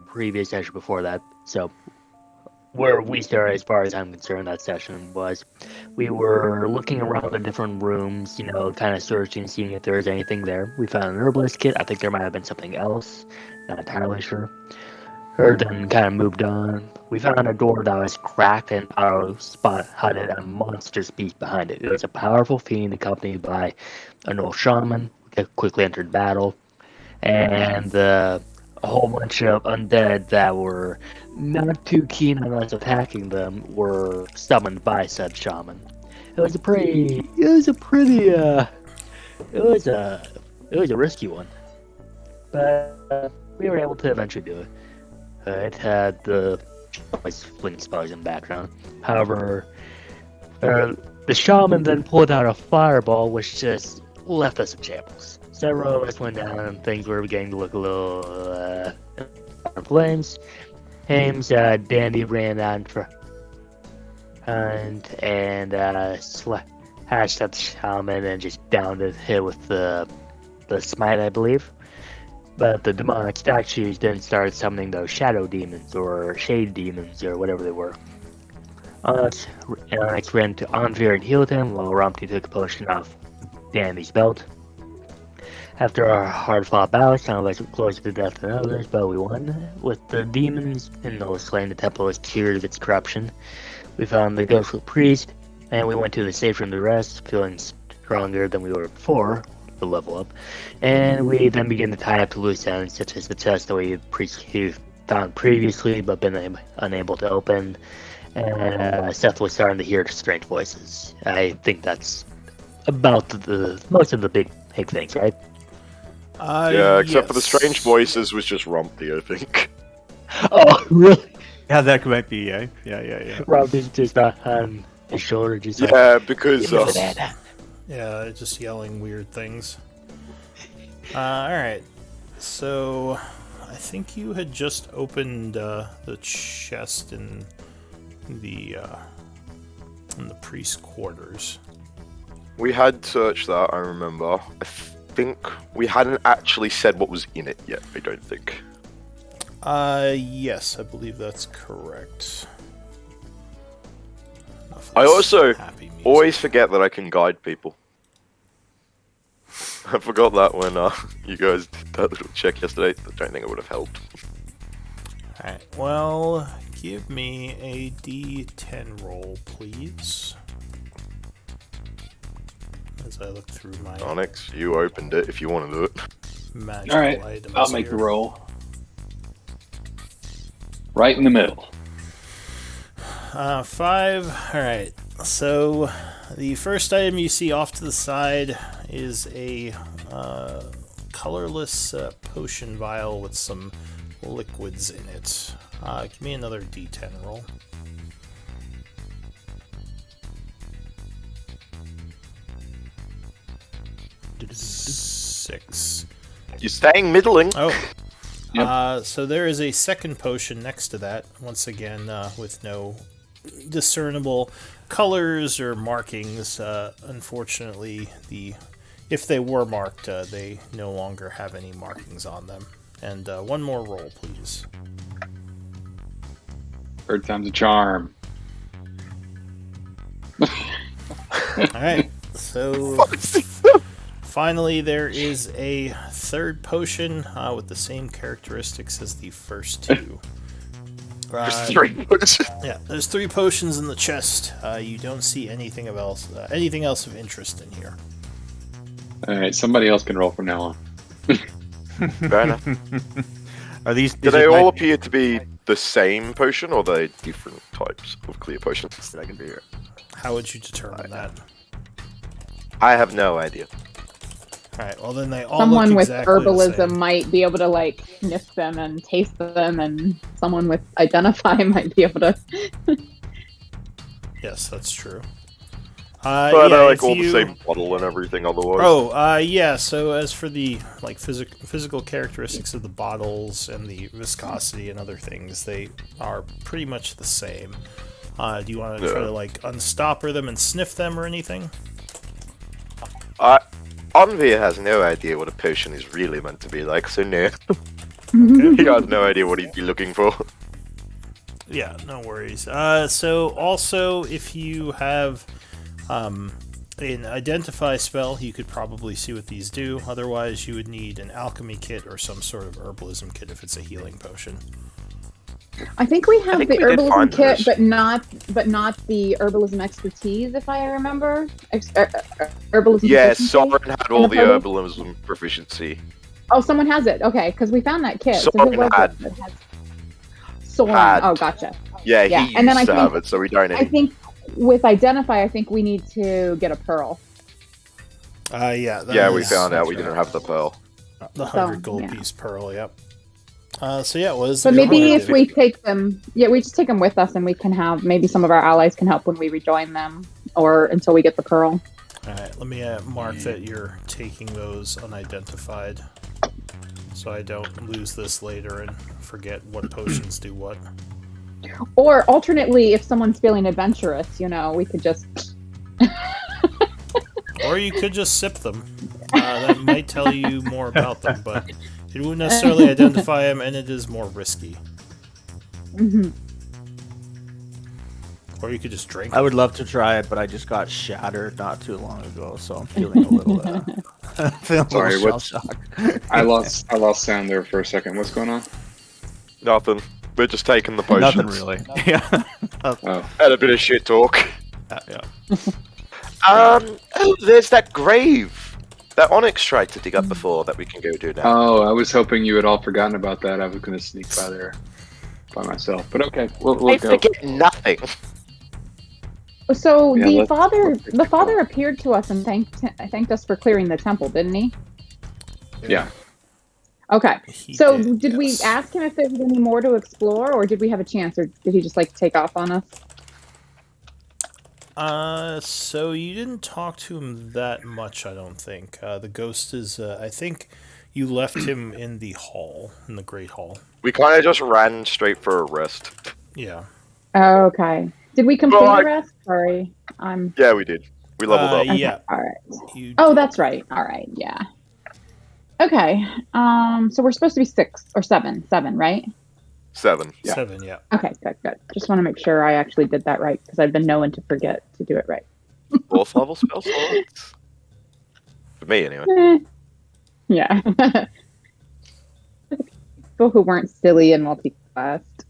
previous session before that. So where we started, as far as I'm concerned, that session was we were looking around the different rooms, kind of searching, seeing if there was anything there. We found an herbalist kit. I think there might have been something else. Not entirely sure. Or then kind of moved on. We found a door that was cracked and our spot had a monstrous beast behind it. It was a powerful fiend accompanied by an old shaman that quickly entered battle, and a whole bunch of undead that were not too keen on us attacking them were summoned by said shaman. It was a pretty, it was a pretty, it was a, it was a risky one, but we were able to eventually do it. It had the fling spells in the background. However, the shaman then pulled out a fireball, which just left us in shambles. Several of us went down, and things were beginning to look a little in flames. Hames, Dandy ran out and hashed at the shaman and just downed hit with the smite, I believe. But the demonic statues then started summoning those shadow demons or shade demons or whatever they were. Onyx ran to Anvir and healed him while Rumpty took a potion off Dandy's belt. After our hard-fought battle, some of us were closer to death than others, but we won. With the demons and those slain, the temple was cured of its corruption. We found the ghostly priest, and we went to the safe room to rest, feeling stronger than we were before the level up. And we then began to tie up to loose ends, such as the chest that we found previously, but been unable to open. And Seth was starting to hear strange voices. I think that's about the most of the big things, right? Yeah, except for the strange voices was just Rumpty, I think. Oh, really? Yeah, that might be, yeah. Rumpty's just on his shoulder, just because... Yeah, just yelling weird things. Alright. So, I think you had just opened the chest in the priest's quarters. We had searched that, I remember. I think we hadn't actually said what was in it yet, I don't think. Yes, I believe that's correct. I also always forget that I can guide people. I forgot that when you guys did that little check yesterday. I don't think it would have helped. Alright, well, give me a D10 roll, please. As I look through my... Onyx, you opened it if you want to do it. Alright, I'll make the roll. Right in the middle. 5. Alright, so the first item you see off to the side is a colorless potion vial with some liquids in it. Give me another D10 roll. Six. You're staying middling. Oh. Yep. So there is a second potion next to that, once again, with no discernible colors or markings. Unfortunately, if they were marked, they no longer have any markings on them. And one more roll, please. Third time's a charm. Alright, so finally there is a third potion with the same characteristics as the first two. There's 3 potions. Yeah, there's 3 potions in the chest. You don't see anything else of interest in here. Alright, somebody else can roll from now on. Fair enough. Are these? Do they all appear to be the same potion, or are they different types of clear potions that I can be here? How would you determine that? I have no idea. Alright, well then they all Someone look with exactly the herbalism same. might be able to like sniff them and taste them, and someone with identify might be able to. Yes, that's true. But yeah, I like if all you... the same bottle and everything otherwise. Oh, yeah, so as for the like physical characteristics of the bottles and the viscosity and other things, they are pretty much the same. Do you want to try to like unstopper them and sniff them or anything? Anvir has no idea what a potion is really meant to be like, so no. He has no idea what he'd be looking for. Yeah, no worries. So also, if you have an identify spell, you could probably see what these do. Otherwise, you would need an alchemy kit or some sort of herbalism kit if it's a healing potion. I think we have think the we did herbalism find kit, this. but not the herbalism expertise, if I remember. Herbalism. Yeah, proficiency Soren had in all the party? herbalism proficiency. Oh, someone has it. Okay, because we found that kit. So who Soren was had. it that has Soren? Had. Oh, gotcha. Yeah, Yeah, he and then used I to have think- it, so we don't I need. think with identify, I think we need to get a pearl. Yeah. Yeah, we is- found out we that's didn't right. have the pearl. The 100 So, gold yeah. piece pearl. Yep. So yeah, it was. But your maybe point. if we take them, we just take them with us, and we can have maybe some of our allies can help when we rejoin them, or until we get the pearl. All right, let me mark that you're taking those unidentified, so I don't lose this later and forget what potions do what. Or alternately, if someone's feeling adventurous, we could just. Or you could just sip them. That might tell you more about them, but it wouldn't necessarily identify them, and it is more risky. Mhm. Or you could just drink. I would love to try it, but I just got shattered not too long ago, so I'm feeling a little, feeling a Sorry, little what- shell shock. I lost sound there for a second. What's going on? Nothing. We're just taking the potions. Nothing really. Yeah. Oh, Had a bit of shit talk. Yeah. Oh, there's that grave. That onyx tried to dig up before that we can go do now. I was hoping you had all forgotten about that. I was going to sneak by there by myself, but okay, we'll I go. forget nothing. So Yeah, the father appeared to us and thanked us for clearing the temple, didn't he? Yeah. Okay. He So did we yes. ask him if there was any more to explore, or did we have a chance, or did he just take off on us? So you didn't talk to him that much, I don't think. The ghost is, I think you left him in the hall, in the Great Hall. We kind of just ran straight for a rest. Yeah. Okay. Did we complete Well, the rest? Sorry, I'm. Yeah, we did. We leveled up. Okay, Yeah. All right. You Oh, that's right. All right. Yeah. Okay. So we're supposed to be 6 or 7. 7, right? 7. Yeah. 7, yeah. Okay. Good. Good. Just want to make sure I actually did that right, because I've been known to forget to do it right. 4th level spell slots. For me, anyway. Eh. Yeah. People who weren't silly and multi-classed.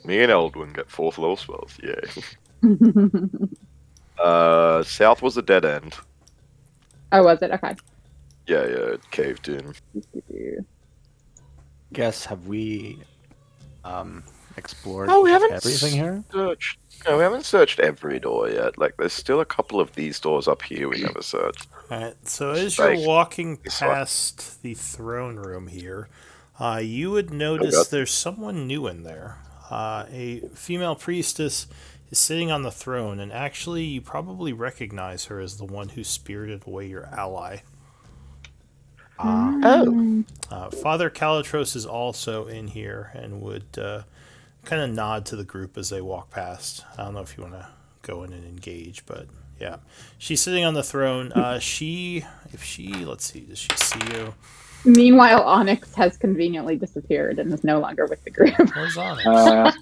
Me and Eldwin get 4th level spells. Yeah. South was a dead end. Oh, was it? Okay. Yeah, it caved in. Guess, have we explored Oh, we haven't everything here? Searched. No, we haven't searched every door yet. There's still a couple of these doors up here we never searched. Alright, so as you're Like, walking this one. past the throne room here, you would notice God. there's someone new in there. A female priestess is sitting on the throne, and actually you probably recognize her as the one who spirited away your ally. Oh. Father Calatros is also in here and would kind of nod to the group as they walk past. I don't know if you want to go in and engage, but yeah. She's sitting on the throne. Let's see, does she see you? Meanwhile, Onyx has conveniently disappeared and is no longer with the group. Where's Onyx?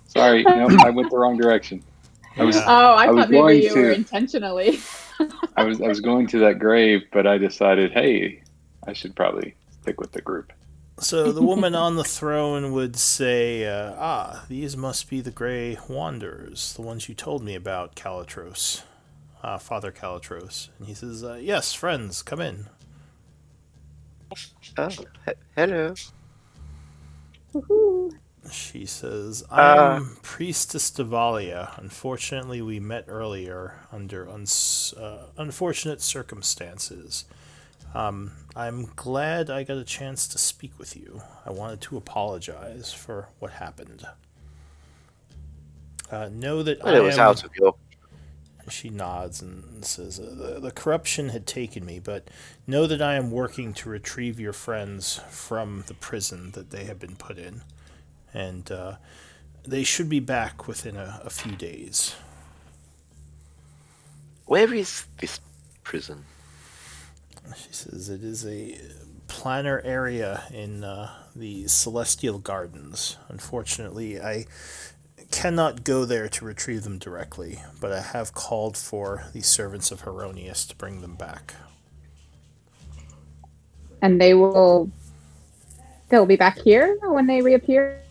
Sorry, nope, I went the wrong direction. I was Yeah. Oh, I was thought maybe going you were to- intentionally. I was going to that grave, but I decided, hey, I should probably stick with the group. So the woman on the throne would say, these must be the Grey Wanderers, the ones you told me about, Calatros, Father Calatros. And he says, yes, friends, come in. Oh, hello. Woohoo. She says, I'm Priestess Devalia. Unfortunately, we met earlier under unfortunate circumstances. I'm glad I got a chance to speak with you. I wanted to apologize for what happened. Know that I It was am... out of your. She nods and says, the corruption had taken me, but know that I am working to retrieve your friends from the prison that they have been put in. And they should be back within a few days. Where is this prison? She says it is a planner area in the Celestial Gardens. Unfortunately, I cannot go there to retrieve them directly, but I have called for the servants of Heronius to bring them back. And they'll be back here when they reappear?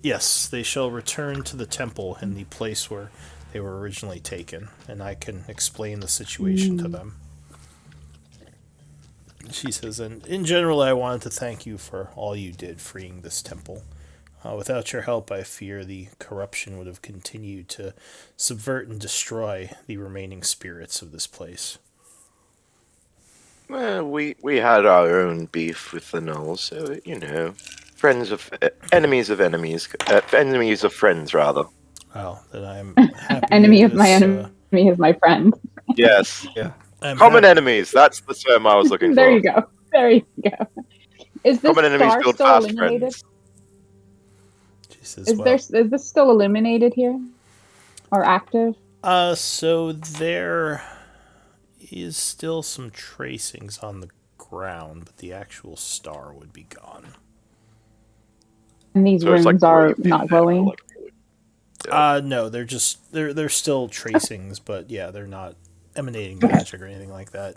Yes, they shall return to the temple in the place where they were originally taken, and I can explain the situation to them. She says, and in general, I wanted to thank you for all you did freeing this temple. Without your help, I fear the corruption would have continued to subvert and destroy the remaining spirits of this place. Well, we had our own beef with the Knolls, so, you know, enemies of enemies of friends, rather. Well, then I'm happy. Enemy of my enemy is my friend. Yes. Yeah. Common enemies, that's the term I was looking for. There you go. There you go. Is this Common enemies star build still fast illuminated? friends. She says, Is this still illuminated here? Or active? So there is still some tracings on the ground, but the actual star would be gone. And these So it's rooms like are really not glowing? No, they're still tracings, but yeah, they're not emanating magic or anything like that.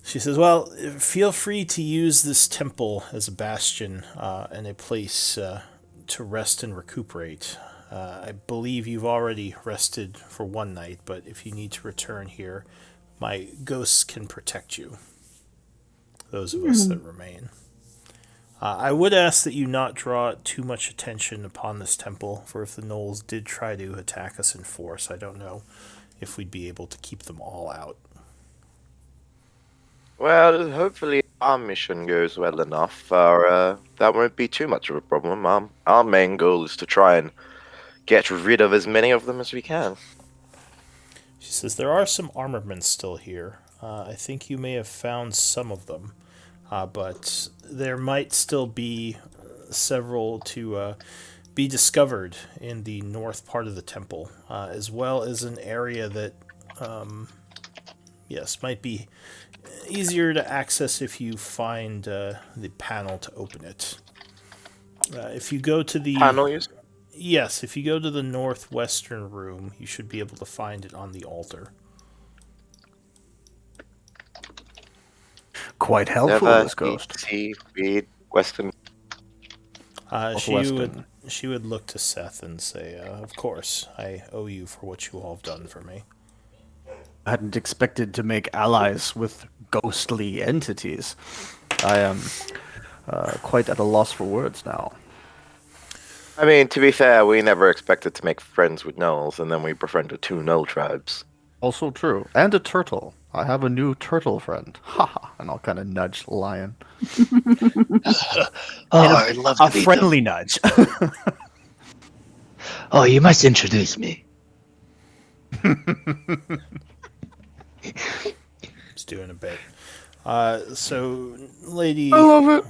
She says, well, feel free to use this temple as a bastion and a place to rest and recuperate. I believe you've already rested for one night, but if you need to return here, my ghosts can protect you. Those of us that remain. I would ask that you not draw too much attention upon this temple, for if the Knolls did try to attack us in force, I don't know if we'd be able to keep them all out. Well, hopefully our mission goes well enough. That won't be too much of a problem. Our main goal is to try and get rid of as many of them as we can. She says, there are some armaments still here. I think you may have found some of them, but there might still be several to be discovered in the north part of the temple, as well as an area that, might be easier to access if you find the panel to open it. If you go to the Panel, you said? Yes, if you go to the northwestern room, you should be able to find it on the altar. Quite helpful, Never this ghost. see, read, Western. She would look to Seth and say, of course, I owe you for what you all have done for me. I hadn't expected to make allies with ghostly entities. I am quite at a loss for words now. I mean, to be fair, we never expected to make friends with Knolls, and then we befriended 2 Gnoll tribes. Also true. And a turtle. I have a new turtle friend. Haha. And I'll kind of nudge the lion. I'd love to A meet friendly nudge. Oh, you must introduce me. Just doing a bit. So, Lady I love it.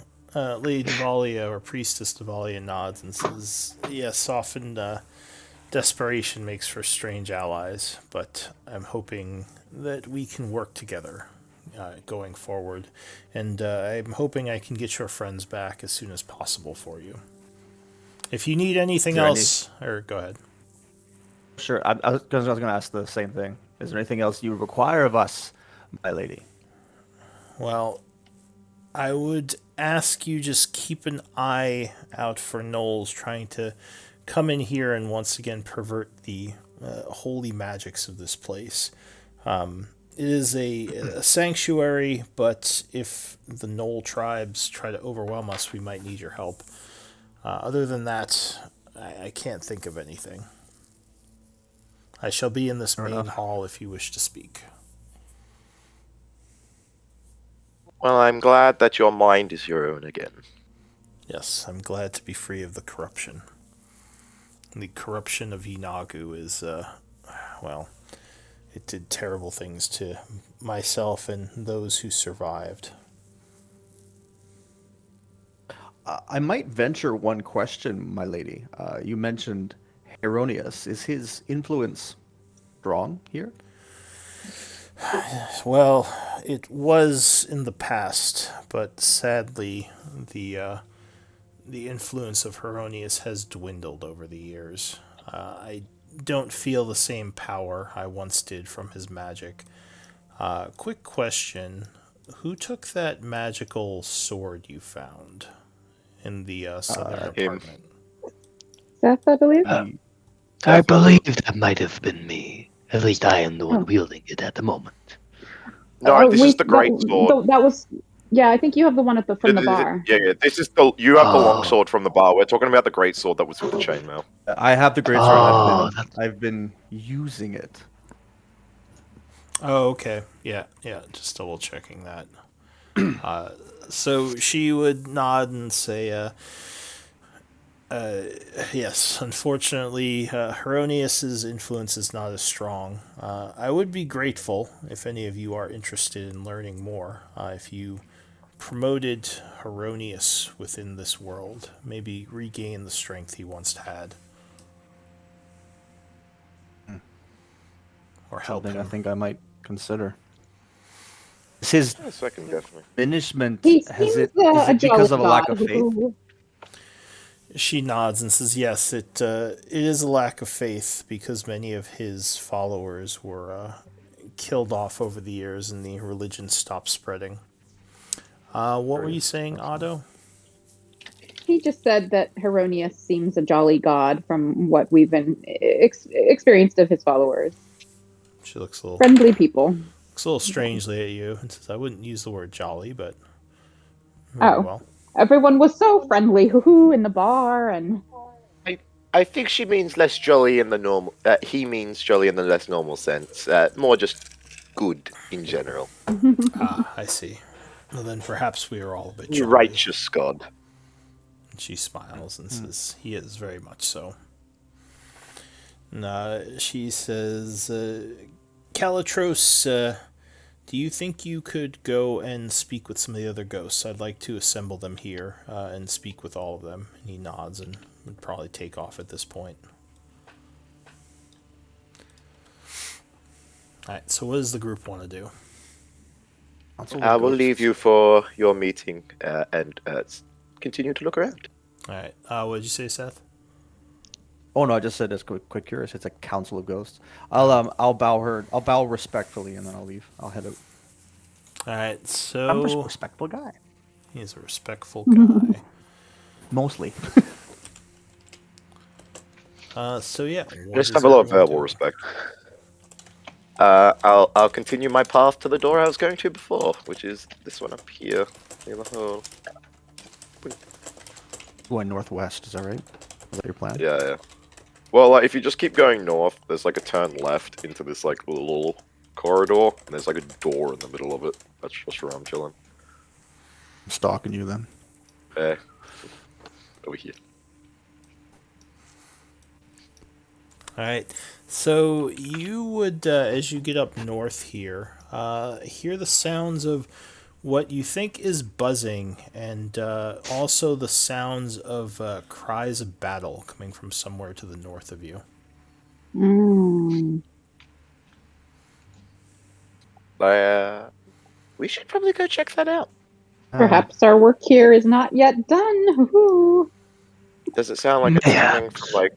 Lady Davalia, or Priestess Davalia, nods and says, yes, often desperation makes for strange allies, but I'm hoping that we can work together going forward, and I'm hoping I can get your friends back as soon as possible for you. If you need anything else, or go ahead. Sure. I was going to ask the same thing. Is there anything else you require of us, my lady? Well, I would ask you just keep an eye out for Knolls trying to come in here and once again pervert the holy magics of this place. It is a sanctuary, but if the Gnoll tribes try to overwhelm us, we might need your help. Other than that, I can't think of anything. I shall be in this main hall if you wish to speak. Well, I'm glad that your mind is your own again. Yes, I'm glad to be free of the corruption. The corruption of Inagu is, it did terrible things to myself and those who survived. I might venture one question, my lady. You mentioned Heronius. Is his influence strong here? Well, It was in the past, but sadly, the influence of Heronius has dwindled over the years. I don't feel the same power I once did from his magic. Quick question. Who took that magical sword you found in the southern him. apartment? Seth, I believe. I believe that might have been me. At least I am the one Oh. wielding it at the moment. No, this is the great sword. That was. Yeah, I think you have the one from the bar. Yeah, this is you have the long Oh. sword from the bar. We're talking about the great sword that was with the chainmail. I have the great sword. Oh, I've been using it. Oh, okay. Yeah, just double checking that. So she would nod and say, yes, unfortunately, Heronius's influence is not as strong. I would be grateful if any of you are interested in learning more. If you promoted Heronius within this world, maybe regain the strength he once had. Or help Something I him. think I might consider. Is his Yes, I can definitely. diminishment, He is seems it a because jealous of a lack god of faith? who- She nods and says, yes, it is a lack of faith because many of his followers were killed off over the years and the religion stopped spreading. What were you saying, Otto? He just said that Heronius seems a jolly god from what we've been experienced of his followers. She looks a Friendly people. little strangely at you and says, I wouldn't use the word jolly, but very Oh. well. Everyone was so friendly, hoo-hoo, in the bar, and I think she means less jolly in the normal. He means jolly in the less normal sense. More just good in general. I see. Well, then perhaps we are all a bit You jolly. righteous god. She smiles and says, he is very much so. And, she says, Calitros, do you think you could go and speak with some of the other ghosts? I'd like to assemble them here and speak with all of them. And he nods and would probably take off at this point. Alright, so what does the group want to do? I will leave you for your meeting and continue to look around. Alright, what did you say, Seth? Oh no, I just said it's quick curious. It's a council of ghosts. I'll bow respectfully, and then I'll leave. I'll head out. Alright, I'm a so respectful guy, he's a respectful guy. mostly. So yeah, what Just does have a lot of everyone verbal do? respect. I'll continue my path to the door I was going to before, which is this one up here near the hole. Going northwest, is that right? Is that your plan? Yeah. Well, like, if you just keep going north, there's like a turn left into this like little corridor, and there's like a door in the middle of it. That's just where I'm chilling. I'm stalking you then. Over here. Alright, so you would, as you get up north here, hear the sounds of what you think is buzzing, and also the sounds of cries of battle coming from somewhere to the north of you. We should probably go check that out. perhaps our work here is not yet done. Hoo-hoo. Does it sound like it's coming from like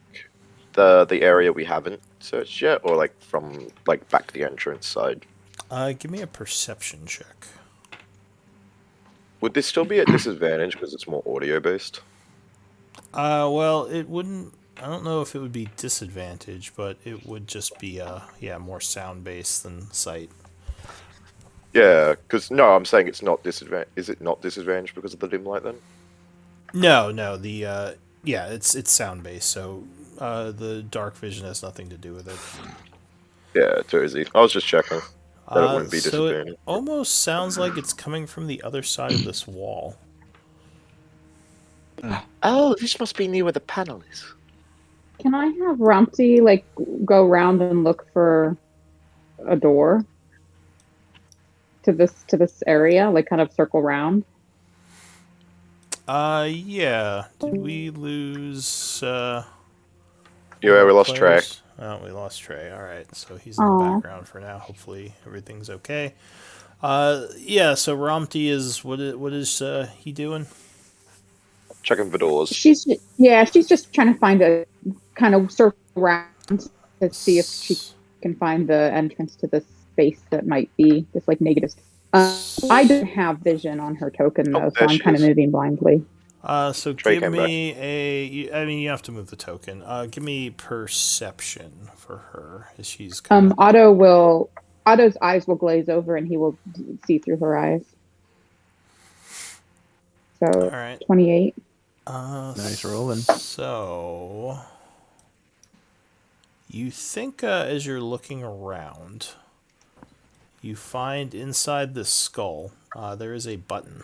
the area we haven't searched yet, or like from like back the entrance side? Give me a perception check. Would this still be at disadvantage because it's more audio based? Well, it wouldn't. I don't know if it would be disadvantage, but it would just be more sound based than sight. Yeah, because no, I'm saying it's not disadvantage. Is it not disadvantage because of the dim light then? No, the it's sound based, so the dark vision has nothing to do with it. Yeah, too easy. I was just checking that it wouldn't be So disadvantage. it almost sounds like it's coming from the other side of this wall. Oh, this must be near where the panel is. Can I have Romsey go around and look for a door to this area, kind of circle round? Yeah. Did we lose? Yeah, we lost Trey. Oh, we lost Trey. All right, so he's in Aw. the background for now. Hopefully everything's okay. Yeah. So Romty is what is he doing? Checking for doors. She's just trying to find a kind of circle around to see if she can find the entrance to this space that might be this like negative. I don't have vision on her token though, so there I'm she kind of is. moving blindly. So Trey give came back. me I mean, you have to move the token. Give me perception for her as she's kind of. Otto's eyes will glaze over and he will see through her eyes. So All right. 28. Nice rolling. So you think as you're looking around, you find inside the skull there is a button.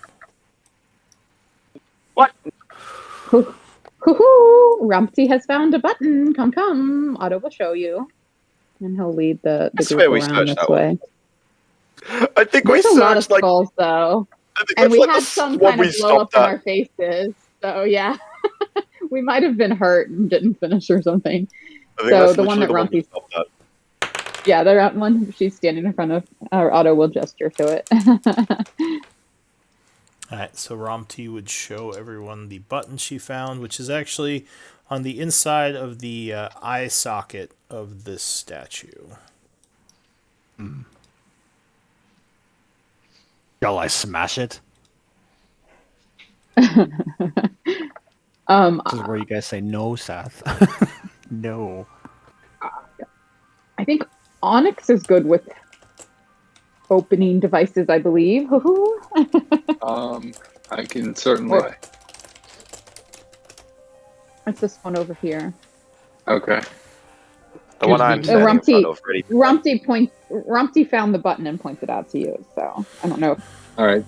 Hoo-hoo! Rumpty has found a button. Come. Otto will show you. And he'll lead the I group swear we around searched this that way. I think we There's a lot of searched like. skulls, though. I think And that's we like had the some one kind we of blow up stopped in at. our faces. So, yeah. We might have been hurt and didn't finish or something. I think So that's the one literally that we Rumpy... stopped at. Yeah, the one she's standing in front of, or Otto will gesture to it. Alright, so Romty would show everyone the button she found, which is actually on the inside of the eye socket of this statue. Shall I smash it? This is where you guys say no, Seth. No. I think Onyx is good with opening devices, I believe. I can certainly. It's this one over here. Okay. The one I'm standing in front of, ready. Rumpty found the button and pointed out to you, so I don't know. All right.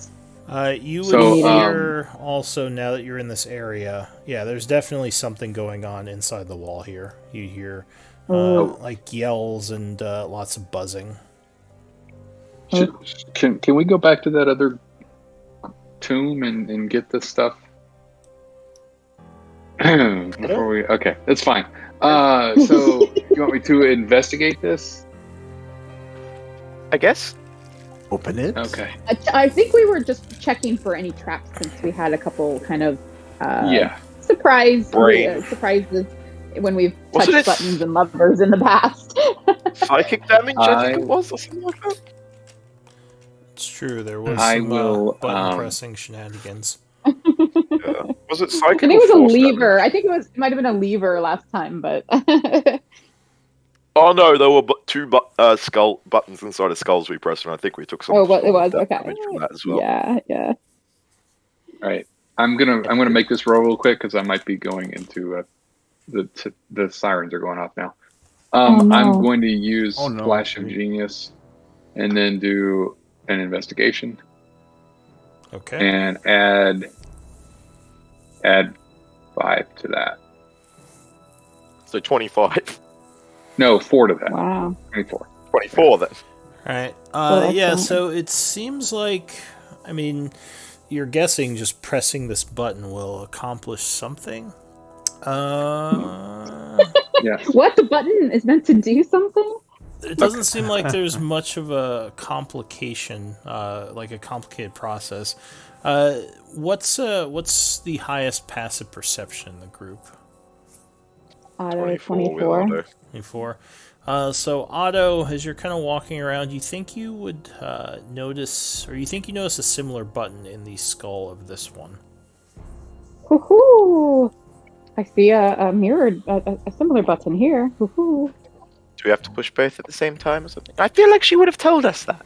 You would So, hear also, now that you're in this area, yeah, there's definitely something going on inside the wall here. You hear like yells and lots of buzzing. Can we go back to that other tomb and get this stuff? Before we, okay, that's fine. So you want me to investigate this? I guess. Open it? Okay. I think we were just checking for any traps since we had a couple kind of surprises when we've Wasn't touched it- buttons and levers in the past. Psychic damage, I think it was, or something like that. It's true, there was I some will, button pressing shenanigans. Yeah. Was it I psychic? think it or was a force lever. damage? I think it might have been a lever last time, but Oh no, there were two skull buttons inside of skulls we pressed, and I think we took some. it was force okay. damage from that as well. Yeah. All right. I'm gonna make this roll real quick because I might be going into the sirens are going off now. Oh, no. I'm going to use Oh, no. Flash of Genius, and then do an investigation Okay. and add 5 to that. So 25. No, 4 to that. Wow. 24. 24 then. Alright. Well, Yeah, excellent. so it seems like, I mean, you're guessing just pressing this button will accomplish something. Yeah. What, the button is meant to do something? It doesn't seem like there's much of a complication, like a complicated process. What's the highest passive perception in the group? Otto 24. with 24. Otto. 24. So Otto, as you're kind of walking around, you think you would notice, or you think you notice a similar button in the skull of this one. Woohoo! I see a mirrored, a similar button here. Woohoo! Do we have to push both at the same time or something? I feel like she would have told us that.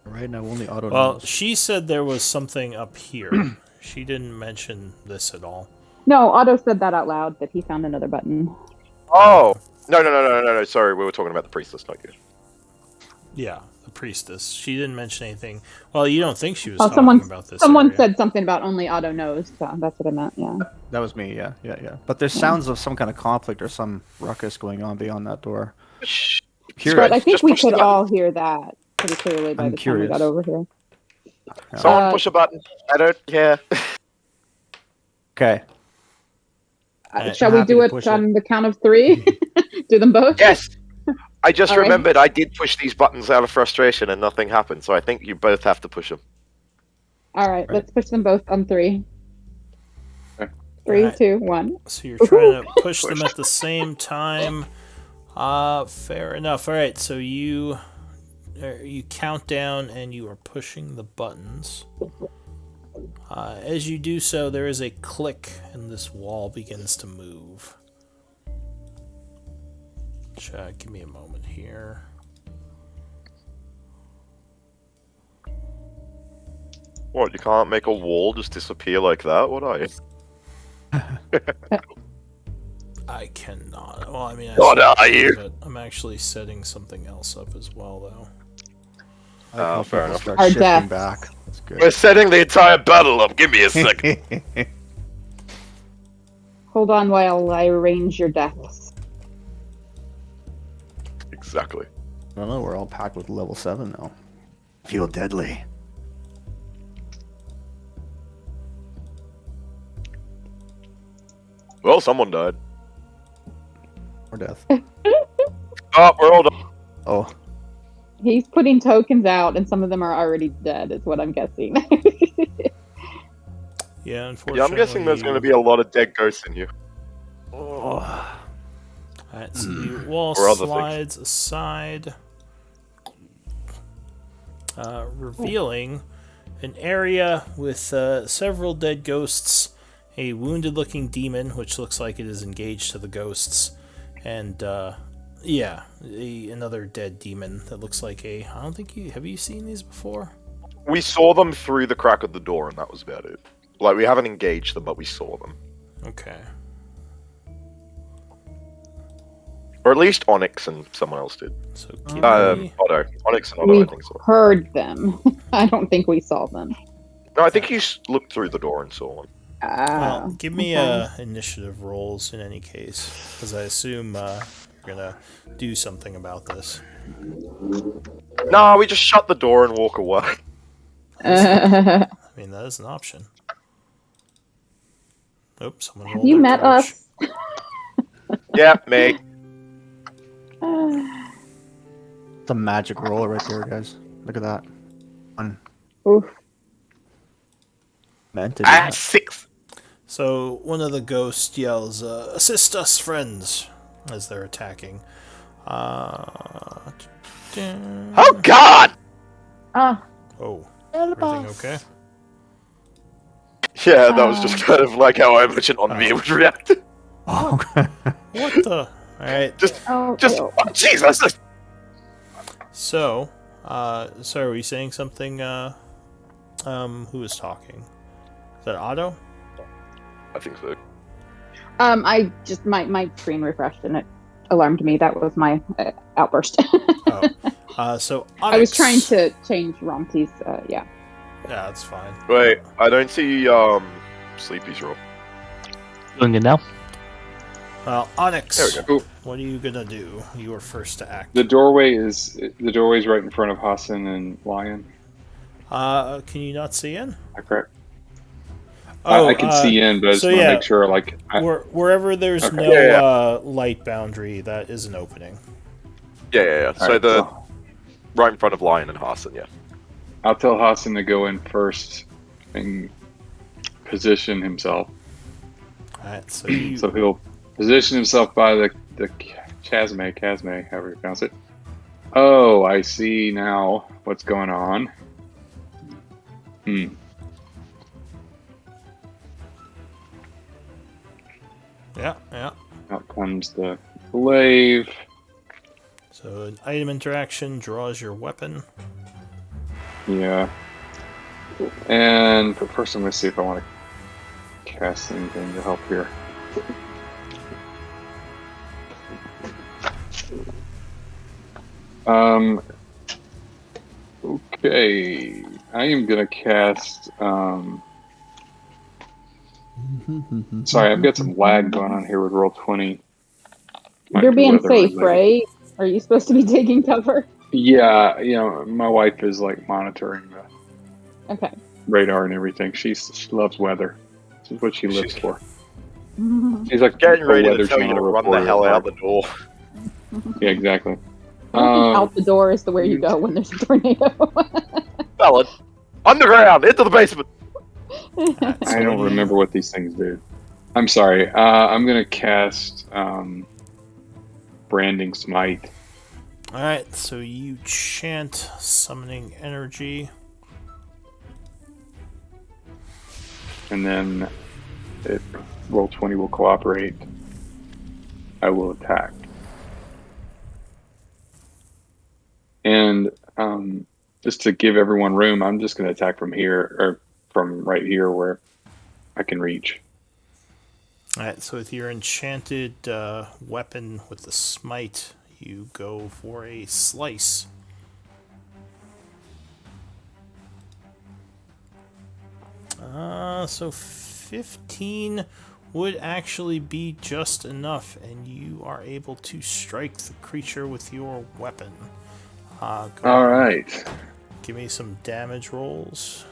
Right now, only Otto Well, knows. she said there was something up here. She didn't mention this at all. No, Otto said that out loud, that he found another button. Oh! No. Sorry, we were talking about the priestess, not you. Yeah, the priestess. She didn't mention anything. Well, you don't think she was Oh, talking about this. Someone area. said something about only Otto knows, so that's what I meant, yeah. That was me, yeah. But there's sounds of some kind of conflict or some ruckus going on beyond that door. Shh. Hear But it. I think Just we push the could button. all hear that pretty clearly by I'm the time we got curious. over here. Someone Uh, push a button. I don't care. Okay. Alright, Shall I'm we happy do to it push on the count of 3? Do them both? Yes! I just All right. remembered I did push these buttons out of frustration and nothing happened, so I think you both have to push them. All right, let's push them both on 3. Okay. 3, Alright. 2, 1. So you're trying to push them at the same time. Fair enough. All right, so you count down and you are pushing the buttons. As you do so, there is a click and this wall begins to move. Give me a moment here. What, you can't make a wall just disappear like that? What are you? I cannot. Well, I mean, What are you? but I'm actually setting something else up as well, though. I fair can enough. start Our shifting deaths. back. That's good. We're setting the entire battle up. Give me a second. Hold on while I arrange your deaths. Exactly. I don't know, we're all packed with level 7 now. Feel deadly. Well, someone died. Or death. Oh, we're all done. Oh, He's putting tokens out, and some of them are already dead, is what I'm guessing. Yeah, unfortunately. Yeah, I'm guessing there's going to be a lot of dead ghosts in here. Alright, so the wall Or other things. slides aside, revealing an area with several dead ghosts, a wounded-looking demon, which looks like it is engaged to the ghosts, and another dead demon that looks like a. I don't think you have you seen these before? We saw them through the crack of the door, and that was about it. Like, we haven't engaged them, but we saw them. Okay. Or at least Onyx and someone else did. So give me. Otto. Onyx and Otto, We I think so. heard them. I don't think we saw them. No, I think you looked through the door and saw them. Well, give me okay. initiative rolls in any case, because I assume you're gonna do something about this. No, we just shut the door and walk away. I mean, that is an option. Oops, someone rolled You their met torch. us. Yeah, me. it's a magic roller right there, guys. Look at that. One. Oof. Meant to do that. 6. So one of the ghosts yells, "Assist us, friends!" as they're attacking. Oh, God! Ah, Oh, everything okay? Yeah, that was just kind of like how I imagined Envy would react. Oh, What the? Alright, oh, Just, oh. oh, Jesus! so, sorry, were you saying something, who was talking? Is that Otto? I think so. I just my screen refreshed and it alarmed me. That was my outburst. So Onyx... I was trying to change Romty's. Yeah. Yeah, that's fine. Wait, I don't see, Sleepy's roll. Doing it now? Well, Onyx, There we go. what are you gonna do? You were first to act. The doorway's right in front of Hassan and Lion. Can you not see in? Is that correct? Oh, I can see in, but I just so want to yeah. make sure. Wherever there's Okay. no Yeah, light boundary, that is an opening. Yeah. So Alright, the right in front of Lion and Hassan, yeah. I'll tell Hassan to go in first and position himself. Alright, so you... So he'll position himself by the Chasme, however you pronounce it. Oh, I see now what's going on. Yeah. Out comes the glaive. So an item interaction draws your weapon. Yeah. And but first I'm going to see if I want to cast anything to help here. Okay. I am going to cast, sorry, I've got some lag going on here with Roll20. Might You're be being weather safe, related. right? Are you supposed to be taking cover? Yeah, my wife is like monitoring the Okay. radar and everything. She loves weather. This is what she lives for. Oh, She's like Getting a ready weather to tell you to channel run the reporter hell at out the heart. door. Yeah, exactly. I don't think Um, out the door is the way you go when there's a tornado. Valid. Underground, into the basement. I don't remember what these things do. I'm sorry. I'm gonna cast Branding Smite. Alright, so you chant summoning energy. And then if roll 20 will cooperate, I will attack. And just to give everyone room, I'm just going to attack from here, or from right here where I can reach. Alright, so with your enchanted weapon with the smite, you go for a slice. So 15 would actually be just enough, and you are able to strike the creature with your weapon. Go All ahead. right. Give me some damage rolls.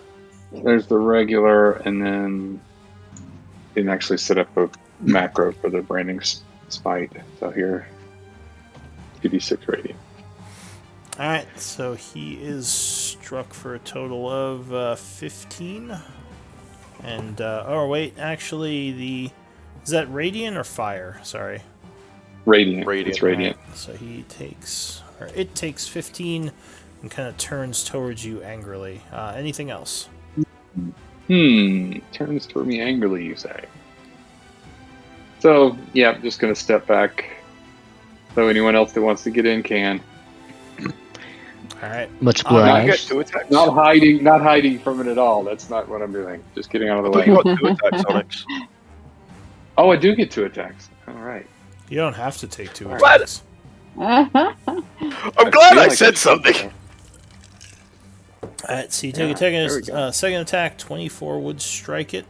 There's the regular, and then didn't actually set up a macro for the Branding Smite. So here, 2d6 radiant. Alright, so he is struck for a total of 15. And, oh wait, actually, is that radiant or fire? Sorry. Radiant. Radiant. It's radiant. Alright, so it takes 15 and kind of turns towards you angrily. Anything else? Turns toward me angrily, you say. So, yeah, I'm just going to step back. So anyone else that wants to get in can. Alright, Much I get obliged. 2 attacks. Not hiding from it at all. That's not what I'm doing. Just getting out of the way. You got 2 attacks, Onyx. Oh, I do get 2 attacks. All right. you don't have to take 2 What? attacks. I'm glad feel I like said it's- something. Alright, so you Yeah, take there we go. a second attack, 24 would strike it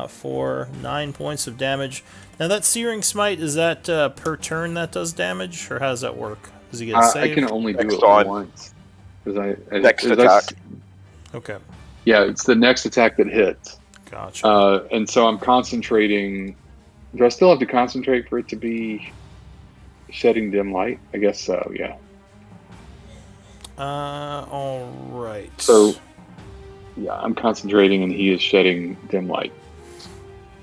for 9 points of damage. Now that Searing Smite, is that per turn that does damage, or how does that work? Does he get a I save? can only do Next it time. once. 'Cause Next that's- attack. Okay, Yeah, it's the next attack that hits. gotcha. And so I'm concentrating. Do I still have to concentrate for it to be shedding dim light? I guess so, yeah. Alright. So, yeah, I'm concentrating and he is shedding dim light.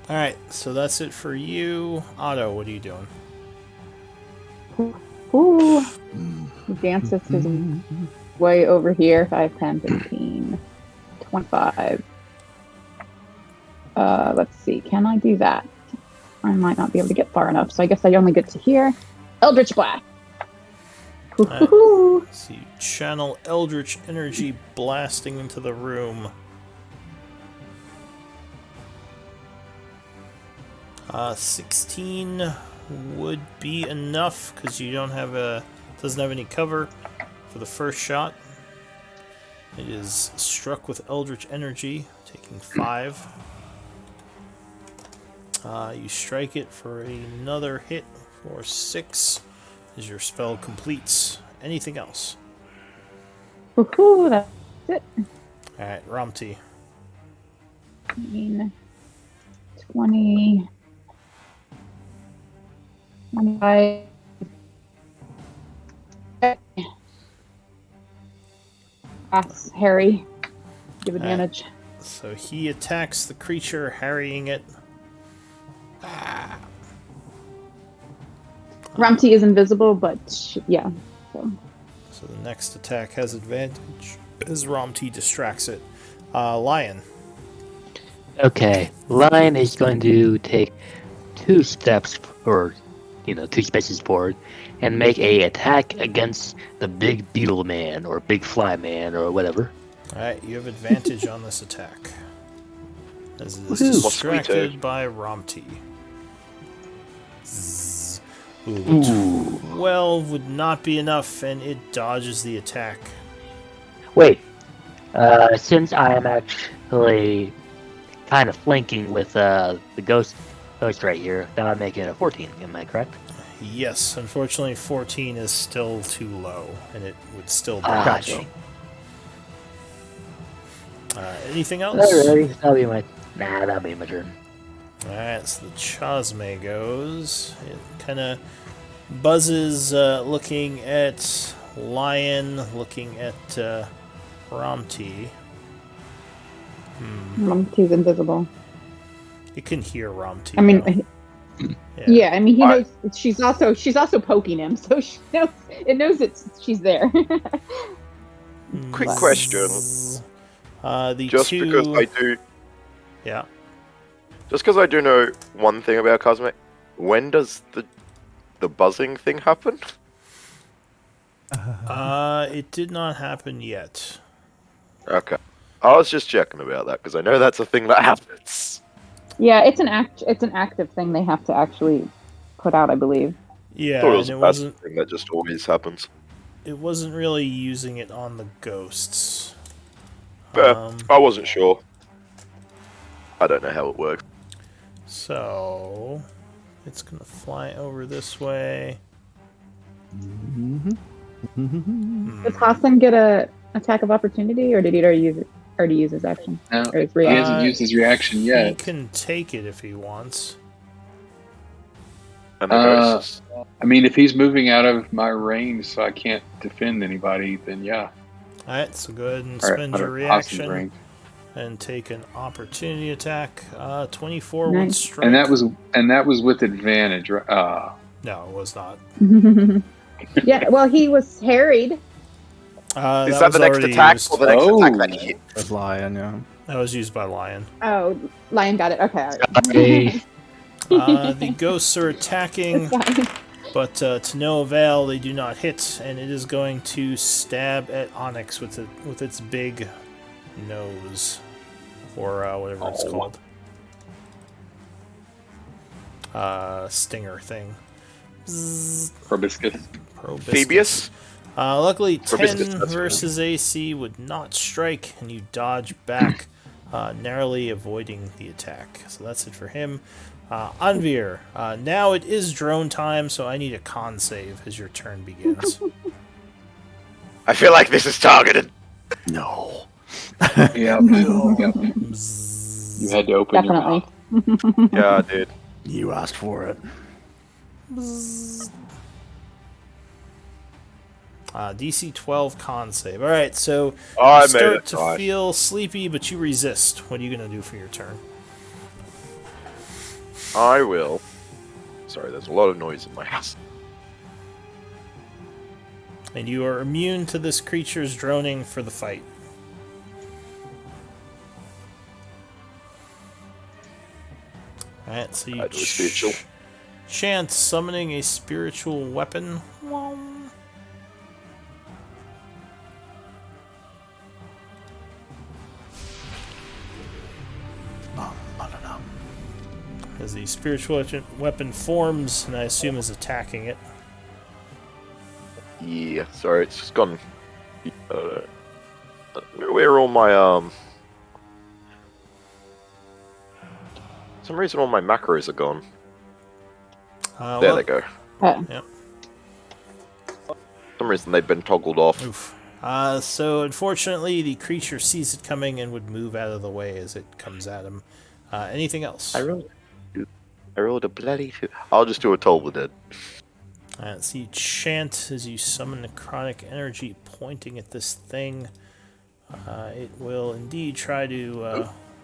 Alright, so that's it for you. Otto, what are you doing? Ooh. He dances his way over here. 5, 10, 15, 25. Let's see. Can I do that? I might not be able to get far enough, so I guess I only get to here. Eldritch Blast. Hoo-hoo-hoo. So you channel Eldritch energy blasting into the room. 16 would be enough because you doesn't have any cover for the first shot. It is struck with Eldritch energy, taking 5. You strike it for another hit for 6 as your spell completes. Anything else? Hoo-hoo, that's it. Alright, Ramti. 15, 20, 25. That's Harry. Give advantage. So he attacks the creature, harrying it. Rumty is invisible, but yeah. So. So the next attack has advantage as Ramti distracts it. Lion. Okay, Lion is going to take 2 steps, or 2 spaces forward, and make a attack against the big beetle man, or big fly man, or whatever. Alright, you have advantage on this attack. As it is Woohoo. distracted by Ramti. Zzz. Ooh, Ooh. 12 would not be enough, and it dodges the attack. Wait, since I am actually kind of flanking with the ghost right here, that would make it a 14, am I correct? Yes, unfortunately 14 is still too low, and it would still Gotcha. damage. Anything else? Alrighty, that'll be my turn. Alright, so the Chasme goes. It kind of Buzzes looking at Lion, looking at Ramti. He's invisible. You can hear Ramti. I mean, though. yeah. I mean, he Alright. knows she's also poking him, so it knows she's there. Quick But- question. The Just two, because I do, yeah. just because I do know one thing about Cosmic, when does the buzzing thing happen? It did not happen yet. Okay, I was just checking about that because I know that's a thing that happens. Yeah, it's an active thing they have to actually put out, I believe. Yeah, Thought it was and a it bad wasn't. thing that just always happens. It wasn't really using it on the ghosts. I wasn't sure. I don't know how it works. So it's gonna fly over this way. Does Hassan get a attack of opportunity, or did he already use his action No, or his he reaction? hasn't used his reaction He yet. can take it if he wants. And the Uh, ghosts. I mean, if he's moving out of my range, so I can't defend anybody, then yeah. Alright, so go ahead and Or spend out your of Hassan's reaction range. and take an opportunity attack. 24 would Nice. strike. And that was with advantage, right? No, it was not. Yeah, well, he was harried. Is that that was the next already attack used. or the next Oh. attack that he hit? As Lion, yeah. That was used by Lion. Oh, Lion got it. Okay. All Hey, right. The ghosts are attacking, It's fine. but to no avail. They do not hit, and it is going to stab at Onyx with its big nose, or whatever it's Oh. called. Stinger thing. Probiscus. Probiscus. Phoebus? Luckily, 10 Probiscus, that's versus AC would not strike, and you dodge back, narrowly avoiding the attack. So that's it for him. Anvir, now it is drone time, so I need a con save as your turn begins. I feel like this is targeted. No. Yep. Yep. You had to open your Definitely. mouth. Yeah, dude. You asked for it. DC 12 con save. Alright, so Oh, I you made start it. to Nice. feel sleepy, but you resist. What are you going to do for your turn? I will. Sorry, there's a lot of noise in my house. And you are immune to this creature's droning for the fight. Alright, so you I do a spiritual. chant summoning a spiritual weapon. As the spiritual weapon forms, and I assume is attacking it. Yeah, sorry, it's just gone. Where are all my For some reason, all my macros are gone. There Well, they go. Uh, For some reason, they've been toggled off. Oof. So unfortunately, the creature sees it coming and would move out of the way as it comes at him. Anything else? I rolled a bloody two. I'll just do a Toll the Dead. So you chant as you summon necrotic energy pointing at this thing. It will indeed try to,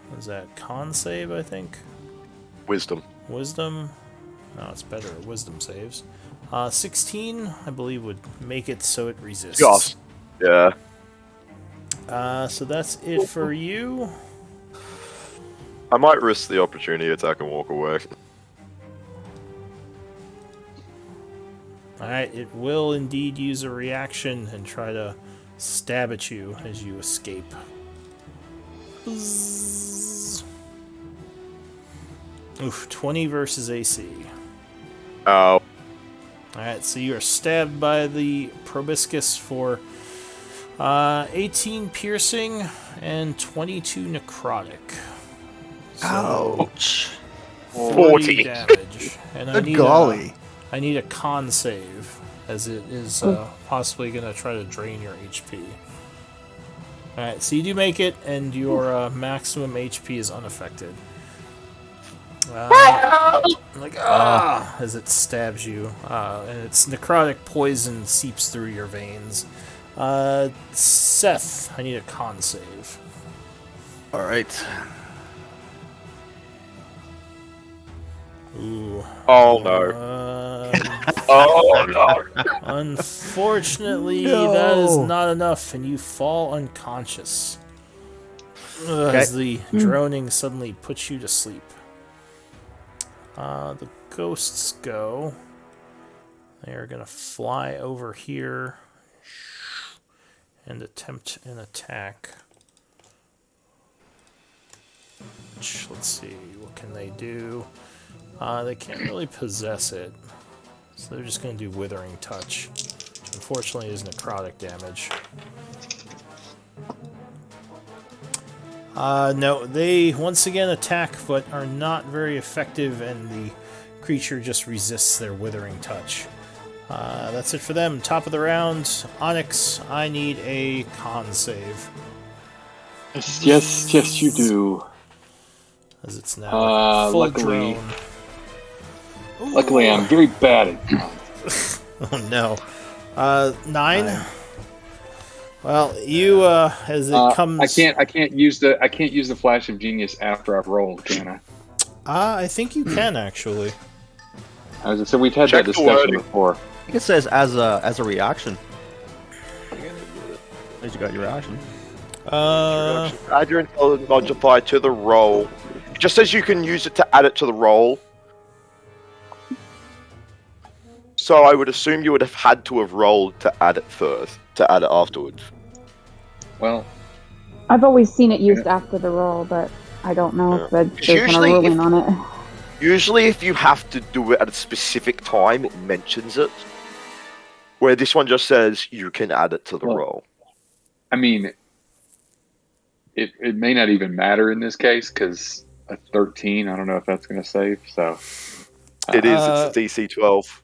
what is that, con save, I think? Wisdom. Wisdom? No, it's better at wisdom saves. 16, I believe, would make it so it resists. Yes. Yeah. So that's it for you. I might risk the opportunity attack and walk away. Alright, it will indeed use a reaction and try to stab at you as you escape. Bzzz. Oof, 20 versus AC. Oh. Alright, so you are stabbed by the proboscis for 18 piercing and 22 necrotic. So Ouch. 40 damage. And Good golly. I need a con save, as it is possibly going to try to drain your HP. Alright, so you do make it, and your maximum HP is unaffected. Like, as it stabs you, and its necrotic poison seeps through your veins. Seth, I need a con save. All right. Ooh. Oh no. Oh, no. Unfortunately, No. that is not enough, and you fall unconscious. As the droning suddenly puts you to sleep. The ghosts go. They are going to fly over here and attempt an attack. Let's see, what can they do? They can't really possess it, so they're just going to do Withering Touch, which unfortunately is necrotic damage. No, they once again attack, but are not very effective, and the creature just resists their Withering Touch. That's it for them. Top of the round, Onyx, I need a con save. Yes, you do. As it's now full drone. Luckily, I'm very bad at cons. Oh no. 9? Well, you as it comes I can't use the flash of genius after I've rolled, can I? I think you can actually. So we've had Check that the discussion wording. before. I think it says as a reaction. As you got your reaction. Add your intelligence modifier to the roll. It just says you can use it to add it to the roll. So I would assume you would have had to have rolled to add it first, to add it afterwards. Well, I've always seen it used after the roll, but I don't know if there's kind of Usually ruling if- on it. Usually if you have to do it at a specific time, it mentions it. Where this one just says you can add it to the Well, roll. I mean, it may not even matter in this case because a 13. I don't know if that's going to save. So It is, it's DC 12.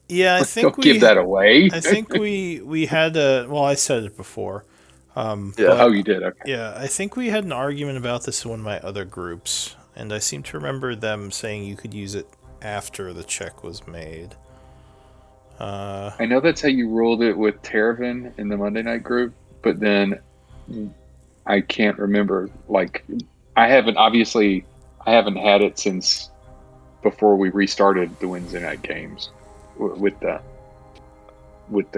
Yeah, I think don't give that away. I think we had a. Well, I said it before. Yeah. but- Oh, you did. Okay. Yeah, I think we had an argument about this in one of my other groups, and I seem to remember them saying you could use it after the check was made. I know that's how you ruled it with Terravan in the Monday night group, but then I can't remember. Like, I haven't had it since before we restarted the Wednesday night games with the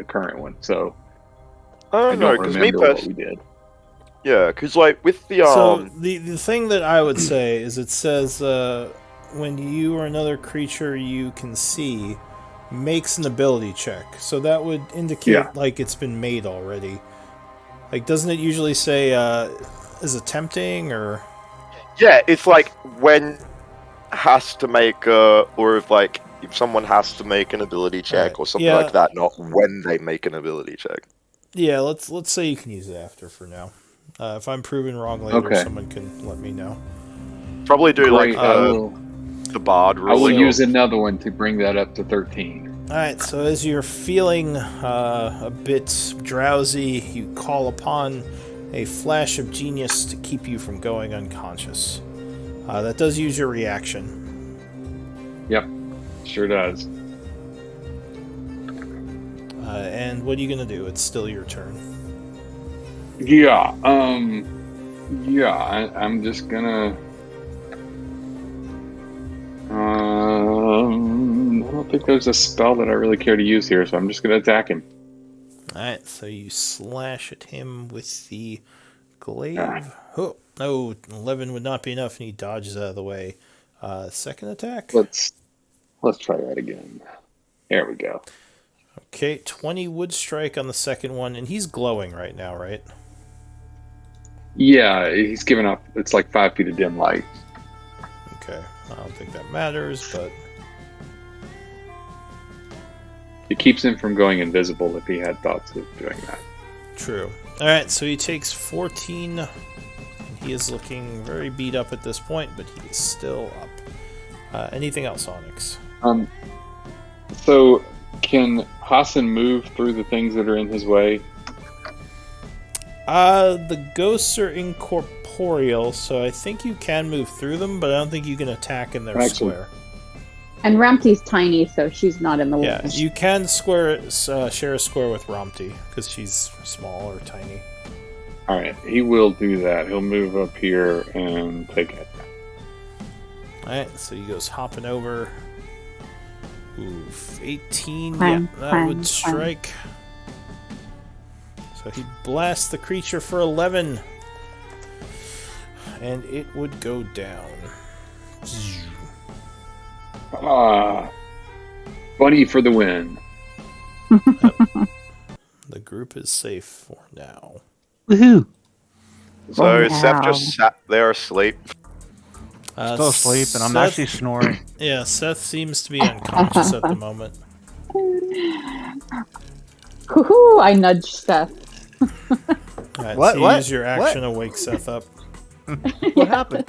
current one. So I don't know, because me remember what personally, we did. yeah, because like with the So the thing that I would say is it says when you or another creature you can see makes an ability check. So that would indicate Yeah. like it's been made already. Like, doesn't it usually say is attempting or? yeah, it's like when has to make or if someone has to make an ability check or something Yeah. like that, not when they make an ability check. Yeah, let's say you can use it after for now. If I'm proven wrong later, Okay. someone can let me know. Probably do Great. like the bard I will ruling. use another one to bring that up to 13. Alright, so as you're feeling a bit drowsy, you call upon a flash of genius to keep you from going unconscious. That does use your reaction. Yep, sure does. And what are you going to do? It's still your turn. Yeah. I'm just gonna. I don't think there's a spell that I really care to use here, so I'm just gonna attack him. Alright, so you slash at him with the glaive. Ah. Oh, no, 11 would not be enough, and he dodges out of the way. Second attack. Let's try that again. There we go. Okay, 20 wood strike on the second one, and he's glowing right now, right? Yeah, he's giving up. It's like 5 feet of dim light. Okay, I don't think that matters, but It keeps him from going invisible if he had thoughts of doing that. true. Alright, so he takes 14. He is looking very beat up at this point, but he is still up. Anything else, Onyx? So, can Hassan move through the things that are in his way? The ghosts are incorporeal. corporeal, so I think you can move through them, but I don't think you can attack in their Excellent. square. And Ramti's tiny, so she's not in the Yeah, way. you can share a square with Ramti, because she's small or tiny. All right, he will do that. He'll move up here and take it. Alright, so he goes hopping over. Oof, 18, Fine, yeah, that fine, would fine. strike. So he blasts the creature for 11. And it would go down. Bunny for the win. The group is safe for now. Woohoo! So Oh, Seth wow. just sat there asleep. Still asleep, and I'm Seth- actually snoring. Yeah, Seth seems to be unconscious at the moment. Hoo-hoo, I nudged Seth. Alright, What? so you What? use your action to wake Seth up. What happened?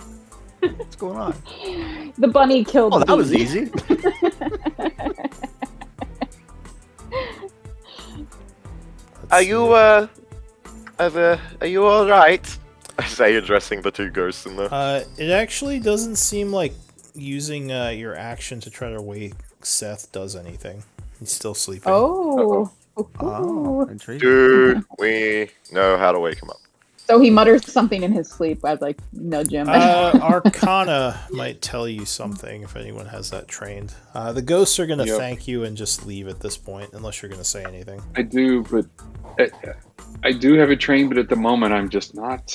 What's going on? The bunny killed Oh, that was Bee. easy. Are you are you all right? I say, addressing the two ghosts in there. It actually doesn't seem like using your action to try to wake Seth does anything. He's still sleeping. Oh. Oh, Ooh. intriguing. Do we know how to wake him up? So he mutters something in his sleep. I'd like nudge him. Arcana might tell you something if anyone has that trained. The ghosts are going to Yep. thank you and just leave at this point, unless you're going to say anything. I do, but I do have a train, but at the moment I'm just not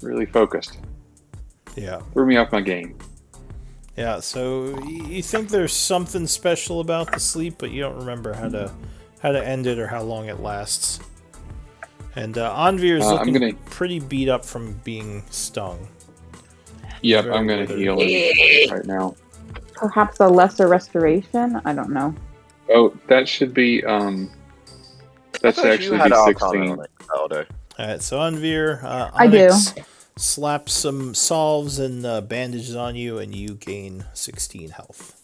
really focused. Yeah. Threw me off my game. Yeah, so you think there's something special about the sleep, but you don't remember how to end it or how long it lasts. And Anvir's I'm looking gonna- pretty beat up from being stung. Yep, Very I'm going to withered. heal him right now. Perhaps a lesser restoration? I don't know. Oh, that should be I that's thought you actually had be Arcana 16. on it, Aldo. Alright, so Anvir, I do. Onyx slaps some salves and bandages on you, and you gain 16 health.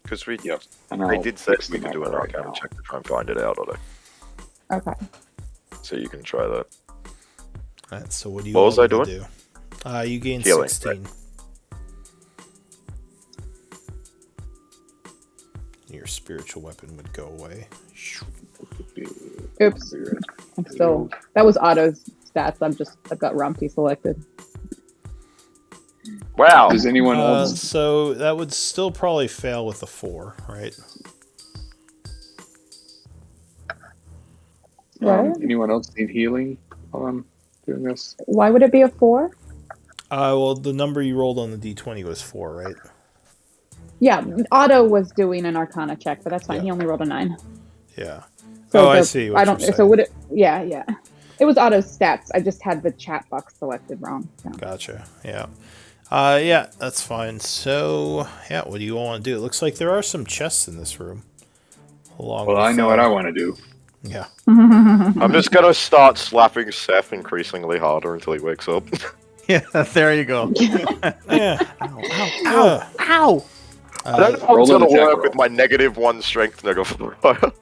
Because we Yep. And they I'll did say fix we the could do an map right Arcana now. check to try and find it out, Aldo. Okay. So you can try that. Alright, so what do you What was want I me to do? You gain Healing, 16. Your spiritual weapon would go away. Oops. I'm still. That was Otto's stats. I've got Ramti selected. Wow. Does anyone else? So that would still probably fail with a 4, right? Right. Anyone else need healing while I'm doing this? Why would it be a 4? Well, the number you rolled on the d20 was 4, right? Yeah, Otto was doing an Arcana check, but that's fine. Yeah. He only rolled a 9. Yeah. So I the- see. What I don't. you're So saying. would it? Yeah. It was Otto's stats. I just had the chat box selected wrong. So. Gotcha. Yeah. Yeah, that's fine. So, yeah, what do you all want to do? It looks like there are some chests in this room. Along Well, with, I know what I want to do. Yeah. I'm just gonna start slapping Seth increasingly harder until he wakes up. Yeah, there you go. Yeah. Ow, ow, ow, ow! I don't know how roll it's an gonna attack work roll. with my -1 strength negatifier.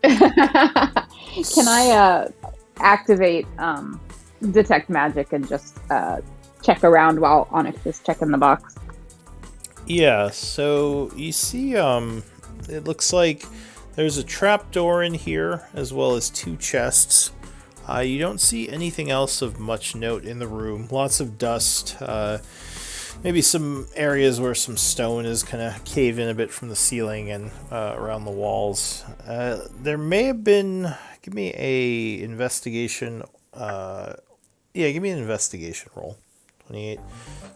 Can I activate detect magic and just check around while Onyx is checking the box? Yeah, so you see, it looks like there's a trapdoor in here, as well as 2 chests. You don't see anything else of much note in the room. Lots of dust. Maybe some areas where some stone is kind of caved in a bit from the ceiling and around the walls. There may have been... Give me a investigation... give me an investigation roll. 28.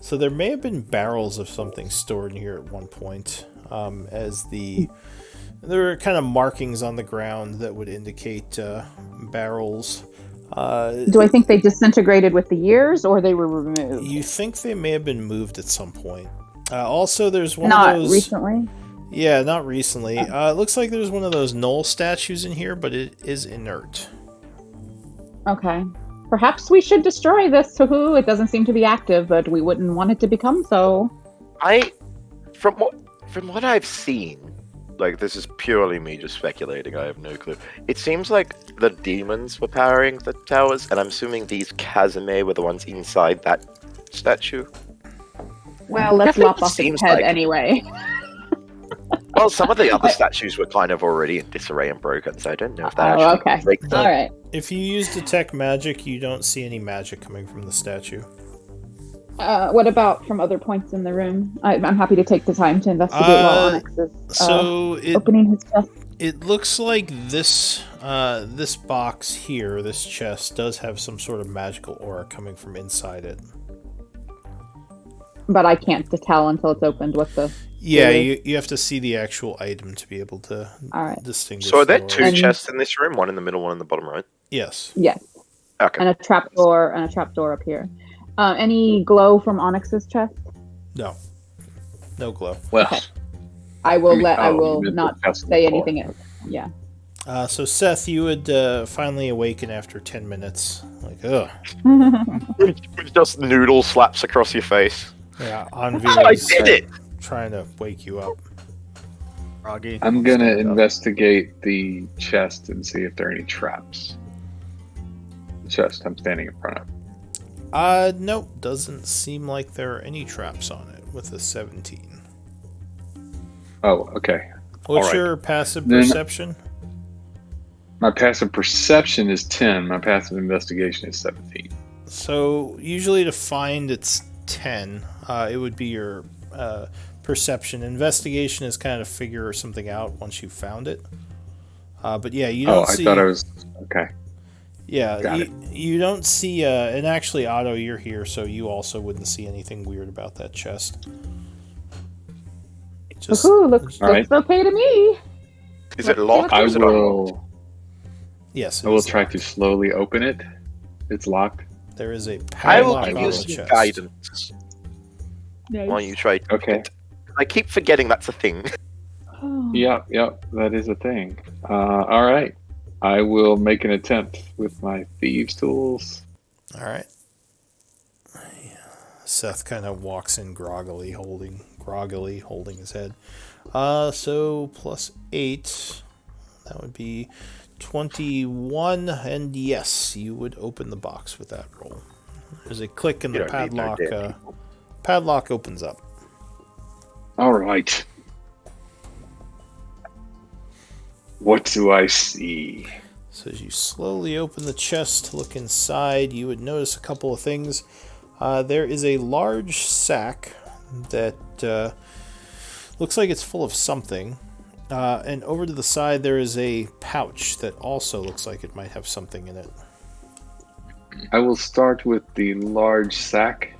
So there may have been barrels of something stored in here at one point, as there were kind of markings on the ground that would indicate barrels. Do I think they disintegrated with the years, or they were removed? You think they may have been moved at some point. Also, there's one Not of those... recently. Yeah, not recently. It looks like there's one of those Knoll statues in here, but it is inert. Okay. Perhaps we should destroy this. Hoo-hoo. It doesn't seem to be active, but we wouldn't want it to become so. From what I've seen, like this is purely me just speculating. I have no clue. It seems like the demons were powering the towers, and I'm assuming these Casimir were the ones inside that statue? Well, let's Definitely lop off its seems head like- anyway. Well, some of the other statues were kind of already in disarray and broken, so I don't know if that Oh, actually okay. breaks All right. If you use detect magic, you don't see any magic coming from the statue. What about from other points in the room? I'm happy to take the time to investigate while Onyx is So opening his chest. it looks like this this box here, this chest, does have some sort of magical aura coming from inside it. But I can't tell until it's opened what the... Yeah, Really? you have to see the actual item to be able to All right. distinguish. So are there the two aura. And- chests in this room? One in the middle, one in the bottom right? Yes. Yes. Okay. And a trapdoor up here. Any glow from Onyx's chest? No. No glow. Well, Okay. I will you will meant not the chest say before. anything. Yeah. So Seth, you would finally awaken after 10 minutes. Like, ugh. With just noodle slaps across your face. Yeah, I Anvi is did it! trying to wake you up. Froggy. I'm gonna stand up. investigate the chest and see if there are any traps. The chest I'm standing in front of. Nope. Doesn't seem like there are any traps on it with a 17. Oh, okay. What's Alright. your passive Then- perception? My passive perception is 10. My passive investigation is 17. So usually to find it's 10. It would be your perception. Investigation is kind of figure something out once you found it. But yeah, you Oh, don't I see. thought I was okay. Yeah, Got you don't see. And actually, Otto, you're here, so you also wouldn't see anything weird about that chest. Just Woohoo, looks All right. okay to me. Is it Let's locked see or I is it unlocked? will. yes, it I will is try locked. to slowly open it. It's locked. There is a I will padlock give on you the some chest. guidance. Why don't you try? Okay. I keep forgetting that's a thing. Yep, that is a thing. All right. I will make an attempt with my thieves' tools. All right. Seth kind of walks in groggily, holding his head. So plus 8, that would be 21, and yes, you would open the box with that roll. There's a click and You the don't need no padlock. dead Padlock opens up. All right. What do I see? So as you slowly open the chest to look inside, you would notice a couple of things. There is a large sack that looks like it's full of something. And over to the side, there is a pouch that also looks like it might have something in it. I will start with the large sack.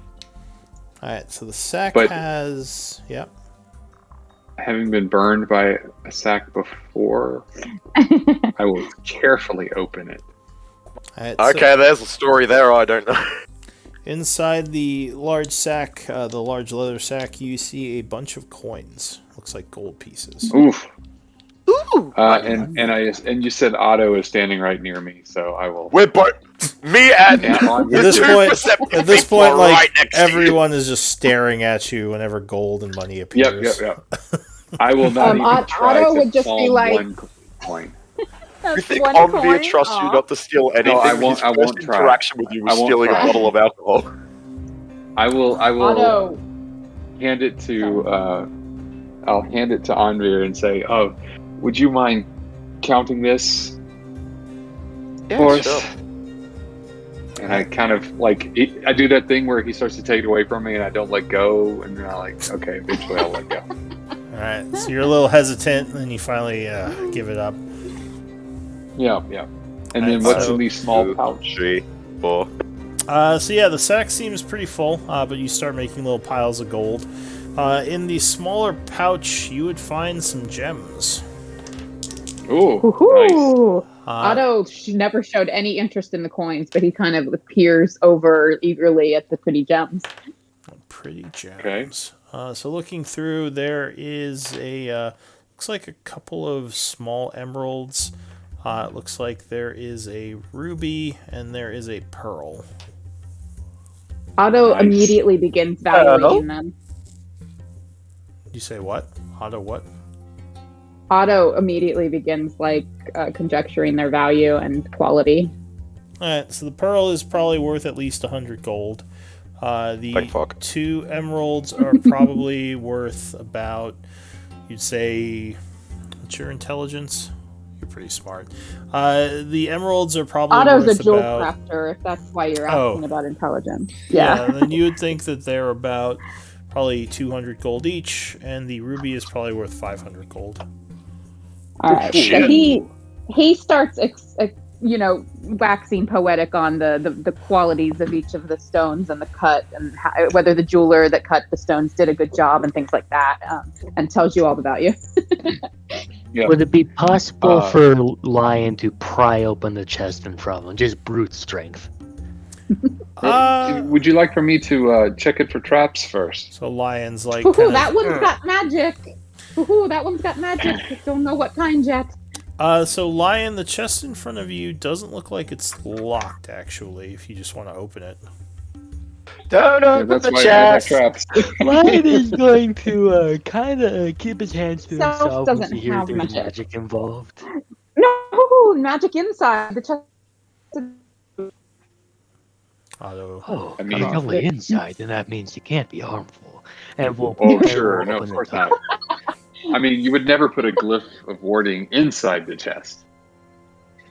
Alright, so the sack But- has... Yep. Having been burned by a sack before, I will carefully open it. Alright, so Okay, there's a story there. I don't know. inside the large sack, the large leather sack, you see a bunch of coins. Looks like gold pieces. Oof. Ooh. And you said Otto is standing right near me, so I will. We're both me and Yeah, on- the At this two point- perceptive At this people point, are like, right next to you. everyone is just staring at you whenever gold and money appears. Yep. I will not even try Otto to would just be palm like- one coin. You think Omnia trusts you not to steal anything? I won't- His I first won't try. interaction with you was I won't stealing try. a bottle of alcohol. I will Otto. hand it to I'll hand it to Anvir and say, "Oh, would you mind counting this for us?" And I kind of I do that thing where he starts to take it away from me, and I don't let go, and then I okay, eventually I'll let go. Alright, so you're a little hesitant, and then you finally give it up. Yeah. And then what's So- in the small pouch? 3, 4. So yeah, the sack seems pretty full, but you start making little piles of gold. In the smaller pouch, you would find some gems. Ooh, nice. Woohoo! Uh, Otto never showed any interest in the coins, but he kind of peers over eagerly at the pretty gems. Pretty gems. Okay. So looking through, there is a looks like a couple of small emeralds. It looks like there is a ruby and there is a pearl. Otto Nice. immediately begins valuing them. You say what? Otto what? Otto immediately begins conjecturing their value and quality. Alright, so the pearl is probably worth at least 100 gold. Like The fuck. 2 emeralds are probably worth about, you'd say, what's your intelligence? You're pretty smart. The emeralds are probably Otto's a worth jewel about... crafter, if that's why you're Oh. asking about intelligence. Yeah, then you would think that they're about probably 200 gold each, and the ruby is probably worth 500 gold. All right. So Shit. he starts, waxing poetic on the qualities of each of the stones and the cut, and whether the jeweler that cut the stones did a good job and things like that, and tells you all about you. Yeah. Would it be possible Uh, for Lion to pry open the chest in front of him? Just brute strength. Would you like for me to check it for traps first? So Lion's like... Ooh, kind of- that one's got magic. Ooh, that one's got magic. Don't know what kind yet. So Lion, the chest in front of you doesn't look like it's locked, actually, if you just want to open it. Don't Yeah, open that's the why I have chest. traps. Lion is going to kind of keep his hands to Self himself doesn't once he hears have there's magic. magic involved. No, magic inside the chest. Oh, I I mean- mean, only inside, then that means it can't be harmful. And we'll Oh, and sure. we'll No, open of the course top. not. I mean, you would never put a glyph of warding inside the chest.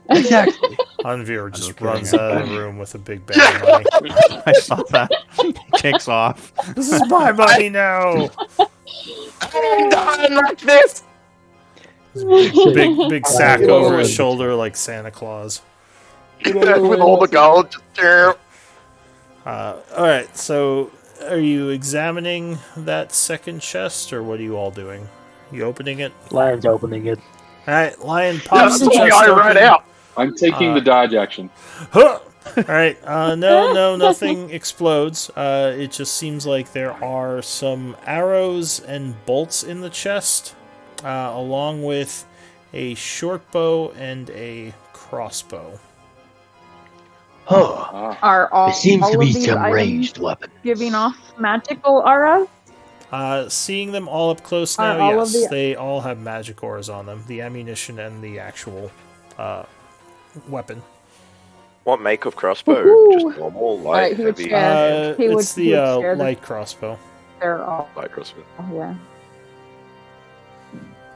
Exactly. Anvir just Okay. runs out of the room with a big bag of money. I saw that. He kicks off. This is my money now! I'm done like this. Big sack Get over over his it. shoulder like Santa Claus. With all the gold. Just, Alright, so are you examining that second chest, or what are you all doing? You opening it? Lion's opening it. Alright, Lion pops the That's chest why I open. ran out. I'm taking the dodge action. Huh! Alright, no, nothing explodes. It just seems like there are some arrows and bolts in the chest, along with a short bow and a crossbow. Oh, Ah, Are all, there seems all to of be these some items ranged weapon. giving off magical auras? Seeing them all up close Are now, all of yes, the- they all have magic auras on them. The ammunition and the actual weapon. What make of crossbow? Woohoo. Just normal, light, Alright, he would heavy, share. He would- It's he the would share the- light crossbow They're all, light crossbow. yeah.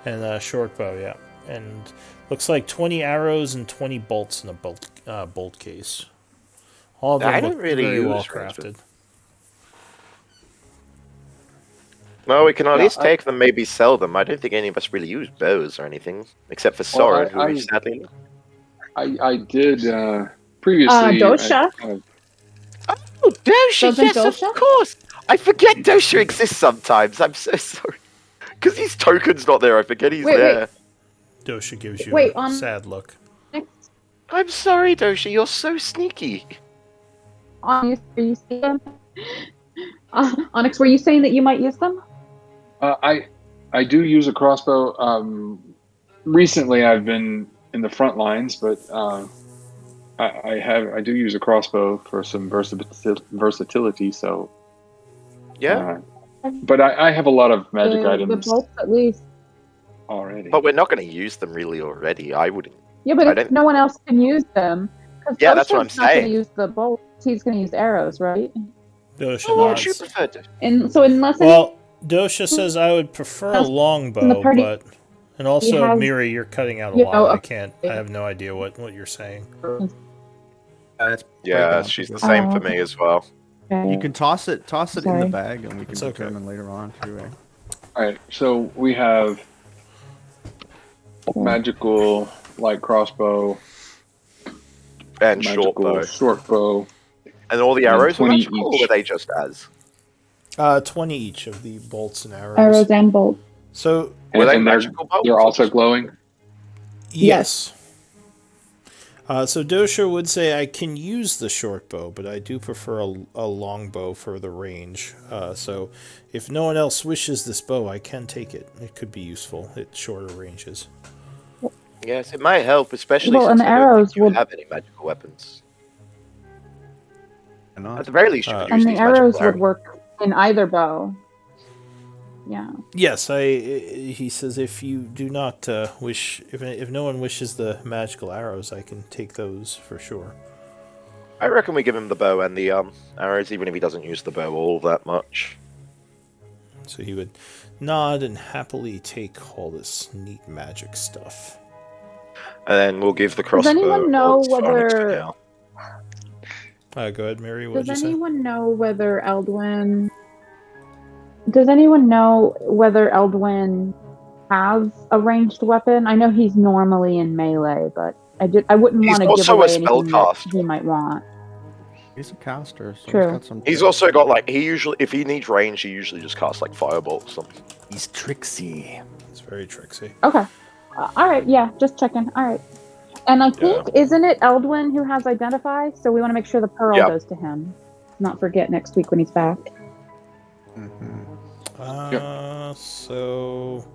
and short bow, yeah. And looks like 20 arrows and 20 bolts in a bolt case. All of them I don't look really very use well crossbow. crafted. Well, we can at Yeah, least take them, maybe sell them. I don't think any of us really use bows or anything, except for Well, Soren, who I- we sadly. I did previously. Dosha? Oh, Dosha, Doesn't yes, Dosha? of course. I forget Dosha exists sometimes. I'm so sorry. Because his token's not there. I forget he's Wait, there. Dosha gives you Wait, a sad look. I'm sorry, Dosha. You're so sneaky. Onyx, were you saying them? Onyx, were you saying that you might use them? I do use a crossbow. Recently, I've been in the front lines, but I do use a crossbow for some versatility. So Yeah, but I have a lot of magic the items bolts at least. already. but we're not going to use them really already. I wouldn't. Yeah, but I if don't- no one else can use them, because Yeah, that's what I'm not going saying. to use the bolts. He's going to use arrows, right? Dosha Oh, what would you nods. prefer to? And so unless Well, Dosha says I would prefer a else longbow, in the party- but and also has- Miri, you're cutting out a you lot. know, I can't. I have no idea what you're saying. Yeah, she's the same for me as well. You can toss it in Sorry. the bag, and we can It's okay. determine later on. Anyway. All right, so we have magical light crossbow, And short magical bow. short bow. And all the and arrows were 20 magical, or each. were they just as? 20 each of the bolts and arrows. arrows and bolts. So Were they And they're, magical bolts? they're also glowing. yes. So Dosha would say I can use the short bow, but I do prefer a long bow for the range. So if no one else wishes this bow, I can take it. It could be useful at shorter ranges. Yes, it might help, especially Well, since and I don't arrows think you would- have any magical weapons. Why not? At the very least, you could use And the these arrows magical would work in either bow. Yeah. Yes, he says if you do not wish, if no one wishes the magical arrows, I can take those for sure. I reckon we give him the bow and the arrows, even if he doesn't use the bow all that much. So he would nod and happily take all this neat magic stuff. And then we'll give the crossbow. anyone know to Onyx for whether- now. Go ahead, Mary. What did you Does say? anyone know whether Eldwin? Does anyone know whether Eldwin has a ranged weapon? I know he's normally in melee, but I wouldn't He's want to give also a away anything that spellcaster. he might want. He's a caster, so True. he's got some. He's also got like if he needs range, he usually just casts like firebolt or something. He's tricksy. It's very tricksy. Okay. All right. Yeah, just checking. All right. And I think isn't it Eldwin who has identify? So we want to make sure the pearl Yeah. goes to him. Not forget next week when he's back. So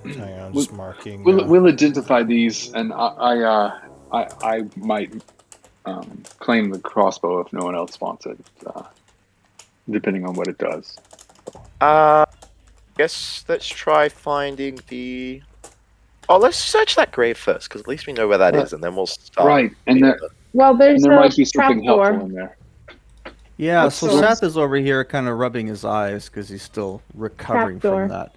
hang on, just marking. We'll identify these, and I might claim the crossbow if no one else wants it, depending on what it does. Guess let's try finding the. Oh, let's search that grave first, because at least we know where that is, and then we'll start. Right, and there Well, there's might be a something trapdoor. helpful in there. Yeah, What's so the- Seth is over here kind of rubbing his eyes because he's still recovering Trapdoor. from that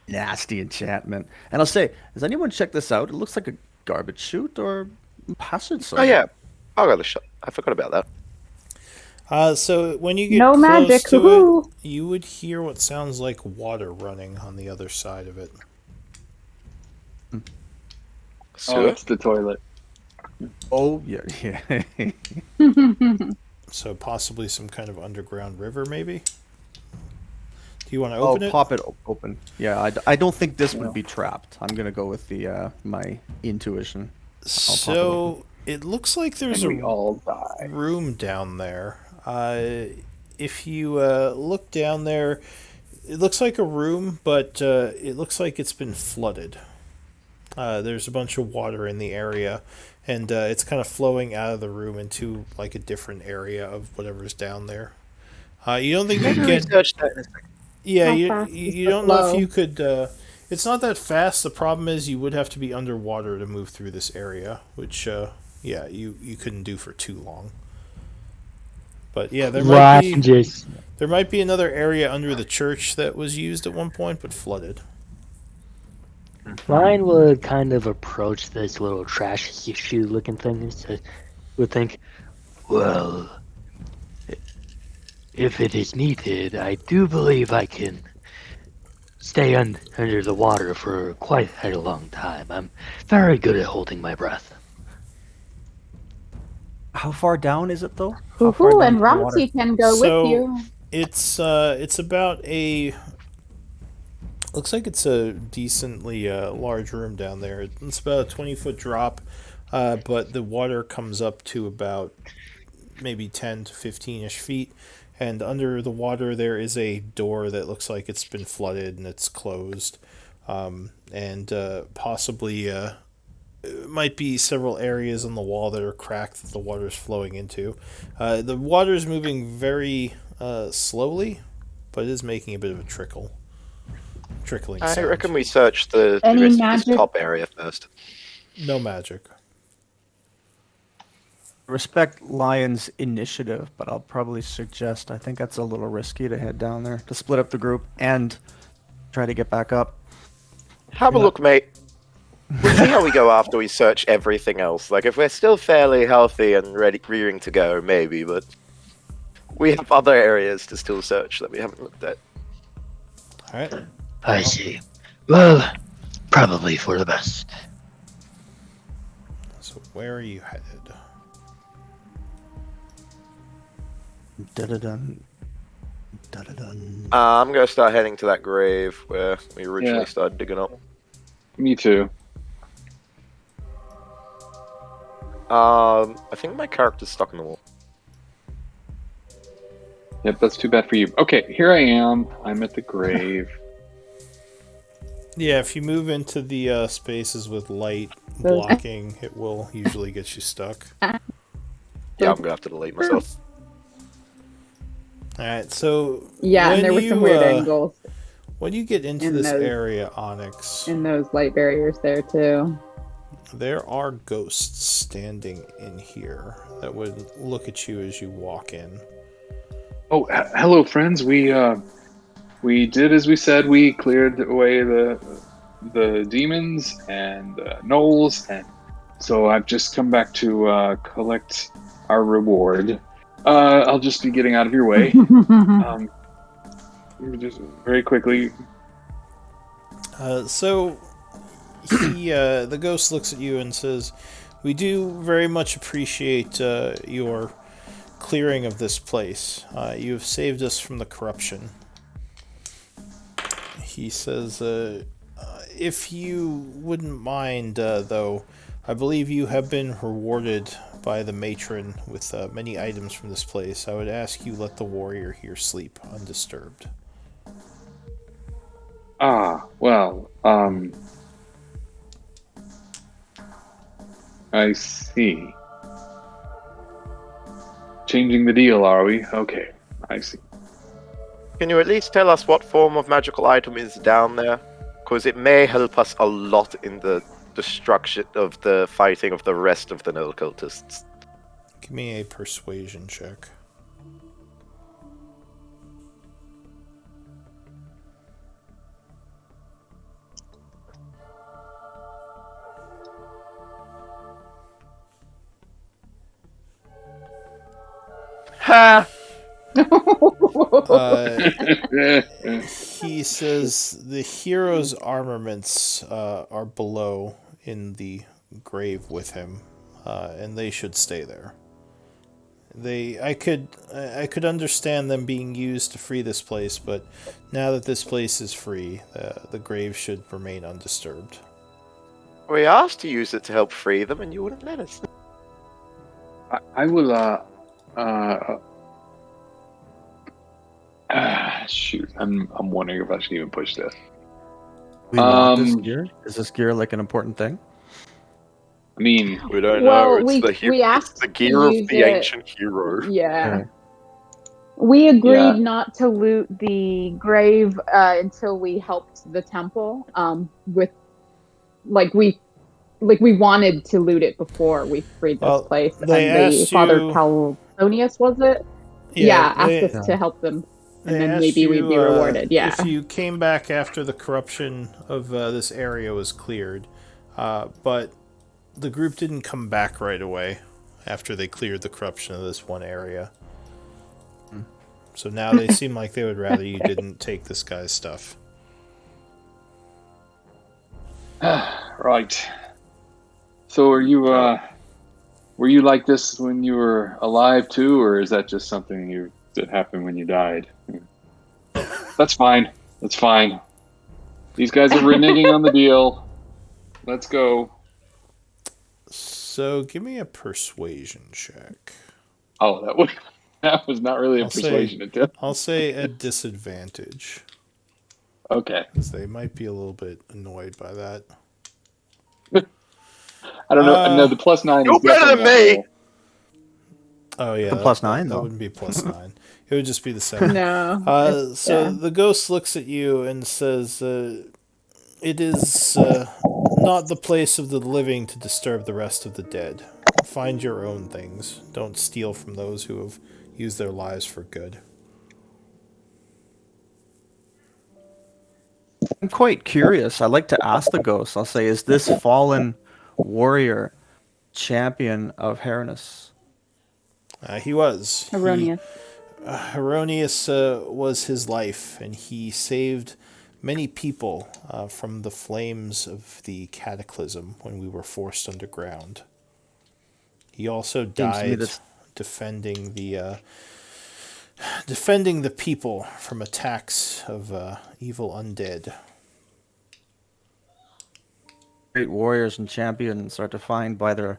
nasty enchantment. And I'll say, has anyone checked this out? It looks like a garbage chute or passage. Oh yeah, I'll go to the shop. I forgot about that. So when you get No close magic. to Woohoo! it, you would hear what sounds like water running on the other side of it. Oh, Sewer? it's the toilet. Oh, yeah. So possibly some kind of underground river, maybe. Do you want to Oh, open it? pop it open. Yeah, I don't think this would be trapped. I'm going to go with the my intuition. So it looks like there's And we a all die. room down there. If you look down there, it looks like a room, but it looks like it's been flooded. There's a bunch of water in the area, and it's kind of flowing out of the room into like a different area of whatever's down there. You don't think you can get? Research that in a second. Yeah, How you fast is you the don't know flow? if you could. It's not that fast. The problem is you would have to be underwater to move through this area, which yeah, you couldn't do for too long. But yeah, there might be another area under the church that was used at one point but flooded. Ryan would kind of approach this little trash shoe looking thing and would think, well, if it is needed, I do believe I can stay under the water for quite a long time. I'm very good at holding my breath. How far down is it, though? How far Woohoo! down And is the water? Rumsey can go So- with you. It's about a. Looks like it's a decently large room down there. It's about a 20-foot drop, but the water comes up to about maybe 10 to 15-ish feet. And under the water, there is a door that looks like it's been flooded and it's closed. And possibly it might be several areas on the wall that are cracked that the water's flowing into. The water's moving very slowly, but it is making a bit of a trickling I sound. reckon we search the Any rest of magic? this top area first. No magic. Respect Lion's initiative, but I'll probably suggest, I think that's a little risky to head down there, to split up the group and try to get back up. Have a look, mate. We'll see how we go after we search everything else. Like, if we're still fairly healthy and rearing to go, maybe, but we have other areas to still search that we haven't looked at. All right. I see. Well, probably for the best. So where are you headed? Da-da-dun. Da-da-dun. I'm gonna start heading to that grave where we originally Yeah. started digging up. Me too. I think my character's stuck in the wall. Yep, that's too bad for you. Okay, here I am. I'm at the grave. Yeah, if you move into the spaces with light Those- blocking, it will usually get you stuck. Yeah, I'm gonna have to delete myself. All right, so Yeah, and there were some weird angles when you get into in this those- area, Onyx, in those light barriers there too. There are ghosts standing in here that would look at you as you walk in. Oh, hello, friends. We did as we said. We cleared away the demons and gnolls, and so I've just come back to collect our reward. I'll just be getting out of your way. Just very quickly. So the ghost looks at you and says, "We do very much appreciate your clearing of this place. You have saved us from the corruption." He says, "If you wouldn't mind, though, I believe you have been rewarded by the matron with many items from this place. I would ask you let the warrior here sleep undisturbed." Well, I see. Changing the deal, are we? Okay, I see. Can you at least tell us what form of magical item is down there? Because it may help us a lot in the destruction of the fighting of the rest of the Null cultists. Give me a persuasion check. Ha! He says the hero's armaments are below in the grave with him, and they should stay there. I could understand them being used to free this place, but now that this place is free, the grave should remain undisturbed. We asked to use it to help free them, and you wouldn't let us. I will. Shoot, I'm wondering if I should even push this. We want this gear? Is this gear like an important thing? I mean, We don't Well, know. It's we asked the to gear of use the it. ancient hero. Yeah. Okay. We agreed Yeah. not to loot the grave until we helped the temple. We wanted to loot it before we freed this Well, place. they And asked Father you- Paulonius, was it? Asked us to help them, and They then asked maybe we'd be you, rewarded. Yeah. If you came back after the corruption of this area was cleared, but the group didn't come back right away after they cleared the corruption of this one area. So now they seem like they would rather you didn't take this guy's stuff. right. So, were you like this when you were alive too, or is that just something that happened when you died? That's fine. That's fine. These guys are reneging on the deal. Let's go. So give me a persuasion check. Oh, that was not really a persuasion attempt. I'll say a disadvantage, Okay. because they might be a little bit annoyed by that. I don't know. No, the +9 You're is better than definitely me! Oh yeah, The +9 that though. wouldn't be +9. It would just be the 7. No. So the ghost looks at you and says, "It is not the place of the living to disturb the rest of the dead. Find your own things. Don't steal from those who have used their lives for good." I'm quite curious. I'd like to ask the ghost. I'll say, is this fallen warrior champion of Heranis? He was. Erroneous. Heronius was his life, and he saved many people from the flames of the cataclysm when we were forced underground. He also Seems to me died that's- defending the people from attacks of evil undead. Great warriors and champions are defined by their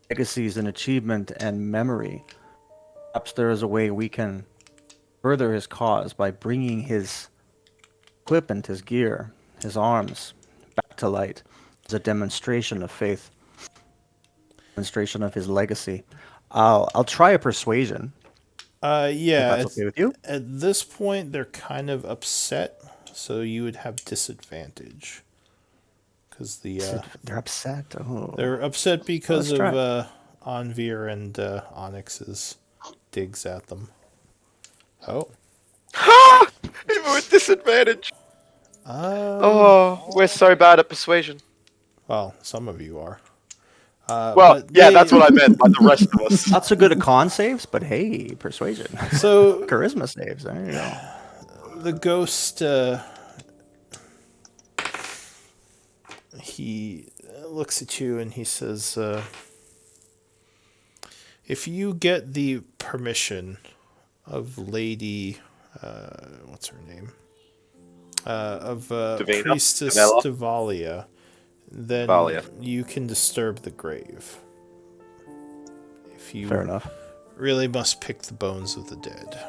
legacies and achievement and memory. Perhaps there is a way we can further his cause by bringing his equipment, his gear, his arms back to light as a demonstration of faith, demonstration of his legacy. I'll try a persuasion. Yeah, If that's okay with you? at this point they're kind of upset, so you would have disadvantage because the They're upset. Oh. they're upset because Let's of Anvir and Onyx's digs at them. Oh. Ha! Even with disadvantage. We're so bad at persuasion. Well, some of you are. Well, but yeah, that's what I meant by the rest of us. Not so good at con saves, but hey, persuasion. So Charisma saves. There you go. the ghost, he looks at you and he says, if you get the permission of Lady, what's her name? Davina? Priestess Davella? Devalia, then Valia. you can disturb the grave. If you Fair enough. really must pick the bones of the dead.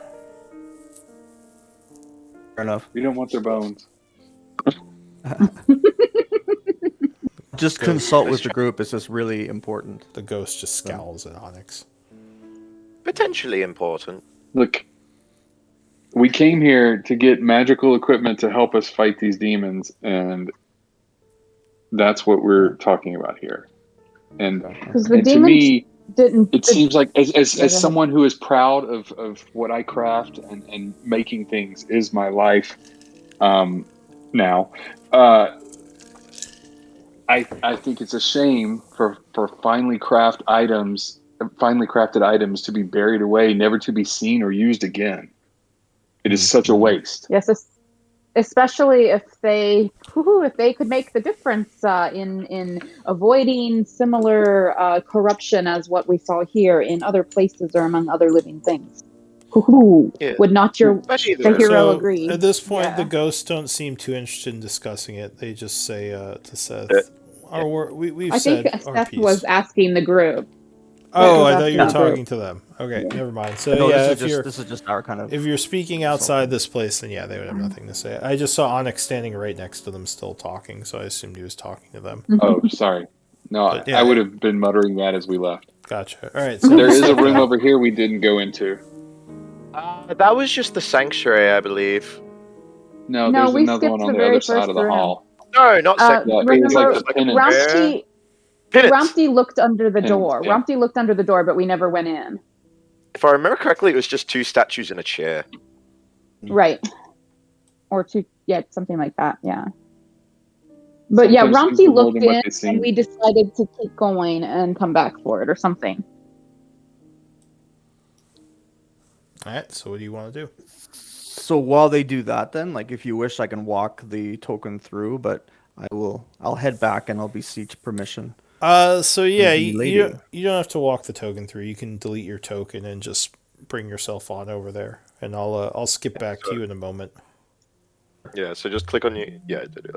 Fair enough. We don't want their bones. Just Good. consult with the group. Is this really important? The ghost just scowls at Onyx. Potentially important. Look, we came here to get magical equipment to help us fight these demons, and that's what we're talking about here. And, Because the and to demons me, didn't. it seems like Yeah, go as ahead. someone who is proud of what I craft and making things is my life now. I think it's a shame for finely crafted items to be buried away, never to be seen or used again. It is such a waste. Yes, especially if they could make the difference in avoiding similar corruption as what we saw here in other places or among other living things. Yeah. Would not the hero So, agree? at this point, Yeah. the ghosts don't seem too interested in discussing it. They just say to Seth, we've I said think our Seth piece. was asking the group. Oh, I was thought you were asking the talking to them. Okay, never mind. So No, yeah, this is just our kind of. if you're speaking outside this place, then yeah, they would have nothing to say. I just saw Onyx standing right next to them, still talking, so I assumed he was talking to them. Oh, sorry. No, But, yeah. I would have been muttering that as we left. Gotcha. All right. So There is a room over here we didn't go into. That was just the sanctuary, I believe. No, No, there's we another skipped one on the the very other side first of the room. hall. No, not sanctuary. Yeah, it was like Remember, the penance. Rumpty Penance. looked under the Penance, door. yeah. Rumpty looked under the door, but we never went in. If I remember correctly, it was just 2 statues and a chair. Right. Or two, yeah, something like that, yeah. But yeah, Sometimes things Rumpty are more looked than what in they seem. and we decided to keep going and come back for it or something. All right. So what do you want to do? So while they do that, then, like, if you wish, I can walk the token through, but I'll head back and I'll beseech permission. So yeah, the you lady. you don't have to walk the token through. You can delete your token and just bring yourself on over there, and I'll skip back to you in a moment. Yeah, so just click on you. Yeah, to do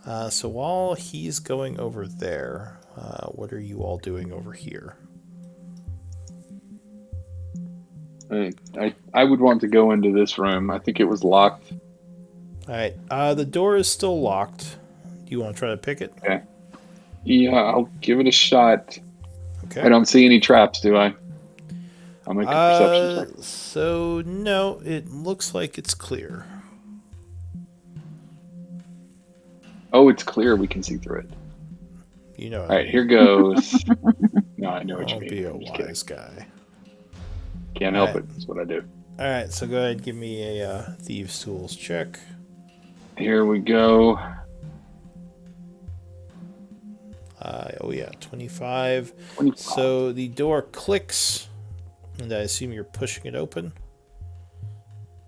that. So while he's going over there, what are you all doing over here? I would want to go into this room. I think it was locked. All right. The door is still locked. Do you want to try to pick it? Okay. Yeah, I'll give it a shot. Okay. I don't see any traps, do I? I'll make a perception check. So no, it looks like it's clear. Oh, it's clear. We can see through it. You know. All right, here goes. No, I know what you Don't mean. be a I'm just kidding. wise guy. Can't help Alright. it. That's what I do. All right. So go ahead, give me a thieves' tools check. Here we go. Oh yeah, 25. 25. So the door clicks, and I assume you're pushing it open.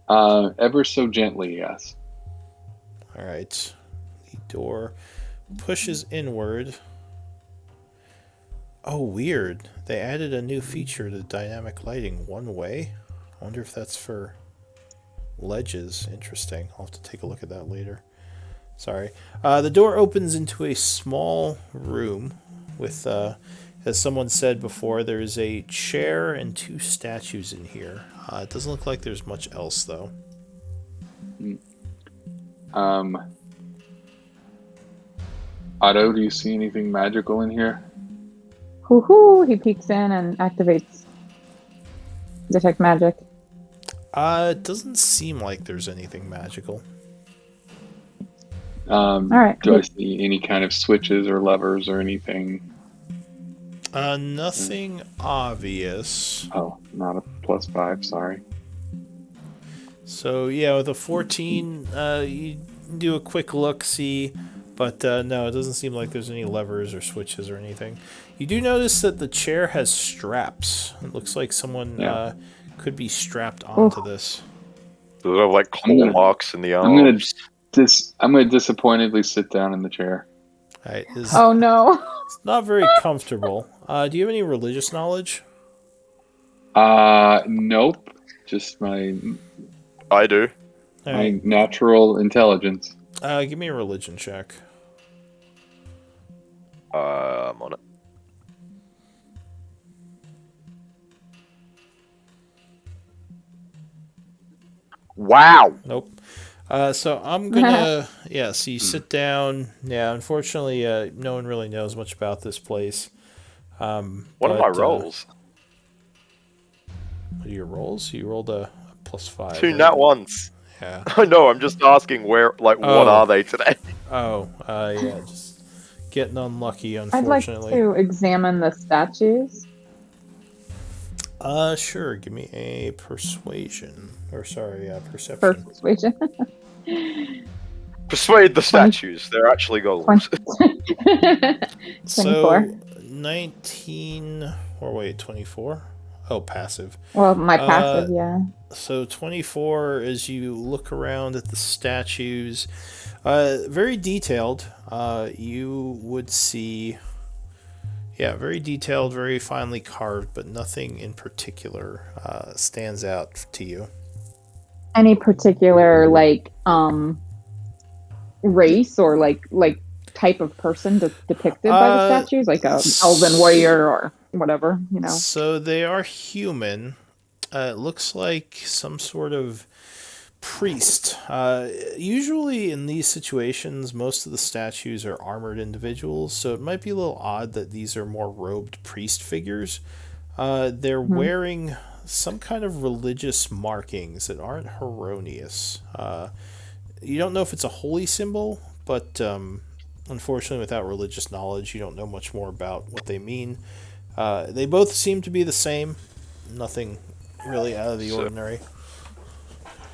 Ever so gently, yes. All right. The door pushes inward. Oh, weird. They added a new feature to dynamic lighting, one way. I wonder if that's for ledges. Interesting. I'll have to take a look at that later. Sorry. The door opens into a small room with, as someone said before, there's a chair and 2 statues in here. It doesn't look like there's much else, though. Otto, do you see anything magical in here? He peeks in and activates detect magic. It doesn't seem like there's anything magical. All right. Do I see any kind of switches or levers or anything? Nothing obvious. Oh, not a +5. Sorry. So yeah, with a 14, you do a quick look, see, but no, it doesn't seem like there's any levers or switches or anything. You do notice that the chair has straps. It looks like someone could be strapped onto this. Does it have like claw marks in the I'm gonna arms? I'm gonna disappointedly sit down in the chair. All right, Oh no. it's not very comfortable. Do you have any religious knowledge? Nope. Just my I do. All right, natural intelligence. give me a religion check. I'm on it. Wow. Nope. So I'm gonna so you sit down. Yeah, unfortunately, no one really knows much about this place. What are my rolls? What are your rolls? You rolled a +5. Two right? nat ones. Yeah. I know. I'm just asking where, like, what Oh. are they today? Oh, yeah, just getting unlucky, I'd like unfortunately. to examine the statues. Sure. Give me a persuasion. Or sorry, perception. Persuasion. Persuade the statues. They're actually golems. 24. So 19, or wait, 24? Oh, passive. Well, my passive, yeah. So 24, as you look around at the statues, very detailed. You would see, very detailed, very finely carved, but nothing in particular stands out to you. Any particular race or like type of person depicted by the statues, like a elven warrior or whatever, you know? So they are human. It looks like some sort of priest. Usually in these situations, most of the statues are armored individuals, so it might be a little odd that these are more robed priest figures. They're wearing some kind of religious markings that aren't erroneous. You don't know if it's a holy symbol, but unfortunately, without religious knowledge, you don't know much more about what they mean. They both seem to be the same. Nothing really out of the ordinary.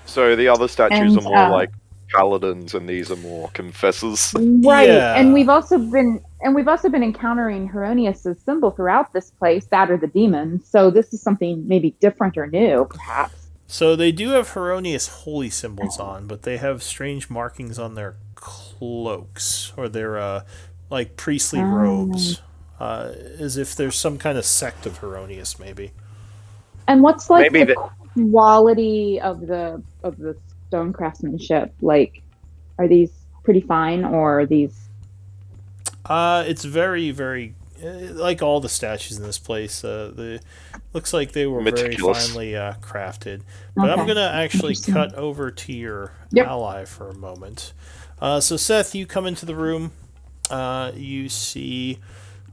So the other statues And, are more like paladins, and these are more confessors. Right. Yeah. And we've also been encountering Heronius' symbol throughout this place, that or the demon. So this is something maybe different or new, perhaps. So they do have Heronius holy symbols on, but they have strange markings on their cloaks or their like priestly robes, as if there's some kind of sect of Heronius, maybe. And what's like Maybe the quality of the stone craftsmanship? Like, are these pretty fine, or are these? It's very, very like all the statues in this place. The looks like they were Meticulous. very finely crafted. But I'm gonna actually cut over to your ally for a moment. So Seth, you come into the room. You see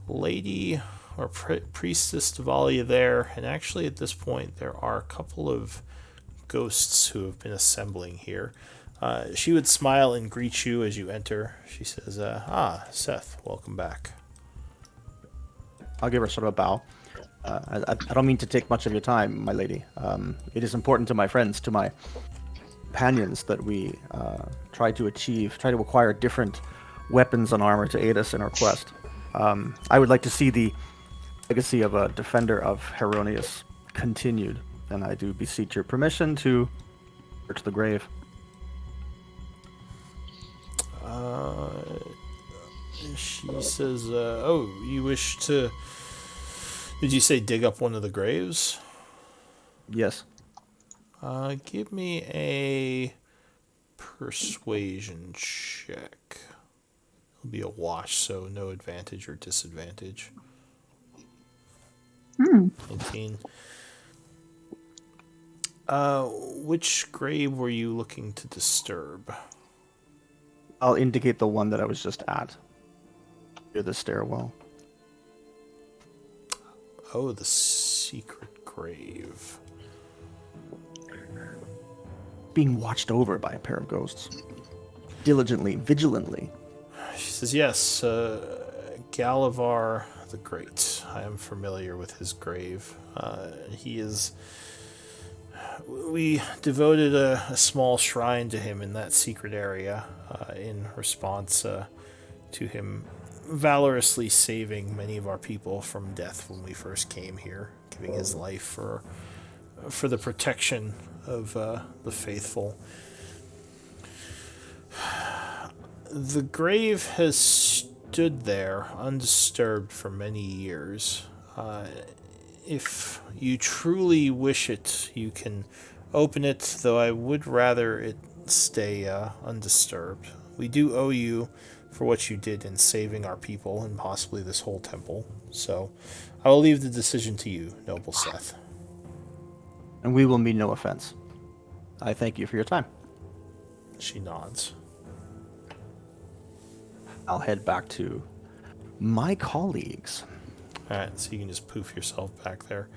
Lady or Priestess Davalia there, and actually at this point there are a couple of ghosts who have been assembling here. She would smile and greet you as you enter. She says, Seth, welcome back. I'll give her sort of a bow. I don't mean to take much of your time, my lady. It is important to my friends, to my companions, that we try to acquire different weapons and armor to aid us in our quest. I would like to see the legacy of a defender of Heronius continued, and I do beseech your permission to search the grave. She says, you wish to... Did you say dig up one of the graves? Yes. Give me a persuasion check. It'll be a wash, so no advantage or disadvantage. 19. Which grave were you looking to disturb? I'll indicate the one that I was just at. Near the stairwell. Oh, the secret grave. Being watched over by a pair of ghosts. vigilantly. She says, yes, Galavar the Great. I am familiar with his grave. He is... We devoted a small shrine to him in that secret area in response to him valorously saving many of our people from death when we first came here, giving his life for the protection of the faithful. The grave has stood there undisturbed for many years. If you truly wish it, you can open it, though I would rather it stay undisturbed. We do owe you for what you did in saving our people and possibly this whole temple, so I will leave the decision to you, noble Seth. And we will mean no offense. I thank you for your time. She nods. I'll head back to my colleagues. Alright, so you can just poof yourself back there.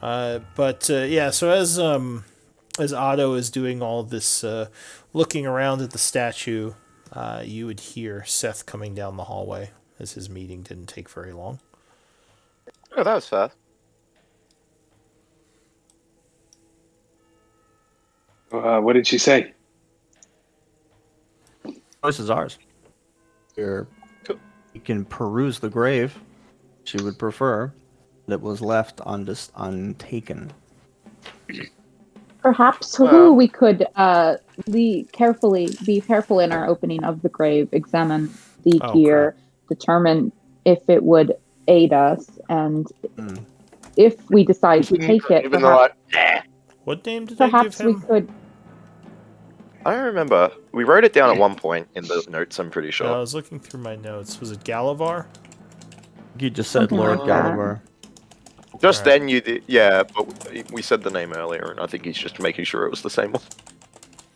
Yeah, so as Otto is doing all this looking around at the statue, you would hear Seth coming down the hallway, as his meeting didn't take very long. Oh, that was fast. What did she say? Choice is ours. You can peruse the grave. She would prefer that was left untaken. Perhaps we could be careful in our opening of the grave, examine the gear, determine if it would aid us, and if we decide to take it, What name did I give perhaps him? we could. I don't remember. We wrote it down at one point in the notes, I'm pretty sure. I was looking through my notes. Was it Galavar? You just said Something Lord like that. Galavar. Just Alright. then you did, yeah, but we said the name earlier, and I think he's just making sure it was the same one.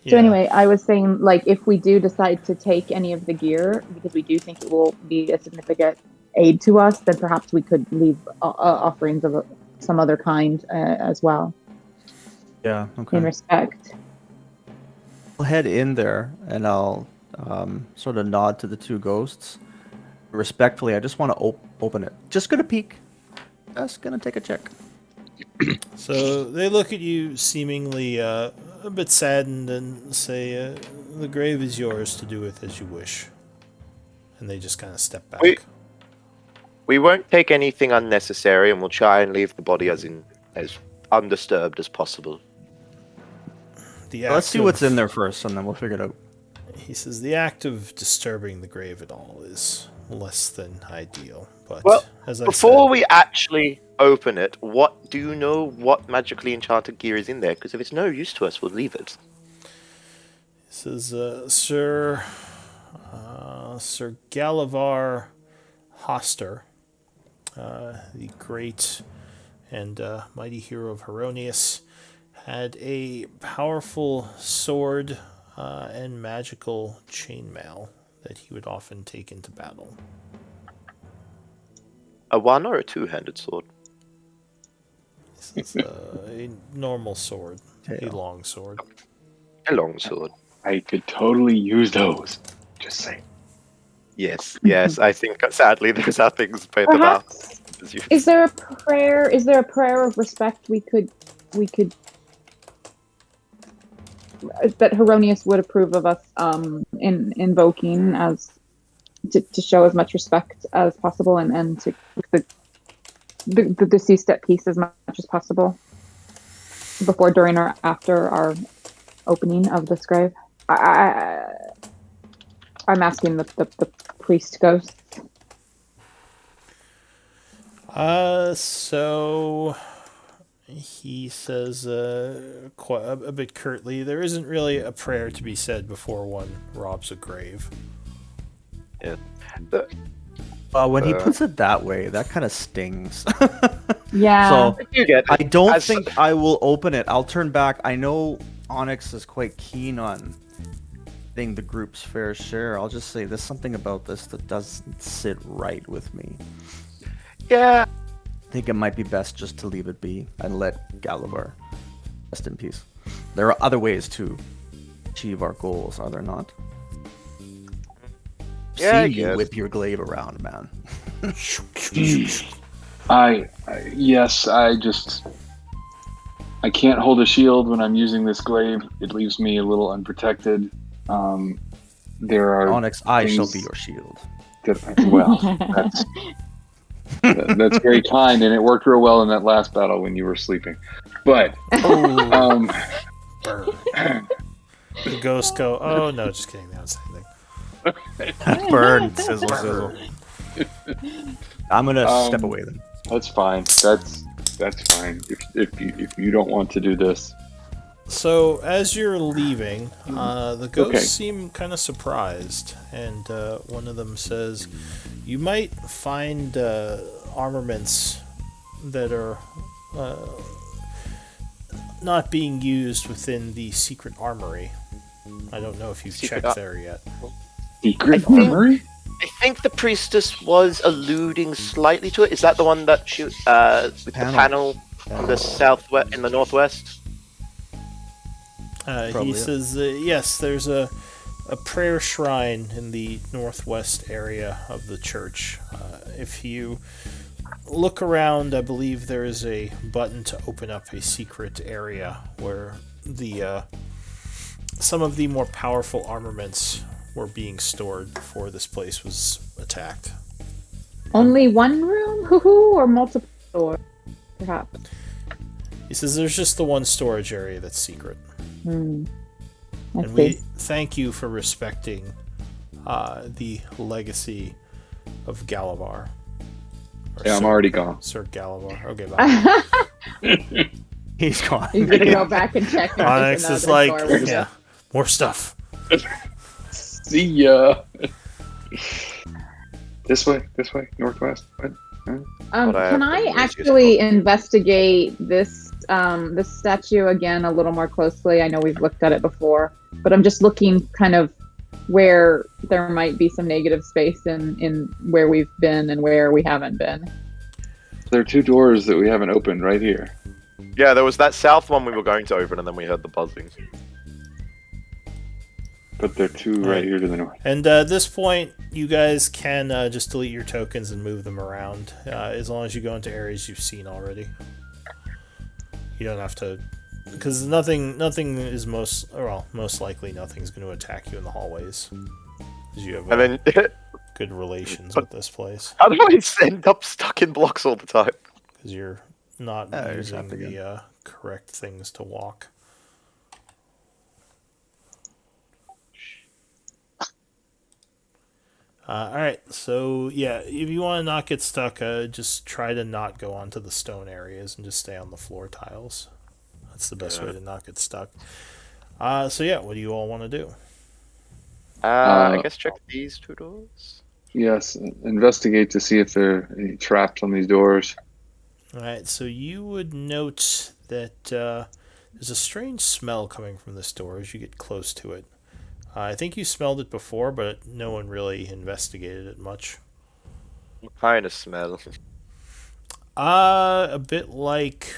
So anyway, I was saying, like, if we do decide to take any of the gear, because we do think it will be a significant aid to us, then perhaps we could leave offerings of some other kind as well, Yeah, okay. in respect. I'll head in there and I'll sort of nod to the two ghosts. Respectfully, I just want to open it. Just gonna peek. Just gonna take a check. So they look at you seemingly a bit saddened and say, the grave is yours to do with as you wish. And they just kind of step back. We won't take anything unnecessary, and we'll try and leave the body as undisturbed as possible. Let's see what's in there first, and then we'll figure it out. He says the act of disturbing the grave at all is less than ideal. But Well, as I before said, we actually open it, do you know what magically enchanted gear is in there? Because if it's no use to us, we'll leave it. he says, Sir Galavar Hoster, the great and mighty hero of Heronius, had a powerful sword and magical chainmail that he would often take into battle. A one or a two-handed sword? It's a normal sword, a long sword. A long sword. I could totally use those. Just saying. Yes, I think sadly those are things both of us. Perhaps is there a prayer? Is there a prayer of respect we could that Heronius would approve of us invoking as to show as much respect as possible and to the deceased at peace as much as possible before, during, or after our opening of this grave? I'm asking the priest ghosts. So he says quite a bit curtly, there isn't really a prayer to be said before one robs a grave. Yeah. When he puts it that way, that kind of stings. Yeah. So You get I don't As- think I will open it. I'll turn back. I know Onyx is quite keen on getting the group's fair share. I'll just say there's something about this that doesn't sit right with me. Yeah. I think it might be best just to leave it be and let Galavar rest in peace. There are other ways to achieve our goals, are there not? Yeah, I see you guess. whip your glaive around, man. Yes, I can't hold a shield when I'm using this glaive. It leaves me a little unprotected. There are Onyx, I shall things be your shield. That's very kind, and it worked real well in that last battle when you were sleeping. But Burn. The ghosts go, oh no, just kidding. That was anything. Burn, sizzle, sizzle. I'm gonna step away then. that's fine. That's fine. If you don't want to do this, So as you're leaving, the ghosts seem kind of surprised, and one of them says, "You might find armaments that are not being used within the secret armory. I don't know if you've checked there yet." secret armory. I think the priestess was alluding slightly to it. Is that the one that she with the panel on the southwest in the northwest? He says, yes, there's a prayer shrine in the northwest area of the church. If you look around, I believe there is a button to open up a secret area where the some of the more powerful armaments were being stored before this place was attacked. Only one room? Hoo-hoo, or multiple doors, perhaps? He says there's just the one storage area that's secret. I And see. we thank you for respecting the legacy of Galavar. Or Yeah, I'm already gone. Sir Galavar. Okay, bye. He's gone. He's gonna go back and check. if there's Onyx is another like, door. yeah, more stuff. See ya. This way, northwest. What? But I Can have I been actually investigate this statue again a little more closely? I know we've looked at it before, but I'm just looking kind of where there might be some negative space in where we've been and where we haven't been. There are two doors that we haven't opened right here. Yeah, there was that south one we were going to open, and then we heard the buzzing. But there are two right here to the north. And at this point, you guys can just delete your tokens and move them around, as long as you go into areas you've seen already. You don't have to, because nothing is most likely nothing's going to attack you in the hallways, because you have And then, good relations with this place, how do I end up stuck in blocks all the time? because you're not you just using have to go. the correct things to walk. Alright, so yeah, if you want to not get stuck, just try to not go onto the stone areas and just stay on the floor tiles. That's the best way to not get stuck. So yeah, what do you all want to do? I guess check these two doors. Yes, investigate to see if there are any traps on these doors. Alright, so you would note that there's a strange smell coming from this door as you get close to it. I think you smelled it before, but no one really investigated it much. What kind of smell? A bit like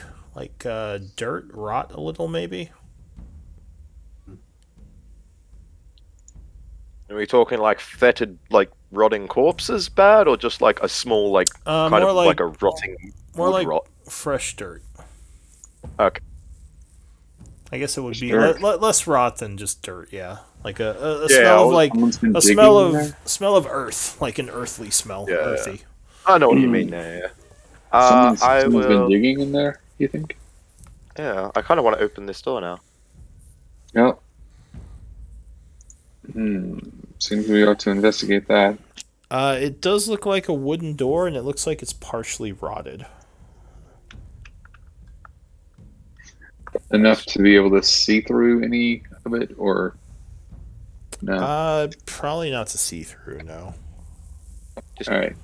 dirt, rot a little maybe. Are we talking like fetid, like rotting corpses bad, or just like a small, like kind More of like a rotting more wood like rot? fresh dirt. Okay. I guess it would be Dirt. less rot than just dirt. Yeah, like a Yeah, smell of like Someone's been a digging smell in of there? smell of earth, like an earthly smell, Yeah. earthy. I know what you mean now. Yeah. I Someone's been will. digging in there, you think? Yeah, I kind of want to open this door now. No. Seems we ought to investigate that. It does look like a wooden door, and it looks like it's partially rotted. Enough to be able to see through any of it, or no? Probably not to see through. No. Just, All right.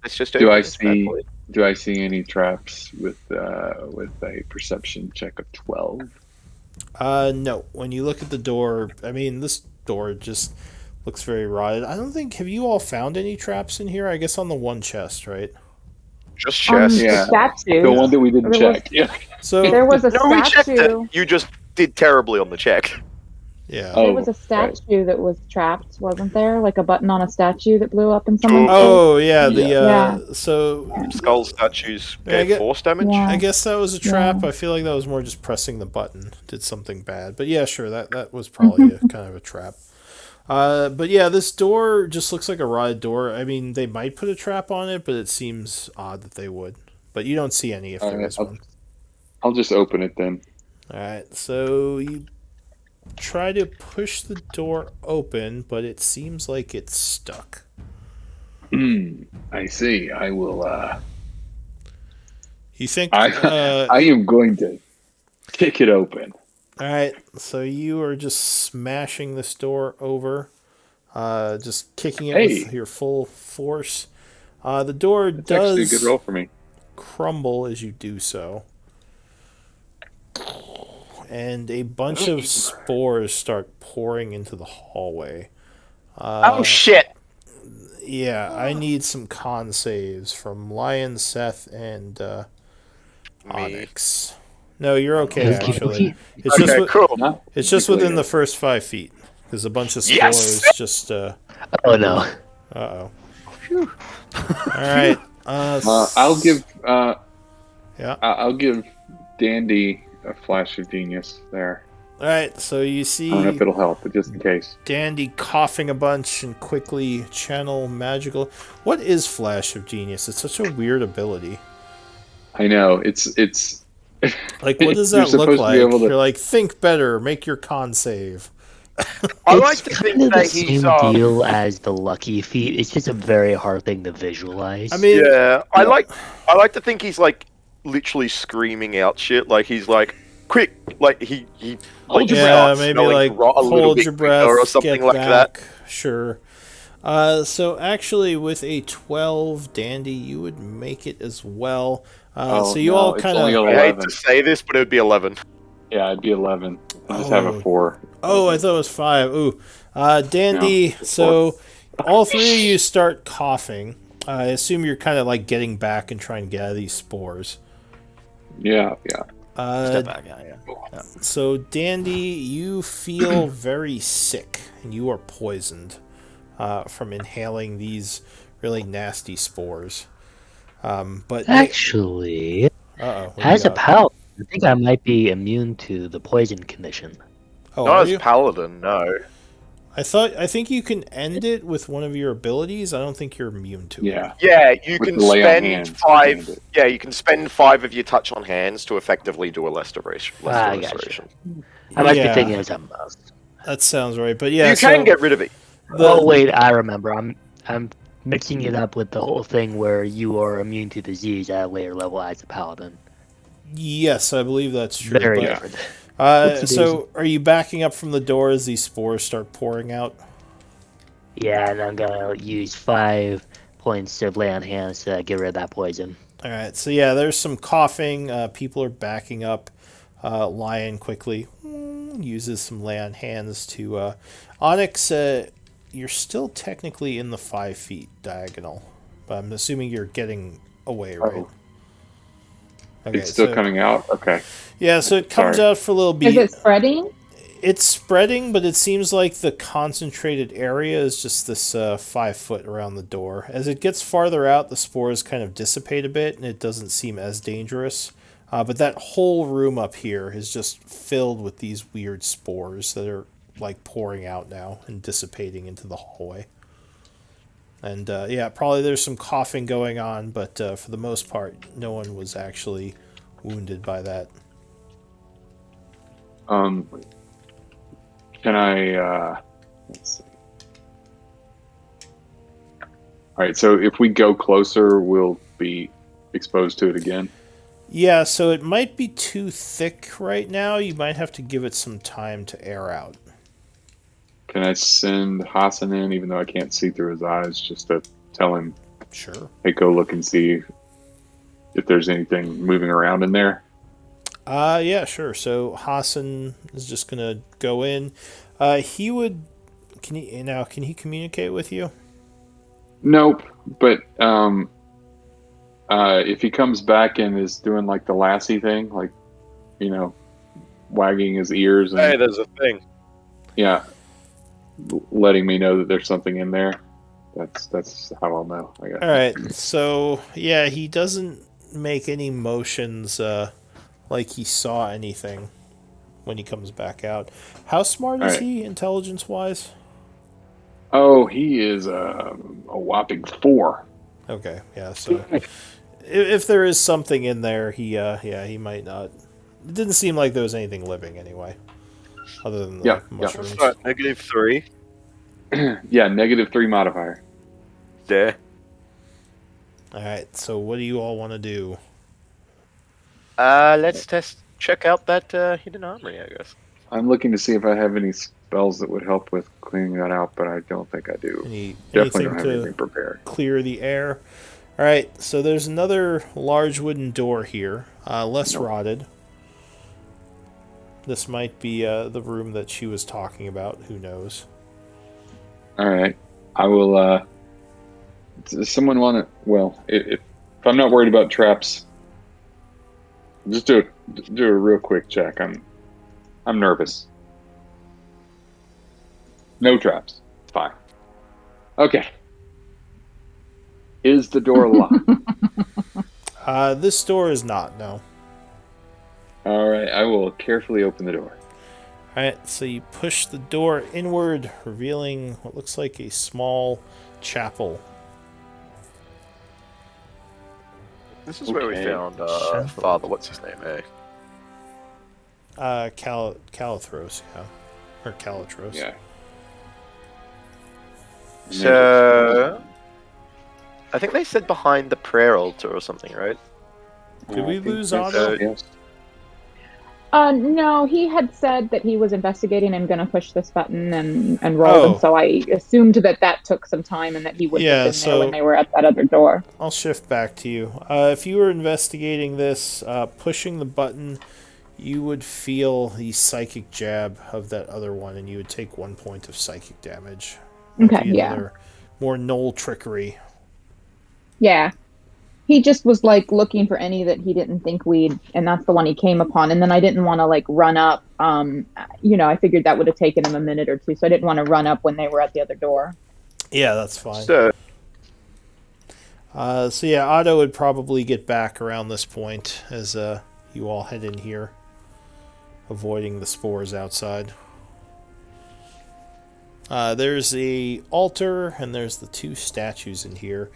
Let's just Do open I this bad see? boy. Do I see any traps with a perception check of 12? No. When you look at the door, I mean, this door just looks very rotted. I don't think. Have you all found any traps in here? I guess on the one chest, right? Just On chest. Yeah. the statue. The one that we didn't There was- check. Yeah. So There was a No, we checked statue. it. You just did terribly on the check. Yeah. Oh, There was a statue that was trapped, wasn't there? Like a button on a statue that blew up in someone's face. Oh yeah, Yeah. so Skull statues Yeah, I get get- force damage. Yeah. I guess that was a trap. Yeah. I feel like that was more just pressing the button did something bad. But yeah, sure, that was probably a kind of a trap. But yeah, this door just looks like a rotted door. I mean, they might put a trap on it, but it seems odd that they would. But you don't see any if there is one. I'll just open it then. All right, so you try to push the door open, but it seems like it's stuck. I see. I will. You think? I am going to kick it open. All right, so you are just smashing this door over, just kicking it with your full force. The door It's actually a good does roll for me. crumble as you do so, and a bunch of spores start pouring into the hallway. Oh shit! Yeah, I need some con saves from Lion, Seth, and Onyx. No, you're okay, Okay. actually. It's just Okay, cool. Not it's just particularly within the first 5 feet. There's a bunch of spores Yes! just Oh no. Uh-oh. Alright. I'll give. Yeah. I'll give Dandy a flash of genius there. Alright, so you I see don't know if it'll help, but just in case. Dandy coughing a bunch and quickly channel magical. What is Flash of Genius? It's such a weird ability. I know it's. Like, what does You're that look supposed to like? be able to- You're like, think better, make your con save. I like It's to kind think of the that he's same deal as the lucky feet. It's just a very hard thing to visualize. I mean, Yeah, I like to think he's like literally screaming out shit. Like he's like, quick, like he like yeah, starts maybe smelling like rot a little hold bit your breath, quicker or something get like that. back. Sure. So actually, with a 12, Dandy, you would make it as well. So you all it's kind only of. I hate 11. to say this, but it would be 11. Yeah, it'd be 11. I just have a 4. Oh, I thought it was 5. Ooh, Dandy. No, it's So all three of you start coughing. I assume you're kind of like getting back and trying to get out of these spores. Yeah. Step back, yeah. So, Dandy, you feel very sick, and you are poisoned from inhaling these really nasty spores. But Actually, uh-oh, what as do a you got? paladin, I think I might be immune to the poison condition. Oh, Not are as you? paladin, no. I think you can end it with one of your abilities. I don't think you're immune to it. Yeah. Yeah, you With can the lay on spend hands, 5. you can Yeah, you can spend 5 of your touch on hands to effectively do a restoration. I gotcha. restoration. I might Yeah. be thinking as a mouse. That sounds right. But yeah, you so can get rid of it. Oh wait, I remember. I'm mixing it up with the whole thing where you are immune to disease at a later level as a paladin. yes, I believe that's true. Very but, different. so, are you backing up from the door as these spores start pouring out? Yeah, and I'm gonna use 5 points of lay on hands to get rid of that poison. All right, so yeah, there's some coughing. People are backing up. Lion quickly uses some lay on hands to. Onyx, you're still technically in the 5 feet diagonal, but I'm assuming you're getting away, right? Oh. Okay, It's still so- coming out? Okay. Yeah, so it comes Sorry. out for a little Is bit. it spreading? It's spreading, but it seems like the concentrated area is just this 5 foot around the door. As it gets farther out, the spores kind of dissipate a bit, and it doesn't seem as dangerous. But that whole room up here is just filled with these weird spores that are like pouring out now and dissipating into the hallway. And yeah, probably there's some coughing going on, but for the most part, no one was actually wounded by that. Can I, let's see. Alright, so if we go closer, we'll be exposed to it again. Yeah, so it might be too thick right now. You might have to give it some time to air out. Can I send Hassan in, even though I can't see through his eyes, just to tell him, Sure. hey, go look and see if there's anything moving around in there? Yeah, sure. So Hassan is just gonna go in. He would. Can he communicate with you? Nope, but if he comes back and is doing like the Lassie thing, like, wagging his ears and Hey, there's a thing. Yeah, letting me know that there's something in there. That's how I'll know, I guess. All right. So yeah, he doesn't make any motions like he saw anything when he comes back out. How smart is All right. he, intelligence-wise? Oh, he is a whopping 4. Okay, yeah. So if there is something in there, he might not. It didn't seem like there was anything living anyway, other than the Yeah, yeah. mushrooms. What's that? -3? Yeah, -3 modifier. There. All right. So what do you all want to do? Let's check out that hidden armory, I guess. I'm looking to see if I have any spells that would help with cleaning that out, but I don't think I do. Definitely Anything don't have to anything prepared. clear the air? All right. So there's another large wooden door here, less rotted. This might be the room that she was talking about. Who knows? All right, I will. Does someone want to? Well, if I'm not worried about traps, just do a real quick check. I'm nervous. No traps. Fine. Okay. Is the door locked? This door is not. No. All right, I will carefully open the door. Alright, so you push the door inward, revealing what looks like a small chapel. This is where we Okay. found Father. What's his name? Eh? Calathros, yeah. Or Calatros. Yeah. So, I think they said behind the prayer altar or something, right? Did we I think lose that's- Otto? Yes. No, he had said that he was investigating and going to push this button and roll Oh. them. So I assumed that took some time and that he would Yeah, have been so- there when they were at that other door. I'll shift back to you. If you were investigating this, pushing the button, you would feel the psychic jab of that other one, and you would take 1 point of psychic damage. Might Okay, be yeah. another more Knoll trickery. Yeah. He just was like looking for any that he didn't think and that's the one he came upon. And then I didn't want to like run up. I figured that would have taken him a minute or two. So I didn't want to run up when they were at the other door. Yeah, that's fine. So, So yeah, Otto would probably get back around this point as you all head in here, avoiding the spores outside. There's a altar and there's the 2 statues in here.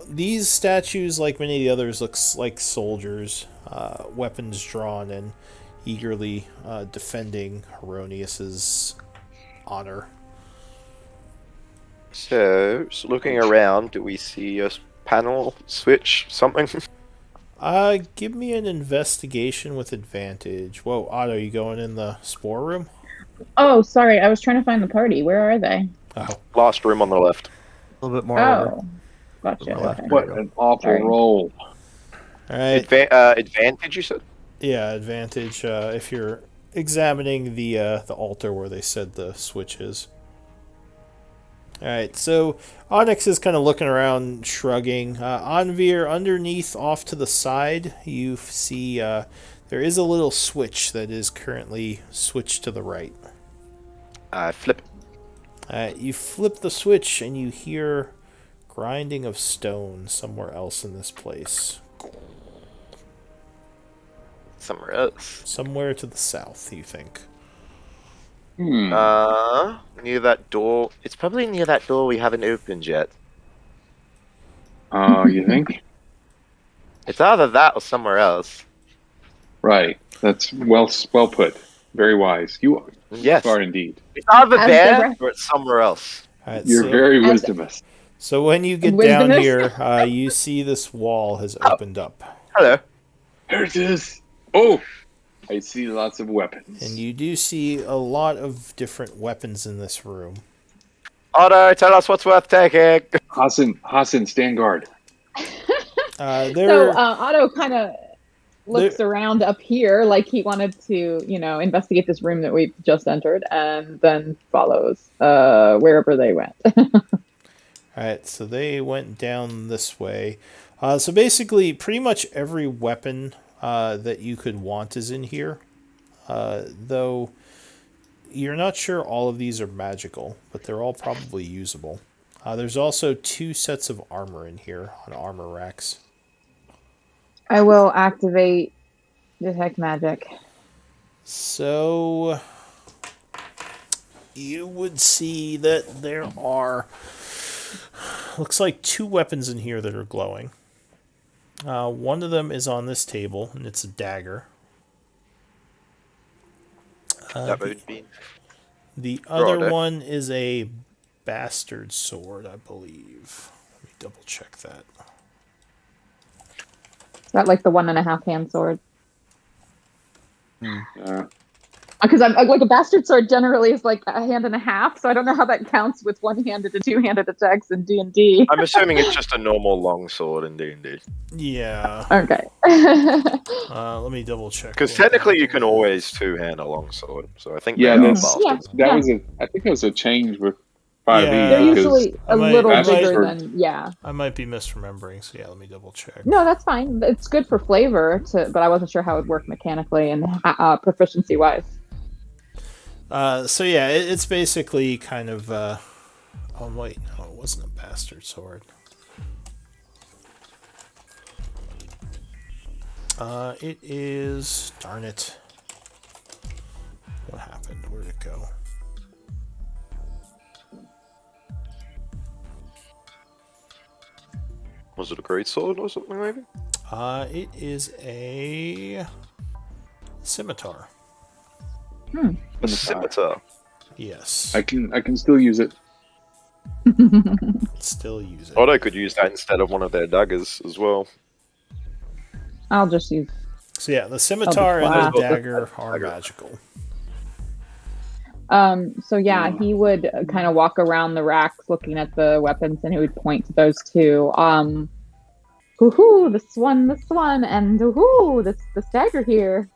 These statues, like many of the others, looks like soldiers, weapons drawn and eagerly defending Heronius's honor. so looking around, do we see a panel switch something? Give me an investigation with advantage. Whoa, Otto, you going in the spore room? Oh, sorry. I was trying to find the party. Where are they? Oh, Last room on the left. A little bit more over. Oh, gotcha. Well, Okay. What an awful Sorry. roll. all right. Advantage, you said? Yeah, advantage if you're examining the altar where they said the switch is. All right, so Onyx is kind of looking around, shrugging. Anvir, underneath, off to the side, you see there is a little switch that is currently switched to the right. Flip. You flip the switch and you hear grinding of stone somewhere else in this place. Somewhere else. Somewhere to the south, you think. Near that door. It's probably near that door we haven't opened yet. Oh, you think? It's either that or somewhere else. Right. That's well put. Very wise. You Yes. are indeed. It's either As there the re- or it's somewhere else. All right, You're so, very As- wisdomous. so when you get down Wisdomous? here, you see this wall has opened up. Hello. There it is. Oh, I see lots of weapons. And you do see a lot of different weapons in this room. Otto, tell us what's worth taking. Hassan, stand guard. So There, Otto kind of looks around up here like he wanted to, investigate this room that we've just entered, and then follows wherever they went. Alright, so they went down this way. So basically, pretty much every weapon that you could want is in here. Though you're not sure all of these are magical, but they're all probably usable. There's also 2 sets of armor in here on armor racks. I will activate detect magic. So you would see that there are, looks like 2 weapons in here that are glowing. One of them is on this table, and it's a dagger. That would be. The other Righto. one is a bastard sword, I believe. Let me double check that. Is that like the 1.5 hand sword? Uh, Because I'm like a bastard sword generally is like 1.5 hands, so I don't know how that counts with 1-handed and 2-handed attacks in D&D. I'm assuming it's just a normal long sword in D&D. Yeah. Okay. Let me double check. Because technically you can always two-hand a long sword, so I think Yeah, they are that's- bastards. that was I think it was a change with 5e. Yeah. They're because usually I a might- little I might- bigger than, yeah. I might be misremembering, so yeah, let me double check. No, that's fine. It's good for flavor, but I wasn't sure how it would work mechanically and proficiency-wise. So yeah, it's basically kind of. Oh wait, no, it wasn't a bastard sword. It is. Darn it! What happened? Where'd it go? Was it a great sword or something maybe? It is a scimitar. A scimitar. Yes, I can still use it. still use it. Otto could use that instead of one of their daggers as well. I'll just use. So yeah, the scimitar and class. the dagger are magical. So yeah, he would kind of walk around the racks looking at the weapons, and he would point to those 2. Woohoo! This one, and woohoo! This dagger here,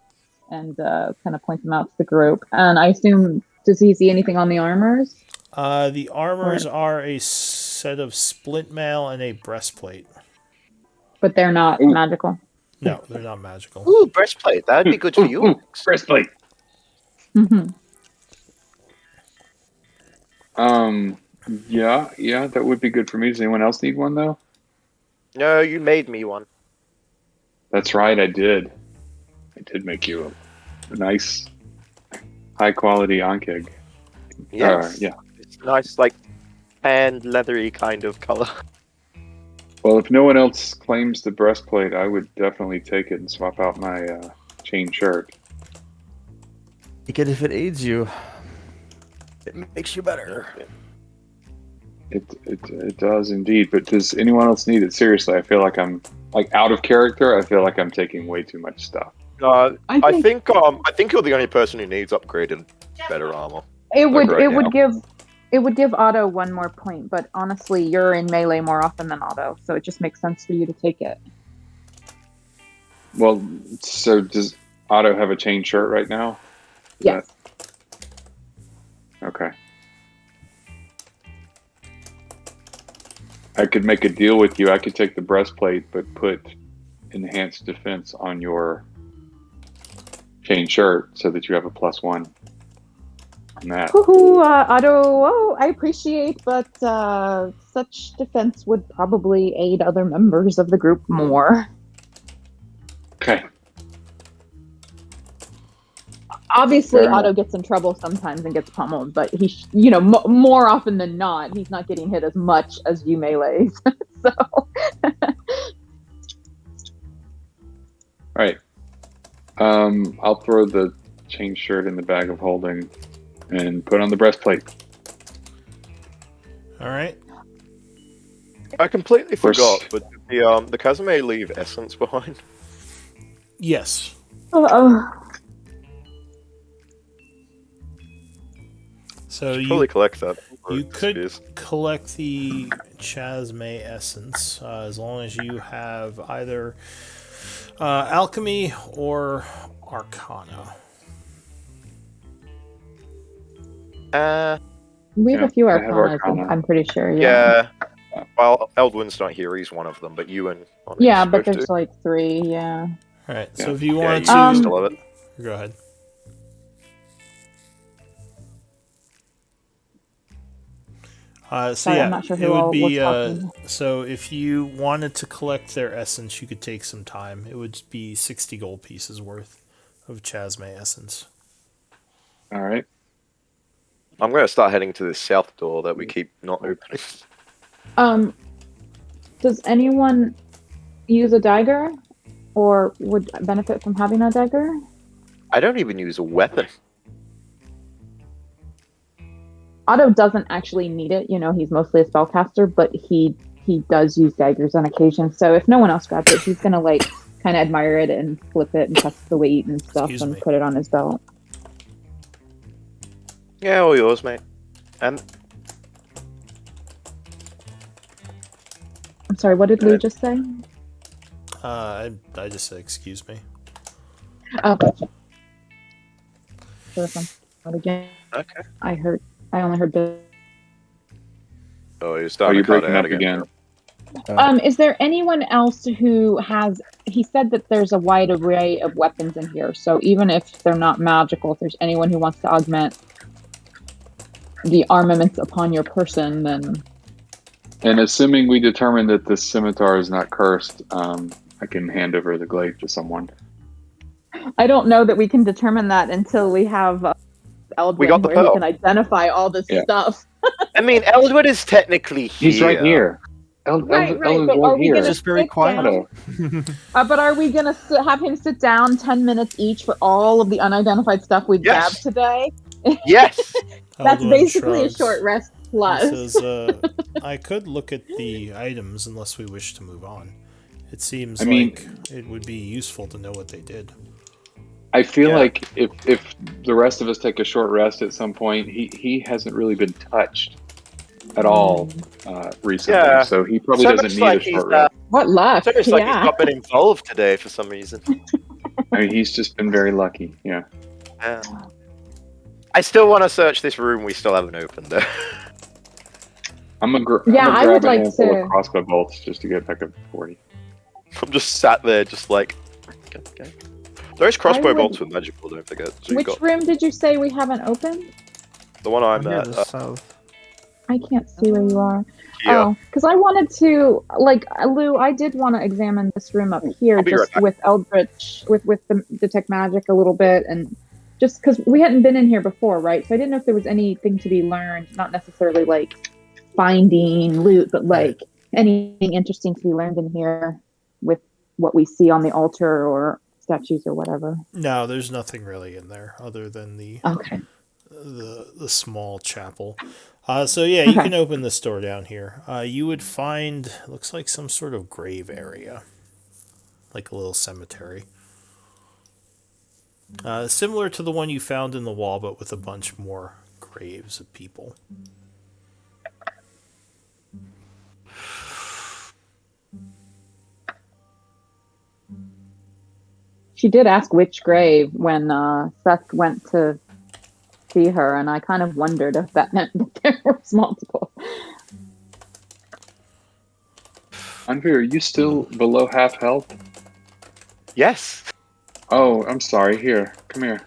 and kind of point them out to the group. And I assume, does he see anything on the armors? The armors are a set of splint mail and a breastplate. But they're not Ooh. magical. No, they're not magical. Ooh, breastplate. That'd be good for you. Ooh, breastplate. Mm-hmm. Yeah, that would be good for me. Does anyone else need one though? No, you made me one. That's right, I did. I did make you a nice, high quality Ankeg. Yes. Yeah. It's nice, like, tan, leathery kind of color. Well, if no one else claims the breastplate, I would definitely take it and swap out my chain shirt. Take it if it aids you. It makes you better. It does indeed. But does anyone else need it? Seriously, I feel like I'm out of character. I feel like I'm taking way too much stuff. I think you're the only person who needs upgraded better armor. It would Like right it would now. give Otto 1 more point, but honestly, you're in melee more often than Otto, so it just makes sense for you to take it. Well, so does Otto have a chain shirt right now? Is Yes. that- Okay. I could make a deal with you. I could take the breastplate, but put enhanced defense on your chain shirt so that you have a +1 on that. Woohoo, Otto! Oh, I appreciate, but such defense would probably aid other members of the group more. Okay. Obviously, Fair enough. Otto gets in trouble sometimes and gets pummeled, but he, more often than not, he's not getting hit as much as you melees. So, Right. I'll throw the chain shirt in the bag of holding and put on the breastplate. All right. I completely course. forgot, but the Kazame leave essence behind. Yes. So Should you probably collect that. you It could is. collect the Chasme essence as long as you have either alchemy or arcana. we have Yeah, a few I have Arcanas, Arcana. I'm pretty sure. Yeah. Yeah. Well, Eldwin's not here. He's one of them, but Ewan. Yeah, but there's like 3. Yeah. All right. So Yeah. if you Yeah, wanted you to, still have it. go ahead. So Sorry, yeah, I'm not sure it who would all be. was talking. So if you wanted to collect their essence, you could take some time. It would be 60 gold pieces worth of Chasme essence. All right. I'm going to start heading to this south door that we keep not opening. Does anyone use a dagger, or would benefit from having a dagger? I don't even use a weapon. Otto doesn't actually need it. He's mostly a spellcaster, but he does use daggers on occasion. So if no one else grabs it, he's gonna kind of admire it and flip it and test the weight and stuff Excuse and me. put it on his belt. Yeah, all yours, mate. I'm sorry, what did Lou just say? I just said excuse me. Oh, again. Okay. I only heard the. Oh, you're Oh, starting you're to cut breaking out up again. again. Is there anyone else who has? He said that there's a wide array of weapons in here. So even if they're not magical, if there's anyone who wants to augment the armaments upon your person, then And assuming we determine that the scimitar is not cursed, I can hand over the glaive to someone. I don't know that we can determine that until we have Eldwin, We got the where he pearl. can identify all this Yeah. stuff. I mean, Eldwood is technically here. He's right here. Right, Ellen's but are we here. gonna Just very sit quiet. down? But are we gonna have him sit down 10 minutes each for all of the unidentified stuff we've Yes. grabbed today? Yes. That's Eldwin basically shrugs. a short rest He plus. says, I could look at the items unless we wish to move on. It seems I mean- like it would be useful to know what they did. I feel Yeah. like if the rest of us take a short rest at some point, he hasn't really been touched at all recently. Yeah. So he probably So doesn't much need like a he's, short rest. What luck! So it's like he's Yeah. not been involved today for some reason. I mean, he's just been very lucky. Yeah. Yeah. I still want to search this room we still haven't opened though. I'm gonna Yeah, I grab would a like handful to- of crossbow bolts just to get back up to 40. I'm just sat there, just like. Okay. Those crossbow would- bolts were magical, don't forget. So you Which got room did you say we haven't opened? the one I'm Here, at. the south. I can't see where you are. Here. Oh, because I wanted to, Lou, I did want to examine this room up here, I'll be right just back. with Eldritch, with the detect magic a little bit, and just because we hadn't been in here before, right? So I didn't know if there was anything to be learned, not necessarily finding loot, but anything interesting to be learned in here with what we see on the altar or statues or whatever. No, there's nothing really in there other than the Okay. small chapel. So yeah, you Okay. can open this door down here. You would find, looks like some sort of grave area, like a little cemetery. Similar to the one you found in the wall, but with a bunch more graves of people. She did ask which grave when Seth went to see her, and I kind of wondered if that meant that there was multiple. Andre, are you still below half health? Yes. Oh, I'm sorry. Here, come here.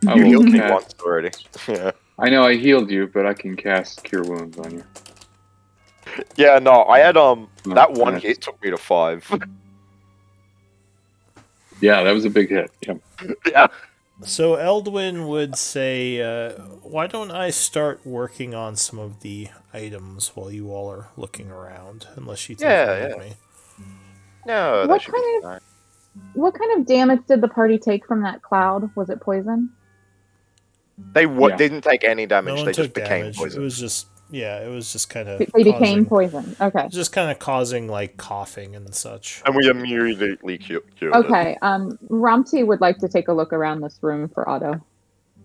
I You will healed me cast- once already. Yeah. I know I healed you, but I can cast Cure Wounds on you. Yeah, no, I had that one nice. hit took me to 5. Yeah, that was a big hit. Yeah. Yeah. So Eldwin would say, why don't I start working on some of the items while you all are looking around, unless you think Yeah, you need yeah. me. No, that What should be kind fine. What kind of damage did the party take from that cloud? Was it poison? They Yeah. didn't take any damage, No one they took just became damage. poisoned. It was just, it was just kind of. They became poison. Okay. Just kind of causing coughing and such. And we immediately cured it. Okay. Ramti would like to take a look around this room for Otto.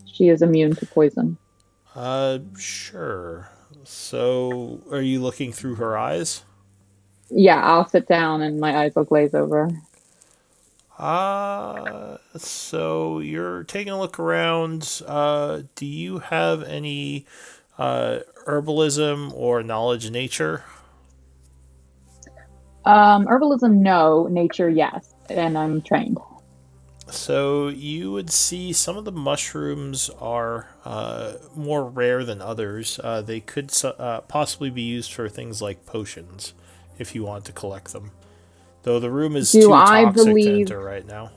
She is immune to poison. Sure. So, are you looking through her eyes? Yeah, I'll sit down and my eyes will glaze over. So you're taking a look around. Do you have any herbalism or knowledge of nature? Herbalism, no. Nature, yes. And I'm trained. So you would see some of the mushrooms are more rare than others. They could possibly be used for things like potions, if you want to collect them. Though the room is too toxic to enter right now.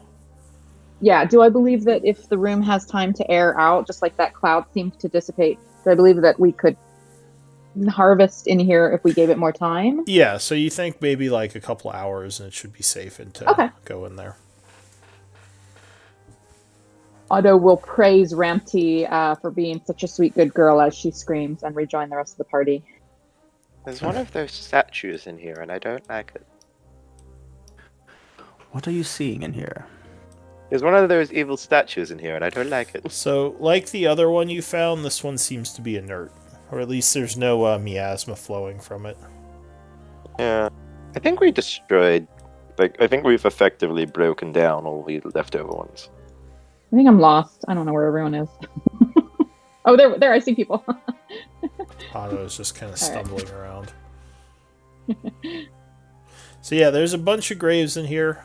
Yeah, do I believe that if the room has time to air out, just like that cloud seems to dissipate, do I believe that we could harvest in here if we gave it more time? Yeah, so you think maybe like a couple hours and it should be safe to go in there. Otto will praise Rampty for being such a sweet good girl as she screams and rejoin the rest of the party. There's one of those statues in here, and I don't like it. What are you seeing in here? There's one of those evil statues in here, and I don't like it. So, like the other one you found, this one seems to be inert. Or at least there's no miasma flowing from it. Yeah. I think we destroyed... I think we've effectively broken down all the leftover ones. I think I'm lost. I don't know where everyone is. Oh, there! I see people. Otto is just kind of stumbling around. So yeah, there's a bunch of graves in here.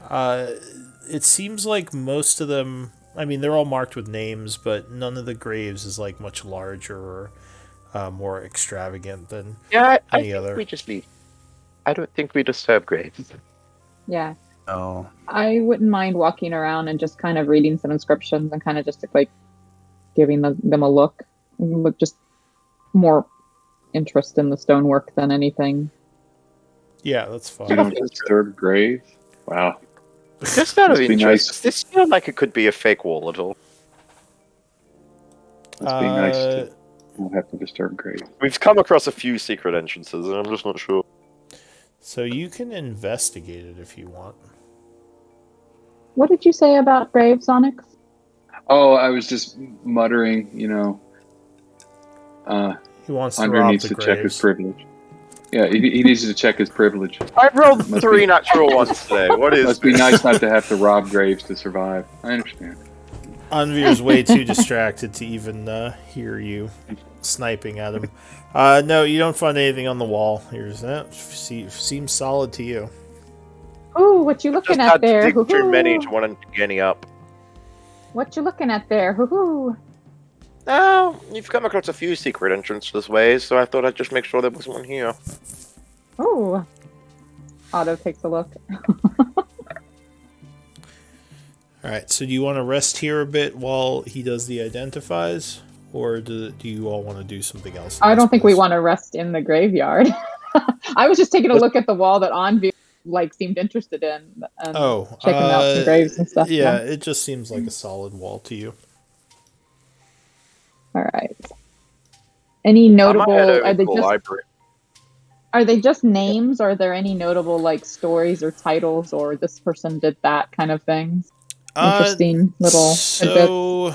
It seems like most of them... I mean, they're all marked with names, but none of the graves is like much larger or more extravagant than any other. We just leave. I don't think we disturb graves. Yeah. Oh. I wouldn't mind walking around and just kind of reading some inscriptions and kind of just like giving them a look. Just more interest in the stonework than anything. Yeah, that's fine. You don't disturb graves? Wow. Just out of Must be interest, nice. does this feel like it could be a fake wall at all? Must be nice to not have to disturb graves. We've come across a few secret entrances, and I'm just not sure. So you can investigate it if you want. What did you say about graves, Onyx? Oh, I was just muttering, He wants to Andre rob needs the to graves. check his privilege. Yeah, he needs to check his privilege. I rolled Must 3 be- natural ones today. What is Must be this? nice not to have to rob graves to survive. I understand. Anvir's way too distracted to even hear you sniping at him. No, you don't find anything on the wall. Here's that. Seems solid to you. Ooh, what you looking Just at had to there? dig too Hoo-hoo. many to want to get any up. What you looking at there? Hoo-hoo. No, you've come across a few secret entrances ways, so I thought I'd just make sure there wasn't one here. Ooh. Otto takes a look. Alright, so do you want to rest here a bit while he does the identifies? Or do you all want to do something else? I don't think we want to rest in the graveyard. I was just taking a look at the wall that Anvir seemed interested in and checking out some graves and stuff. Yeah, it just seems like a solid wall to you. All right. Any notable? Are they just names? Or are there any notable stories or titles or this person did that kind of things? Interesting little tidbits. So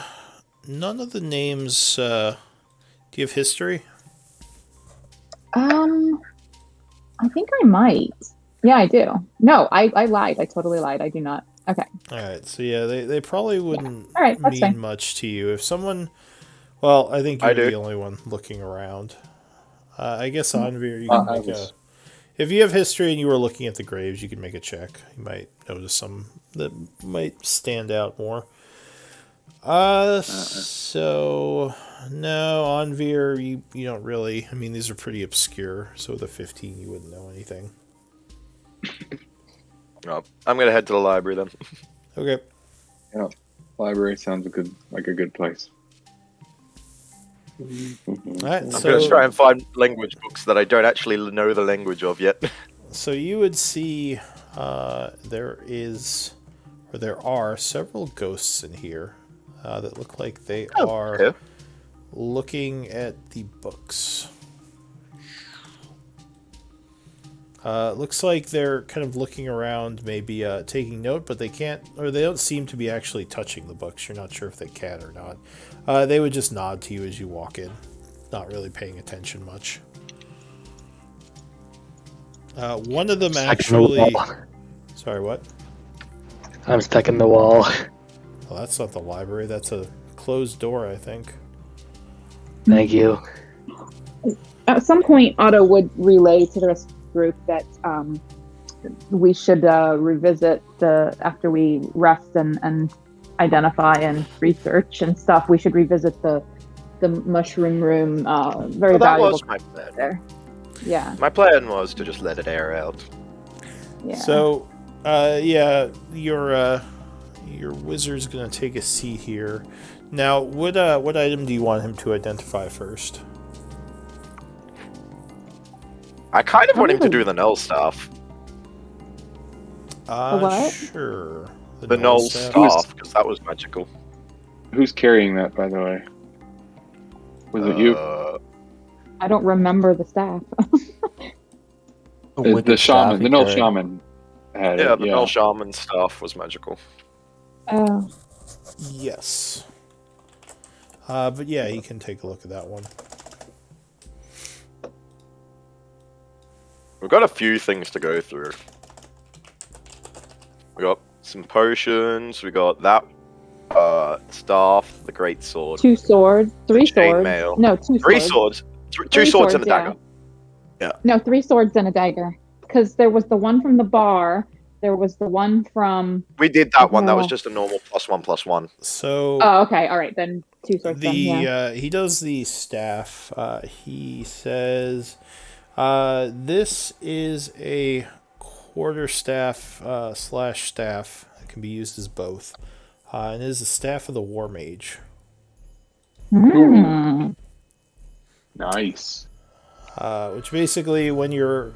none of the names. Do you have history? I think I might. Yeah, I do. No, I lied. I totally lied. I do not. Okay. All right. So yeah, they probably wouldn't All right, that's mean fine. much to you if someone. Well, I think I you're do. the only one looking around. I guess Anvir, you can make a. If you have history and you were looking at the graves, you can make a check. You might notice some that might stand out more. So no, Anvir, you don't really. I mean, these are pretty obscure. So with a 15, you wouldn't know anything. Oh, I'm gonna head to the library then. Okay. Library sounds like a good place. All right. I'm So gonna try and find language books that I don't actually know the language of yet. So you would see there are several ghosts in here that look like they are Okay. looking at the books. Looks like they're kind of looking around, maybe taking note, but they can't, or they don't seem to be actually touching the books. You're not sure if they can or not. They would just nod to you as you walk in, not really paying attention much. One of them Stuck in the actually. wall. Sorry, what? I'm stuck in the wall. Well, that's not the library. That's a closed door, I think. Thank you. At some point, Otto would relay to the rest of the group that we should revisit after we rest and identify and research and stuff. We should revisit the mushroom room. Very Well, that valuable was my plan. there. Yeah. My plan was to just let it air out. Yeah. So, your wizard's gonna take a seat here. Now, what item do you want him to identify first? I kind of want him to do the null stuff. what? Sure. The null staff, because that was magical. Who's carrying that, by the way? Was it you? I don't remember the staff. The shaman, the null shaman had Yeah, it. the null shaman stuff was magical. Oh. Yes. But yeah, you can take a look at that one. We've got a few things to go through. We got some potions. We got that staff, the great sword, 2 swords, 3 swords. chainmail. No, 2 Three swords. swords, two swords and a yeah. dagger. No, 3 swords and a dagger. Because there was the one from the bar. There was the one from. We did that one. That was just a normal +1/+1. So. Oh, okay. All right, then 2 swords. He does the staff. He says, "This is a quarterstaff / staff. It can be used as both, and it is the staff of the war mage." Mm. Nice. Which basically, when you're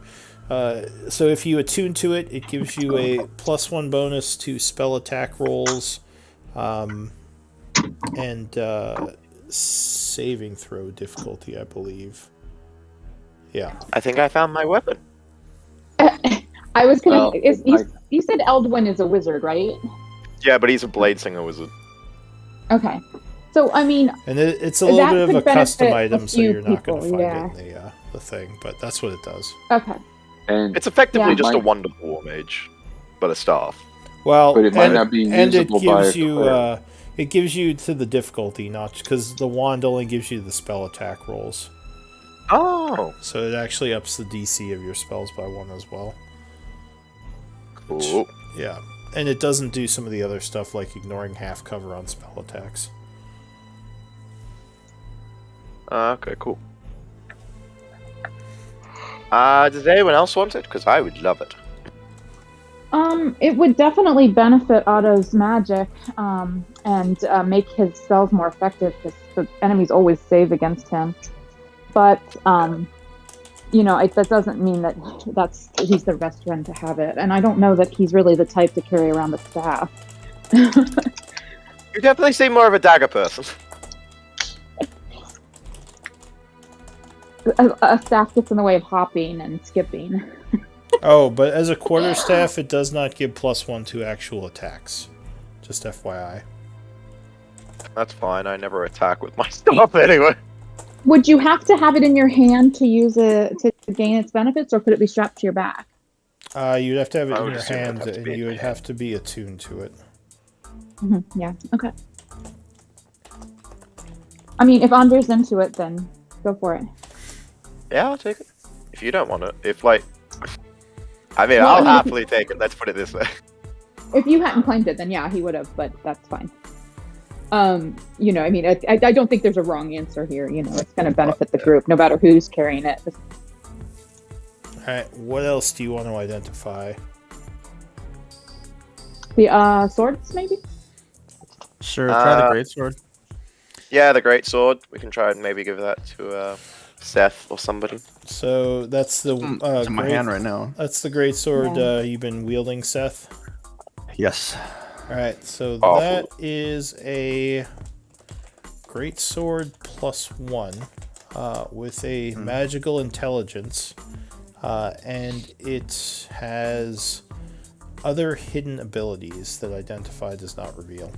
so if you attune to it, it gives you a +1 bonus to spell attack rolls, and saving throw difficulty, I believe. Yeah. I think I found my weapon. I was gonna. Well, you said Eldwin is a wizard, right? Yeah, but he's a blade singer wizard. Okay. So I mean, And it's a little that bit of could a custom benefit a item, so few you're not going to people, find yeah. it in the thing, but that's what it does. okay. And It's effectively Yeah. just a Might- wonderful war mage, but a staff. Well, But it might not be and it usable by gives a you cleric. it gives you to the difficulty, not because the wand only gives you the spell attack rolls, Oh, so it actually ups the DC of your spells by 1 as well. cool. Yeah, and it doesn't do some of the other stuff like ignoring half cover on spell attacks. Okay, cool. Does anyone else want it? Because I would love it. It would definitely benefit Otto's magic, and make his spells more effective because the enemies always save against him. But that doesn't mean that he's the best one to have it. And I don't know that he's really the type to carry around the staff. You definitely seem more of a dagger person. A staff gets in the way of hopping and skipping. Oh, but as a quarterstaff, it does not give +1 to actual attacks. Just FYI. That's fine. I never attack with my stuff anyway. Would you have to have it in your hand to use it to gain its benefits, or could it be strapped to your back? You'd have to have it I in would your assume it'd hand, have to and be in you your would have to be attuned to it. Yeah. Okay. I mean, if Andre's into it, then go for it. Yeah, I'll take it. If you don't want it. I mean, Well, I'll I mean, happily take it. Let's put it this way. If you hadn't claimed it, then yeah, he would have. But that's fine. I mean, I don't think there's a wrong answer here. It's going to benefit the group, no matter who's carrying it. Alright, what else do you want to identify? The swords, maybe. Sure, try the greatsword. Yeah, the great sword. We can try and maybe give that to Seth or somebody. So that's the It's in my hand right now. That's the great sword Yeah. you've been wielding, Seth. Yes. Alright, so Awful. that is a great sword +1 with a magical intelligence, and it has other hidden abilities that Identify does not reveal.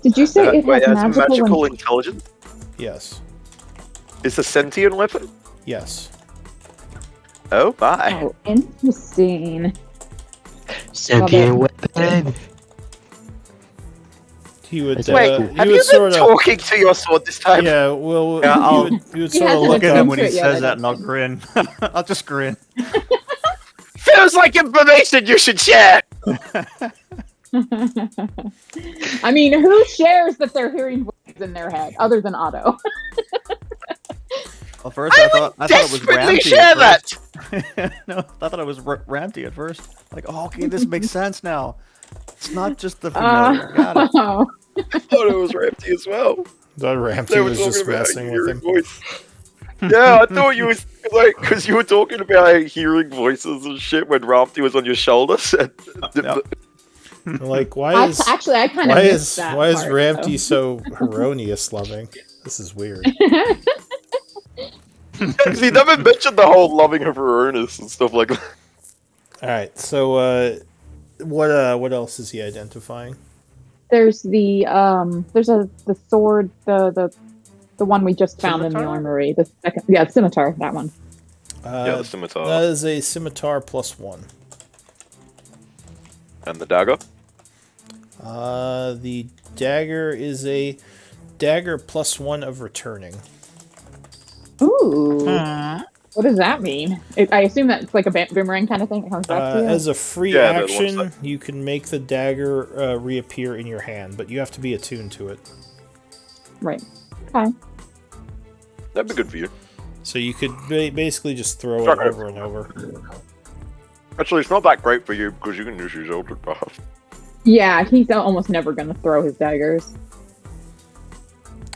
Did you say it Wait, has has a magical magical? intelligence? Yes. It's a sentient weapon? Yes. Oh my. Oh, interesting. Sentient weapon. He would. Wait, he have would you been sort of. talking to your sword this time? Yeah. Well, Yeah, I'll- he would He sort of hasn't look Look at up. him when he into it yet, says I that, don't and I'll grin. I'll just grin. Feels like information you should share. I mean, who shares that they're hearing voices in their head other than Otto? Well, first I thought it was Desperately Ramsey share at that. first. No, I thought it was Ramsey at first. Like, oh, okay, this makes sense now. It's not just the familiar. Got it. Oh. I thought it was Ramsey as well. That Ramsey They were was talking just about messing with hearing him. voice. Yeah, I thought you was like because you were talking about hearing voices and shit when Ramsey was on your shoulders. Like, why is Actually, I kind of why missed is that why is part, Ramsey so erroneous loving? This is weird. Because he never mentioned the whole loving of Veronis and stuff like that. All right, so what else is he identifying? There's the sword, the one we just found in the Scimitar? armory. The second, yeah, scimitar, that one. Yeah, the scimitar That is a scimitar +1. and the dagger. The dagger is a dagger +1 of returning. Ooh. What does that mean? I assume that's like a boomerang kind of thing that comes back to you. As a free Yeah, the ones action, that- you can make the dagger reappear in your hand, but you have to be attuned to it. Right. Okay. That'd be good for you. So you could basically just throw it Okay. over and over. Actually, it's not that great for you because you can just use Altered Path. Yeah, he's almost never going to throw his daggers,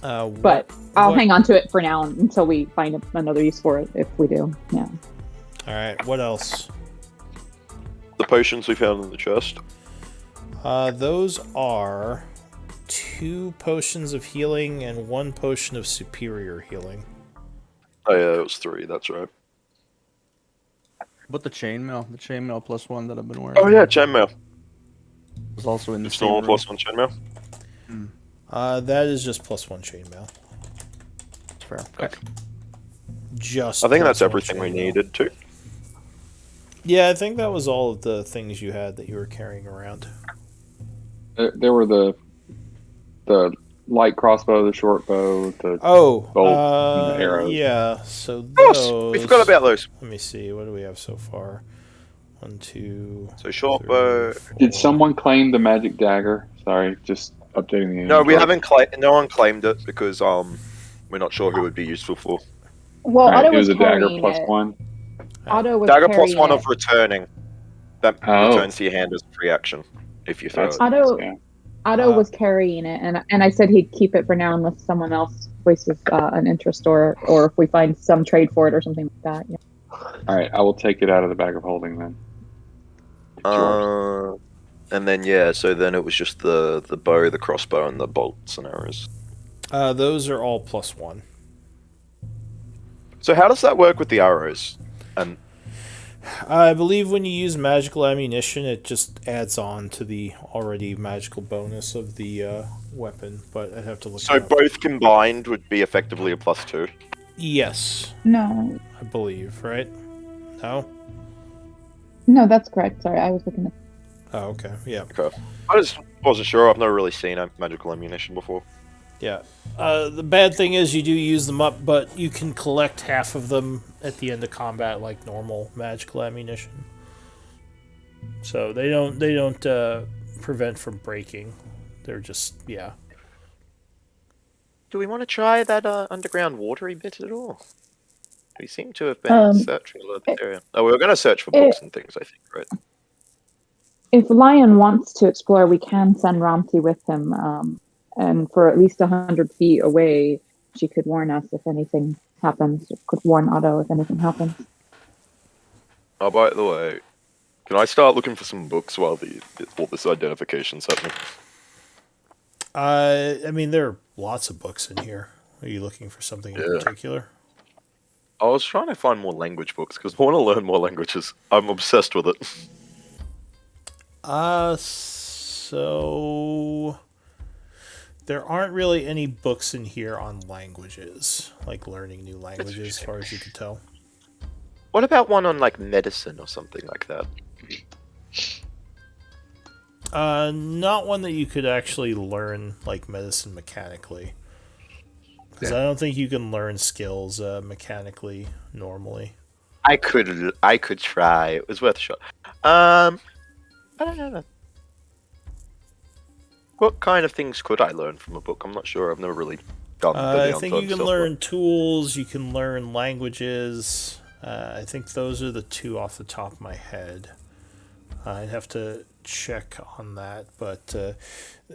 but I'll hang on to it for now until we find another use for it. If we do, yeah. All right, what else? The potions we found in the chest. Those are 2 potions of healing and 1 potion of superior healing. Oh yeah, it was 3. That's right. But the chainmail +1 that I've been wearing. Oh yeah, chainmail. was also in the Just same normal room. +1 chainmail. That is just +1 chainmail. That's fair. Okay. Just. I think that's +1 everything we chainmail. needed too. Yeah, I think that was all of the things you had that you were carrying around. There were the light crossbow, the short bow, the Oh, bolt and the arrows. yeah. So Of those. course, we forgot about those. Let me see. What do we have so far? 1, 2. So short 3, bow. 4. Did someone claim the magic dagger? Sorry, just updating the. No, we inventory. haven't. No one claimed it because we're not sure who it would be useful for. Well, All right, Otto it was a dagger carrying plus it. 1. Otto was Dagger carrying +1 it. of returning. That Oh. returns to your hand as a free action if you throw That's it. Otto- yeah. Otto was carrying it, and I said he'd keep it for now unless someone else voices an interest or if we find some trade for it or something like that. Yeah. All right, I will take it out of the bag of holding then. It's yours. And then yeah, so then it was just the bow, the crossbow, and the bolts and arrows. Those are all +1. So how does that work with the arrows? And I believe when you use magical ammunition, it just adds on to the already magical bonus of the weapon, but I'd have to look so it up. both combined would be effectively a +2. Yes, No, I believe, right? No? that's correct. Sorry, I was looking at. Oh, okay. Yeah. Okay. I just wasn't sure. I've never really seen a magical ammunition before. Yeah. The bad thing is you do use them up, but you can collect half of them at the end of combat like normal magical ammunition. So they don't prevent from breaking. They're just, yeah. Do we want to try that underground watery bit at all? We seem to have been searching a lot of this area. Oh, we were going to search for books and things, I think, right? If Lion wants to explore, we can send Ramsey with him, and for at least 100 feet away, she could warn us if anything happens. Could warn Otto if anything happens. Oh, by the way, can I start looking for some books while this identification's happening? I mean, there are lots of books in here. Are you looking for something in particular? I was trying to find more language books because I want to learn more languages. I'm obsessed with it. So there aren't really any books in here on languages, like learning new languages, as far as you can tell. What about one on like medicine or something like that? Not one that you could actually learn like medicine mechanically. Because I don't think you can learn skills mechanically normally. I could try. It was worth a shot. I don't know. What kind of things could I learn from a book? I'm not sure. I've never really done the I Leon think you Todd can stuff. learn tools, you can learn languages. I think those are the two off the top of my head. I'd have to check on that, but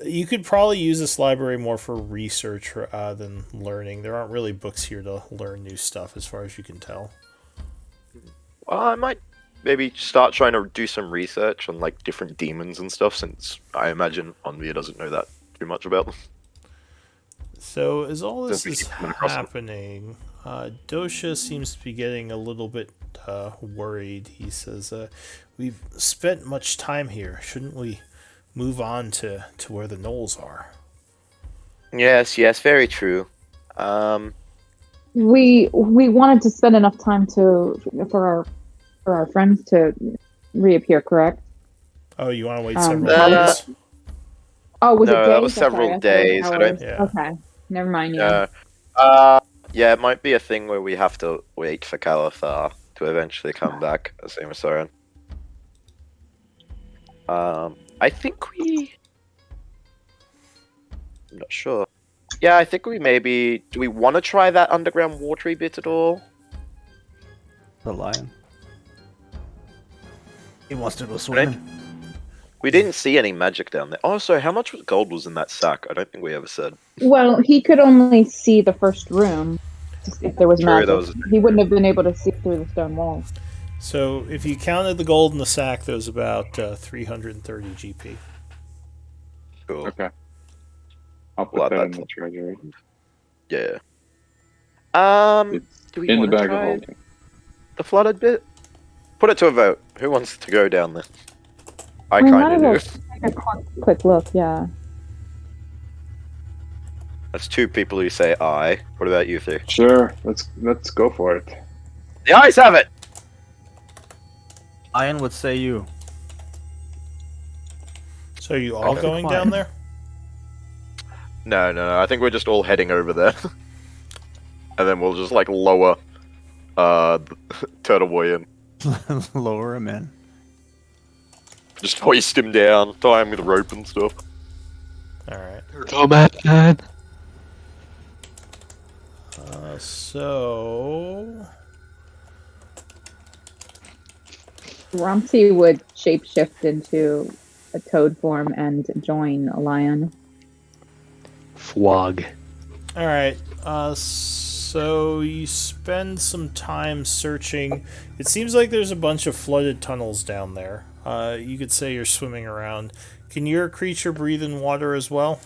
you could probably use this library more for research than learning. There aren't really books here to learn new stuff, as far as you can tell. Well, I might maybe start trying to do some research on like different demons and stuff, since I imagine Onvia doesn't know that too much about them. So as all this Don't is think he's coming across them. happening, Dosha seems to be getting a little bit worried. He says, we've spent much time here. Shouldn't we move on to where the gnolls are? Yes, very true. We wanted to spend enough time for our friends to reappear, correct? Oh, you want to wait Um, several days? Oh, was it No, days? that was That's several right, I thought it was days. I don't- hours. Yeah. Okay, never mind. Yeah. Yeah, it might be a thing where we have to wait for Calathar to eventually come back, as same as Soren. I think we... I'm not sure. Yeah, I think we maybe... Do we want to try that underground watery bit at all? The lion. He wants to go Right. swimming. We didn't see any magic down there. Oh, so how much gold was in that sack? I don't think we ever said. Well, he could only see the first room to see if there was True, magic. that was- He wouldn't have been able to see through the stone wall. So if you counted the gold in the sack, there was about 330 GP. Cool. Okay. I'll put Well, that in that's- the treasury. Yeah. It's Do we in the wanna bag of try holding. the flooded bit? Put it to a vote. Who wants to go down there? I mean, kind might of as do. well take a quick look, yeah. That's two people who say aye. What about you three? Sure, let's go for it. The ayes have it! Lion would say you. So are you all Okay. going down there? No. I think we're just all heading over there. And then we'll just like lower Turtle Boy in. Lower him in. Just hoist him down, tie him with a rope and stuff. All right. Go back, man. So Romsey would shapeshift into a toad form and join a lion. Flog. all right. So you spend some time searching. It seems like there's a bunch of flooded tunnels down there. You could say you're swimming around. Can your creature breathe in water as well?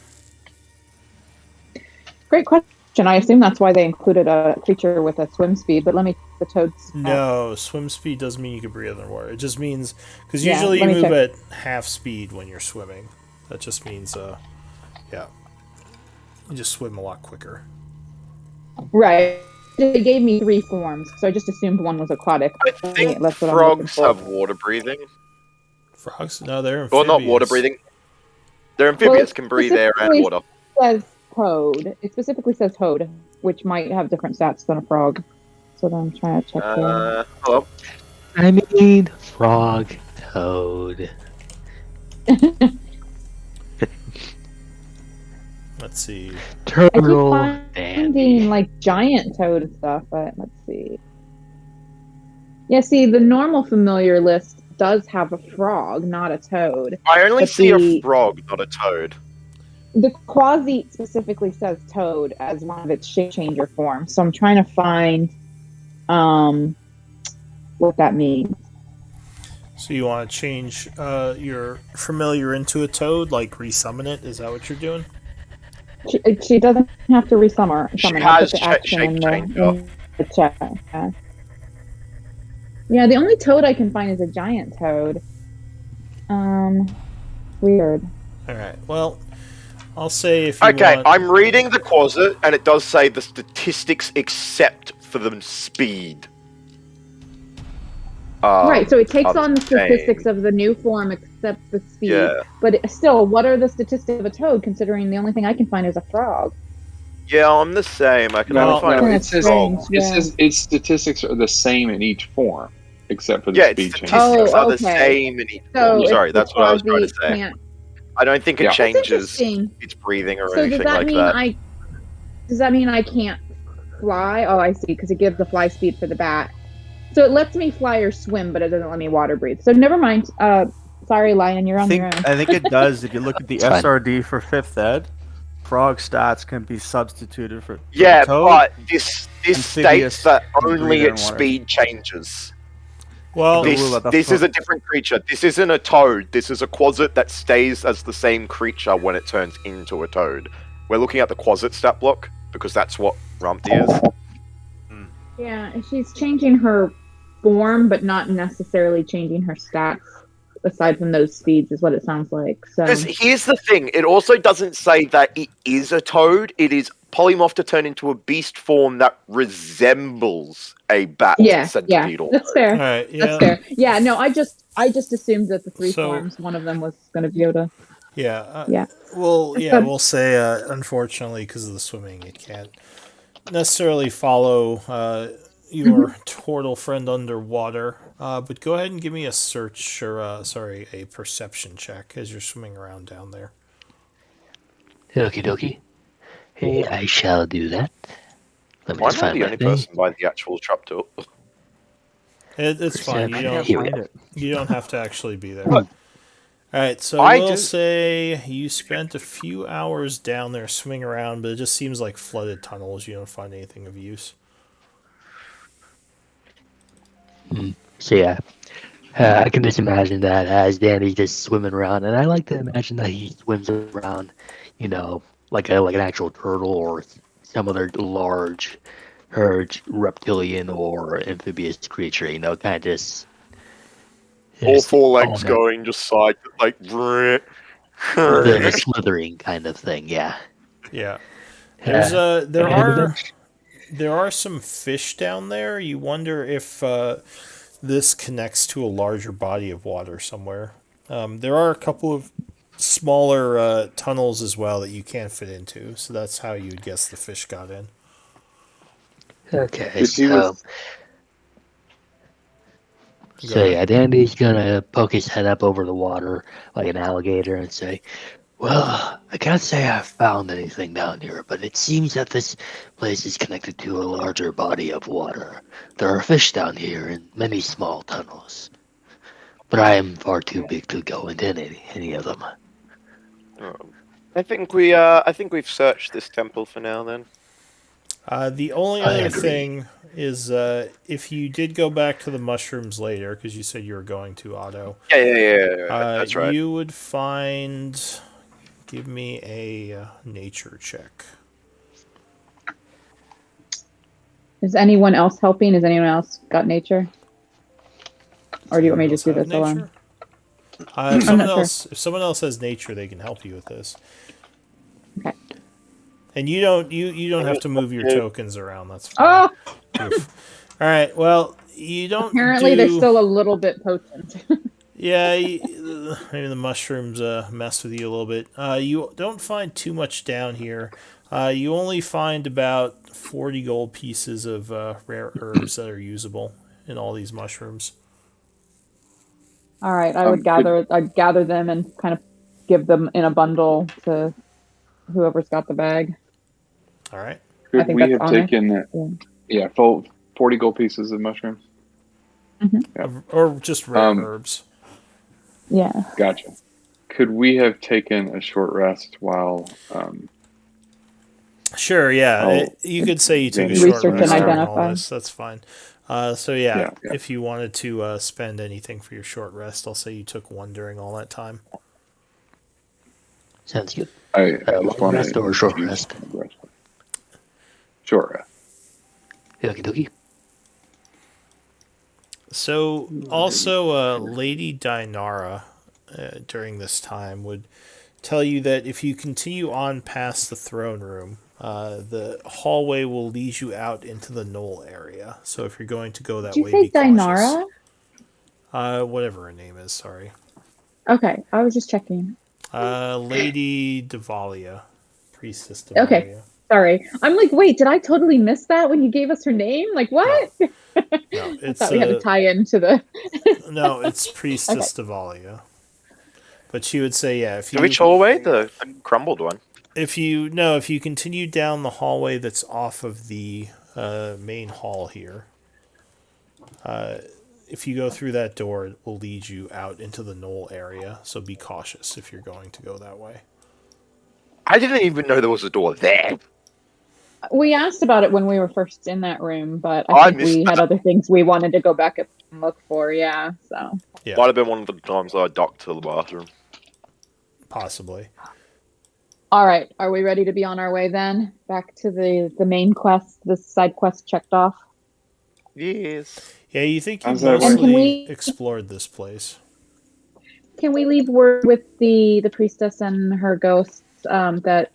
Great question. I assume that's why they included a creature with a swim speed, but let me check the toad's. No, swim speed doesn't mean you can breathe underwater. It just means because Yeah, usually you let me move check. at half speed when you're swimming. That just means, yeah, you just swim a lot quicker. Right. They gave me 3 forms, so I just assumed one was aquatic. I think That's what I'm looking frogs for. have water breathing. Frogs? No, they're Well, amphibious. not water breathing. They're amphibious, can breathe air and specifically water. Says toad. It specifically says toad, which might have different stats than a frog. So then I'm trying to check there. Hello? I mean, frog, toad. Let's see. Turtle, I keep and finding like giant toad and stuff, but let's see. Yeah, see, the normal familiar list does have a frog, not a toad. I only But see the- a frog, not a toad. The quasi specifically says toad as one of its shape changer forms, so I'm trying to find what that means. So you want to change your familiar into a toad, like resummon it? Is that what you're doing? She doesn't have to resummon. She I'll has put the action shape in changer. in the chat. Yeah, the only toad I can find is a giant toad. Weird. All right. Well, I'll say if you Okay, want... I'm reading the Quasit, and it does say the statistics except for the speed. Right, so it takes I'm on the saying- statistics of the new form except the speed. Yeah. But still, what are the statistics of a toad, considering the only thing I can find is a frog? Yeah, I'm the same. I can Well, only find no, a it's says strange. frog. it Yeah. says its statistics are the same in each form, except for the Yeah, its speed change. statistics Oh, are the okay. same in each So form. it's Sorry, the that's what I was trying to quasi say. can't- I don't think it Yeah. That's changes interesting. its breathing or So does anything that like mean that. does that mean I can't fly? Oh, I see, because it gives the fly speed for the bat. So it lets me fly or swim, but it doesn't let me water breathe. So never mind. Sorry, Lion, you're on your own. I think it does. If you look at the It's fine. SRD for 5th Ed, frog stats can be substituted for Yeah, the toad. but this amphibious, states that and only breather its and water. speed changes. Well, The This, rule of the this is frog- a different creature. This isn't a toad. This is a quasit that stays as the same creature when it turns into a toad. We're looking at the quasit stat block because that's what Rumpty is. Yeah, and she's changing her form, but not necessarily changing her stats. Aside from those speeds, is what it sounds like. So Because here's the thing: it also doesn't say that it is a toad. It is polymorphed to turn into a beast form that resembles a bat yeah, centipedal. that's all fair. right, yeah, That's fair. Yeah, no, I just assumed that the three So- forms, one of them was going to be able to. yeah, Yeah. We'll say unfortunately because of the swimming, it can't necessarily follow your turtle friend underwater. But go ahead and give me a search or a perception check as you're swimming around down there. Okie dokie. Hey, I shall do that. Let me Why just am I find the my only thing. person buying the actual trapdoor? It's fine. You Perception. I can't don't Here we find go. it. you don't have to actually be there. What? All right, so I we'll do- say you spent a few hours down there swimming around, but it just seems like flooded tunnels. You don't find anything of use. So yeah, I can just imagine that as Danny's just swimming around, and I like to imagine that he swims around, like an actual turtle or some other large, reptilian or amphibious creature. Kind of just All four legs that- going, just side, like. the slithering kind of thing. Yeah. Yeah. There's there I have a are bench. there are some fish down there. You wonder if this connects to a larger body of water somewhere. There are a couple of smaller tunnels as well that you can't fit into, so that's how you would guess the fish got in. Okay, If he so was- so yeah, Dandy's gonna poke his head up over the water like an alligator and say, "Well, I can't say I've found anything down here, but it seems that this place is connected to a larger body of water. There are fish down here in many small tunnels, but I am far too big to go into any of them." I think we've searched this temple for now. Then The only I other agree. thing is if you did go back to the mushrooms later, because you said you were going to, Otto, yeah, that's right. you would find. Give me a nature check. Is anyone else helping? Has anyone else got nature? Or do you want me to just do this alone? If someone else has nature, they can help you with this. Okay. And you don't have to move your tokens around. That's fine. Oh, All right. Well, you don't. apparently they're still a little bit potent. Yeah, maybe the mushrooms mess with you a little bit. You don't find too much down here. You only find about 40 gold pieces of rare herbs that are usable in all these mushrooms. All right, I'd gather them and kind of give them in a bundle to whoever's got the bag. All right. I Could think we that's have honor. taken full 40 gold pieces of mushrooms? Yeah. Or just rare Um, herbs. Yeah. Gotcha. Could we have taken a short rest while Sure, yeah. Oh, You could say you took a research short and rest during all identify. this. That's fine. So yeah, Yeah. if you wanted to spend anything for your short rest, I'll say you took one during all that time. Sounds good. I long just want rest or short rest? Short rest. Okie dokie. So also, Lady Dinara during this time would tell you that if you continue on past the throne room, the hallway will lead you out into the knoll area. So if you're going to go that Did you way, say be cautious. Dinara? Whatever her name is, sorry. Okay, I was just checking. Lady Devalia, Priestess Devalia. Okay. Sorry. I'm like, wait, did I totally miss that when you gave us her name? Like, what? No, I it's thought we had to tie into the. no, it's Priestess Devalia. But she would say, yeah, Which hallway? The crumbled one. if you continue down the hallway that's off of the main hall here, if you go through that door, it will lead you out into the knoll area. So be cautious if you're going to go that way. I didn't even know there was a door there. We asked about it when we were first in that room, but I I think missed we had other things we wanted to go back and look for. Yeah, so Yeah, Might have been one of the times I docked to the bathroom. possibly. all right, are we ready to be on our way then? Back to the main quest, the side quest checked off. Yes. Yeah, you think you How's that work? And can mostly we- explored this place. Can we leave word with the priestess and her ghosts that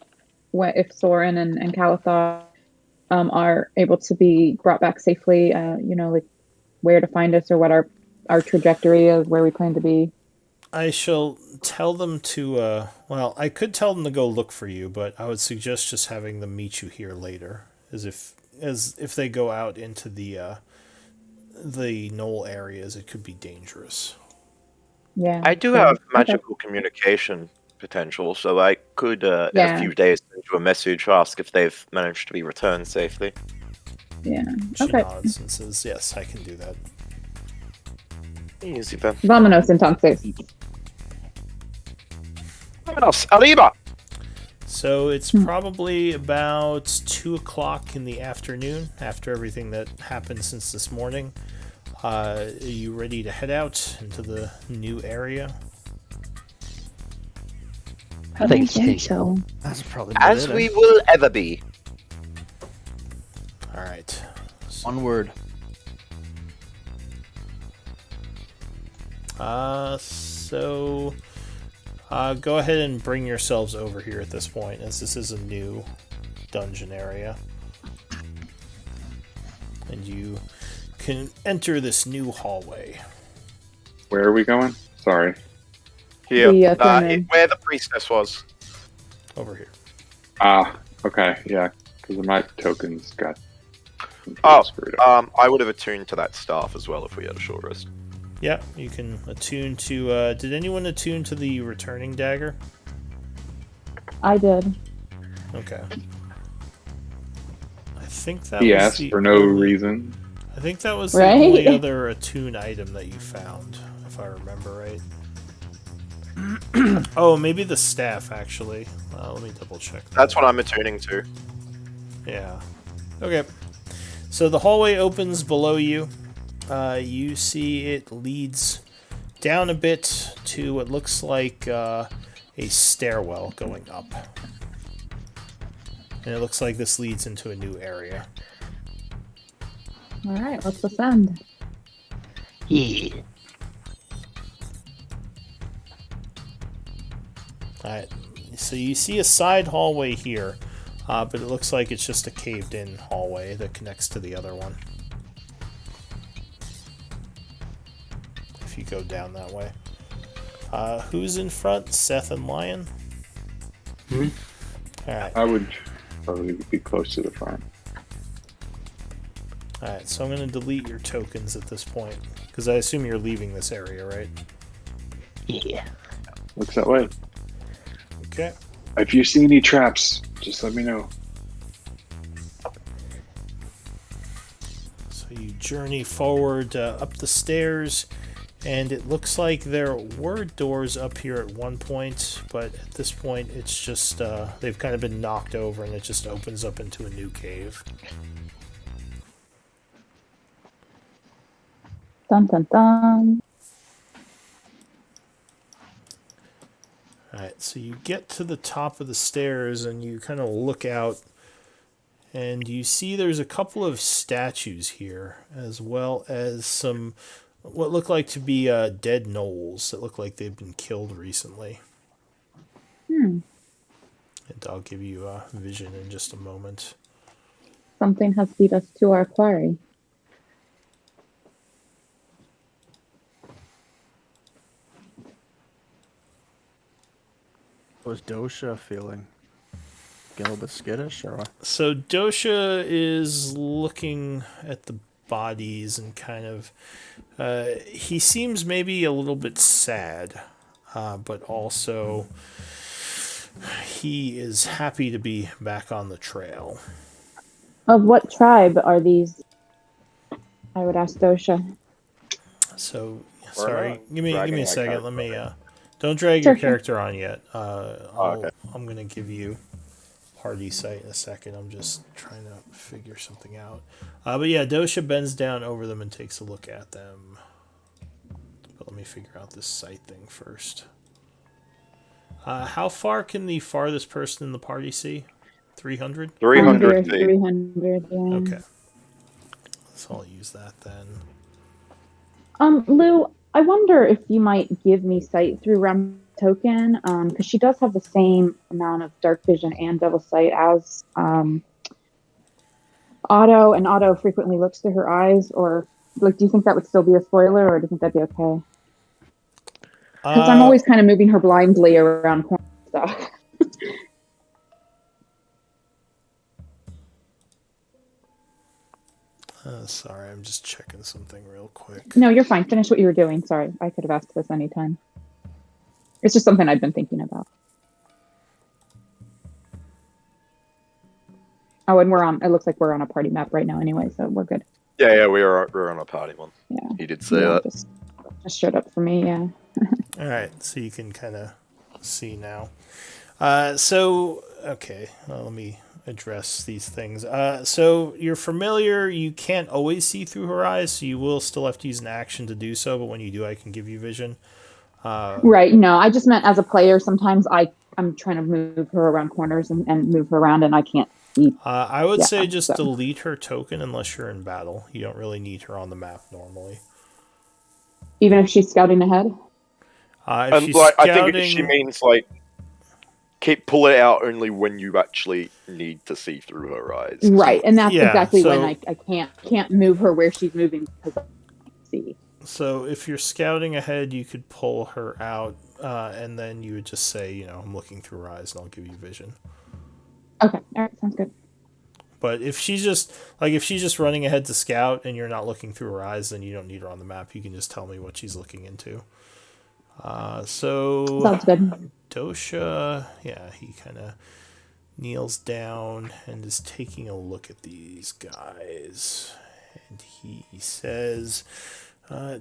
if Soren and Calathar are able to be brought back safely, like where to find us or what our trajectory is, where we plan to be? I shall tell them to, I could tell them to go look for you, but I would suggest just having them meet you here later, as if they go out into the knoll areas, it could be dangerous. Yeah, I do so- have magical communication potential, so I could, in Yeah. a few days, send you a message, ask if they've managed to be returned safely. Yeah. She Okay. nods and says, yes, I can do that. Easy then. Vamonos and Tonks. Vámonos, arriba! So it's probably about 2 o'clock in the afternoon after everything that happened since this morning. Are you ready to head out into the new area? I think so. That's probably As it, we will ever be. All right. One word. Go ahead and bring yourselves over here at this point, as this is a new dungeon area. And you can enter this new hallway. Where are we going? Sorry. Here, The, throne room. where the priestess was. Over here. Ah, okay, yeah, because my tokens got Oh, screwed up. I would have attuned to that staff as well if we had a short rest. Yeah, you can attune to... did anyone attune to the returning dagger? I did. Okay. I think that He was asked the for no only- reason. I think that was the Right? only other attune item that you found, if I remember right. Oh, maybe the staff, actually. Let me double check that. That's what I'm attuning to. Yeah. Okay. So the hallway opens below you. You see it leads down a bit to what looks like a stairwell going up. And it looks like this leads into a new area. All right, let's ascend. Yeah. Alright, so you see a side hallway here, but it looks like it's just a caved-in hallway that connects to the other one. If you go down that way. Who's in front? Seth and Lion? Alright, I would probably be close to the front. alright, so I'm going to delete your tokens at this point, because I assume you're leaving this area, right? Yeah. Looks that way. Okay. If you see any traps, just let me know. So you journey forward up the stairs, and it looks like there were doors up here at one point, but at this point it's just they've kind of been knocked over, and it just opens up into a new cave. Dun dun dun. Alright, so you get to the top of the stairs and you kind of look out, and you see there's a couple of statues here, as well as some what look like to be dead gnolls that look like they've been killed recently. And I'll give you a vision in just a moment. Something has beat us to our quarry. Was Dosha feeling? Getting a little bit skittish, or what? So Dosha is looking at the bodies and kind of he seems maybe a little bit sad. but also he is happy to be back on the trail. Of what tribe are these? I would ask Dosha. So, We're sorry, not give me dragging a our second. Let me character don't drag Sure, your sure. character on yet. okay. I'm gonna give you party sight in a second. I'm just trying to figure something out. But yeah, Dosha bends down over them and takes a look at them. But let me figure out this sight thing first. How far can the farthest person in the party see? 300? 300 feet. 300, yeah. Okay. So I'll use that then. Lou, I wonder if you might give me sight through Rem token, because she does have the same amount of dark vision and double sight as Otto, and Otto frequently looks through her eyes. Or like, do you think that would still be a spoiler, or do you think that'd be okay? Because I'm always kind of moving her blindly around corners and stuff. Sorry, I'm just checking something real quick. No, you're fine. Finish what you were doing. Sorry, I could have asked this anytime. It's just something I've been thinking about. Oh, and we're on. It looks like we're on a party map right now, anyway, so we're good. Yeah, we're on a party one. Yeah, He did say yeah, that. just showed up for me. Yeah. All right, so you can kind of see now. Okay, let me address these things. So you're familiar. You can't always see through her eyes, so you will still have to use an action to do so. But when you do, I can give you vision. Right. No, I just meant as a player. Sometimes I'm trying to move her around corners and move her around, and I can't see. I would Yeah, say just so. delete her token unless you're in battle. You don't really need her on the map normally. Even if she's scouting ahead. If she's Like, scouting, I think she means like pull it out only when you actually need to see through her eyes. Right, and that's Yeah, exactly so- when I can't move her where she's moving because I can't see. So if you're scouting ahead, you could pull her out, and then you would just say, I'm looking through her eyes, and I'll give you vision. Okay, all right, sounds good. But if she's just running ahead to scout, and you're not looking through her eyes, then you don't need her on the map. You can just tell me what she's looking into. So Sounds good. Dosha, he kind of kneels down and is taking a look at these guys, and he says,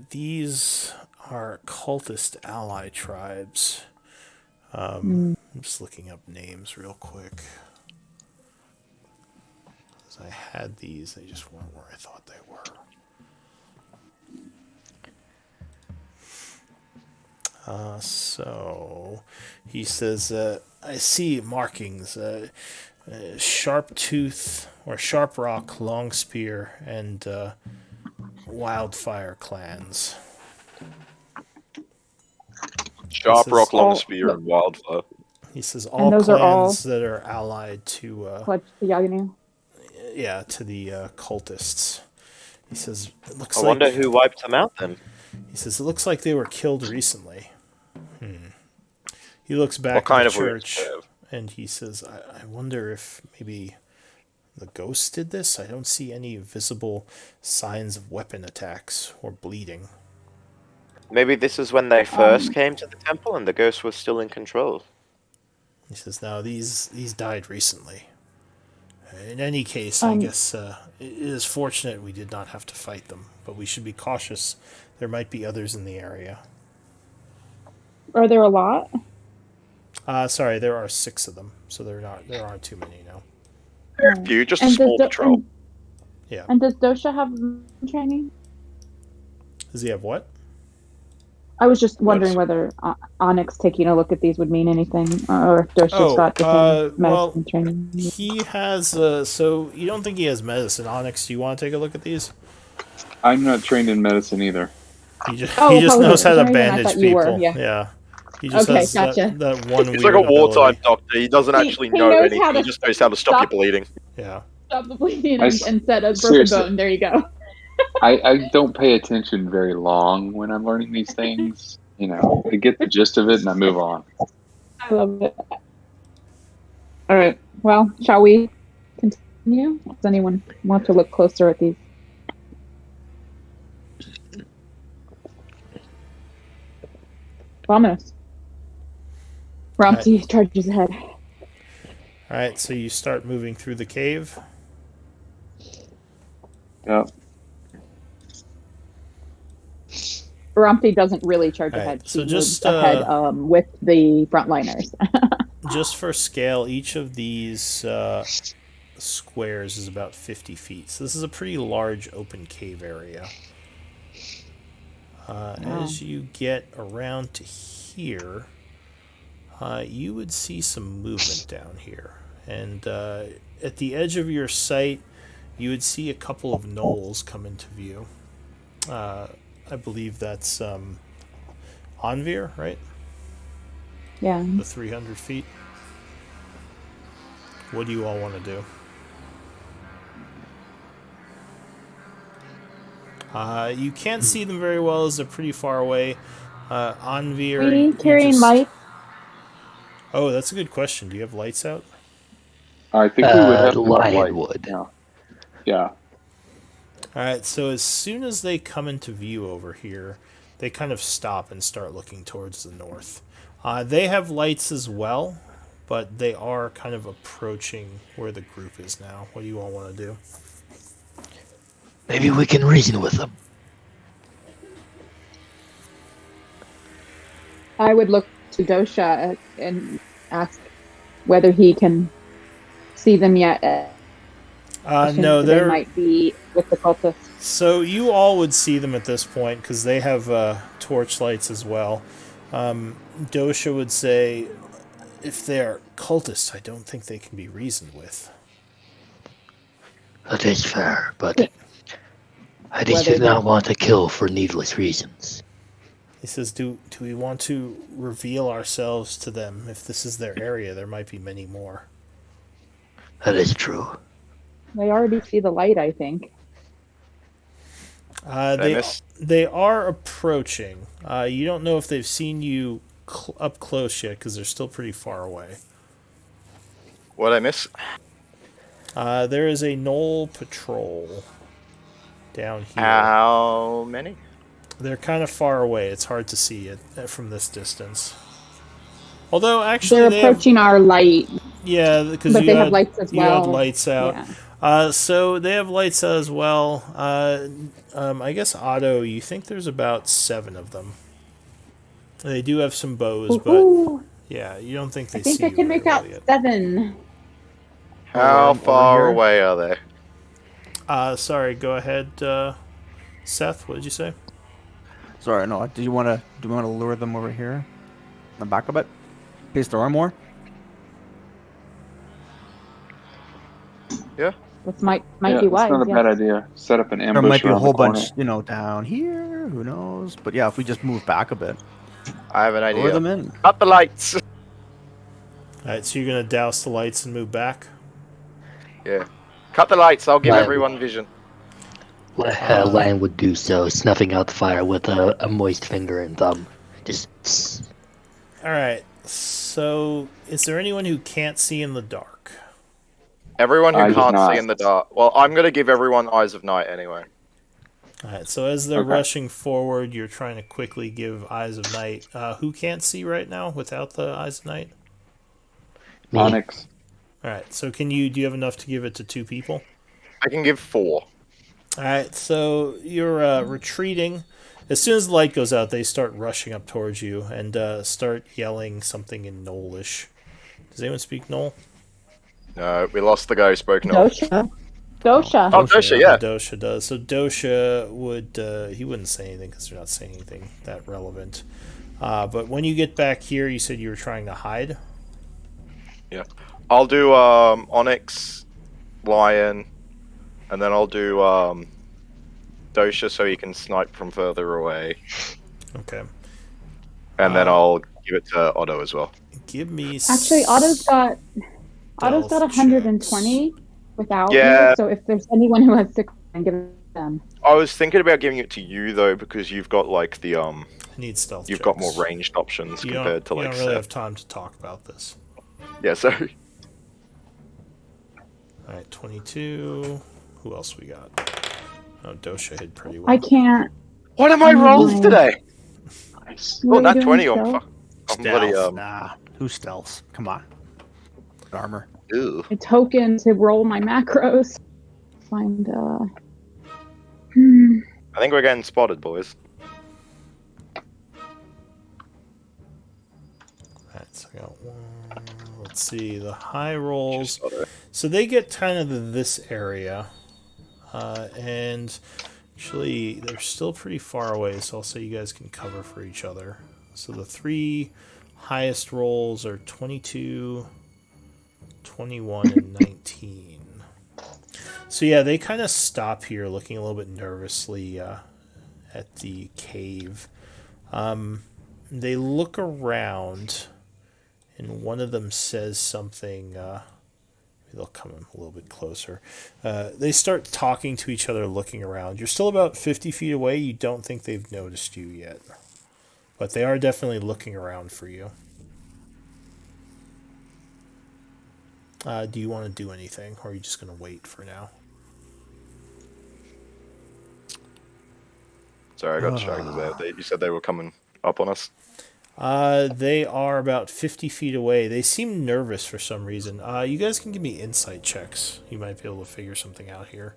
these are cultist ally tribes. I'm just looking up names real quick. As I had these, they just weren't where I thought they were. So he says, I see markings, Sharp Tooth or Sharp Rock, Long Spear, and Wildfire clans. Sharp This is Rock, Long all- Spear, and Wildfire. He says all those are all- clans that are allied to Pledge to Yaganu. to the cultists. He says it looks I like wonder who wiped them out then. He says it looks like they were killed recently. He looks back What kind at of the wounds church do they have? and he says, I wonder if maybe the ghosts did this. I don't see any visible signs of weapon attacks or bleeding. Maybe this is when they first came to the temple and the ghost was still in control. He says, no, these died recently. In any case, I guess it is fortunate we did not have to fight them, but we should be cautious. There might be others in the area. Are there a lot? Sorry, there are 6 of them, so there aren't too many now. You just a And small patrol. Yeah. And does Dosha have training? Does he have what? I was just wondering whether Onyx taking a look at these would mean anything, or if Dosha's got different medicine training. He has. So you don't think he has medicine? Onyx, do you want to take a look at these? I'm not trained in medicine either. He just apologies. knows how to Sorry, I bandage thought you were, people. yeah. He just Okay, has gotcha. that one He's weird like a wartime ability. doctor. He doesn't actually he know knows anything. how to He just knows how to stop your bleeding. Yeah. Stop the bleeding I and set a broken seriously- bone. There you go. I don't pay attention very long when I'm learning these things. I get the gist of it and I move on. I love it. All right. Well, shall we continue? Does anyone want to look closer at these? Vámonos. Ramsey charges ahead. All right, so you start moving through the cave. Yep. Ramsey doesn't really charge All right, ahead. She so just, moves ahead with the frontliners. Just for scale, each of these squares is about 50 feet. So this is a pretty large open cave area. As you get around to here, you would see some movement down here. And at the edge of your sight, you would see a couple of knolls come into view. I believe that's Anvir, right? Yeah. The 300 feet. What do you all want to do? You can't see them very well as they're pretty far away. Anvir, We you carrying just- lights. Oh, that's a good question. Do you have lights out? I think we would have to Lion light. would. Yeah. Alright, so as soon as they come into view over here, they kind of stop and start looking towards the north. They have lights as well, but they are kind of approaching where the group is now. What do you all want to do? Maybe we can reason with them. I would look to Dosha and ask whether he can see them yet. No, they they're... might be with the cultists. So you all would see them at this point because they have torch lights as well. Dosha would say, if they're cultists, I don't think they can be reasoned with. That is fair, but I do Whether not want to kill for needless reasons. He says, do we want to reveal ourselves to them? If this is their area, there might be many more. That is true. They already see the light, I think. They are approaching. You don't know if they've seen you up close yet because they're still pretty far away. What'd I miss? There is a knoll patrol down here. How many? They're kind of far away. It's hard to see it from this distance. Although, actually, They're approaching our light. Yeah, because but they have lights as well. You had lights out. Yeah. So they have lights out as well. I guess Otto, you think there's about 7 of them. They do have some bows, but yeah, you don't think they I think see I can you make very out well yet. 7. How Over far here? away are they? Sorry, go ahead, Seth. What did you say? Sorry, no. Do you want to lure them over here? In the back of it? In case there are more? Yeah. This might yeah, be wise. It's not a bad idea. Set up an ambush. There might be a around whole the corner. bunch, down here. Who knows? But yeah, if we just move back a bit, I have an lure idea. them in. Cut the lights. Alright, so you're gonna douse the lights and move back? Yeah. Cut the lights. I'll give Right. everyone vision. Lion would do so, snuffing out the fire with a moist finger and thumb. Just... Alright, so is there anyone who can't see in the dark? Everyone who Eyes of can't see night. in the dark. Well, I'm gonna give everyone eyes of night anyway. Alright, so as they're Okay. rushing forward, you're trying to quickly give Eyes of Night. Who can't see right now without the Eyes of Night? Me. Onyx. Alright, so do you have enough to give it to 2 people? I can give 4. Alright, so you're retreating. As soon as the light goes out, they start rushing up towards you and start yelling something in Gnollish. Does anyone speak Gnoll? No, we lost the guy who spoke North. Dosha. Oh, Dosha, yeah. Dosha does. So Dosha would, he wouldn't say anything because they're not saying anything that relevant. But when you get back here, you said you were trying to hide? Yeah. I'll do Onyx, Lion, and then I'll do Dosha so he can snipe from further away. Okay. And then I'll give it to Otto as well. Give me... Actually, Otto's got Stealth 120 without Yeah. me, so if there's anyone who has 6, then give it to them. I was thinking about giving it to you though because you've got like the I need stealth you've got checks. more ranged options You compared to you like don't really Seth. have time to talk about this. Yeah, so Alright, 22. Who else we got? Oh, Dosha hid pretty well. I can't. what are my Oh rolls my. today? What Oh, are not you 20 doing, on Phil? I'm bloody Nah, Who stealths? Come on. Armor. Ooh. A token to roll my macros. Find I think we're getting spotted, boys. Alright, so I got one. Let's see, the high rolls. Just spotted. So they get kind of this area. And actually, they're still pretty far away, so I'll say you guys can cover for each other. So the 3 highest rolls are 22, 21, and 19. So yeah, they kind of stop here, looking a little bit nervously at the cave. They look around, and one of them says something. They'll come in a little bit closer. They start talking to each other, looking around. You're still about 50 feet away. You don't think they've noticed you yet. But they are definitely looking around for you. Do you want to do anything, or are you just going to wait for now? Sorry, I got distracted there. You said they were coming up on us. They are about 50 feet away. They seem nervous for some reason. You guys can give me insight checks. You might be able to figure something out here.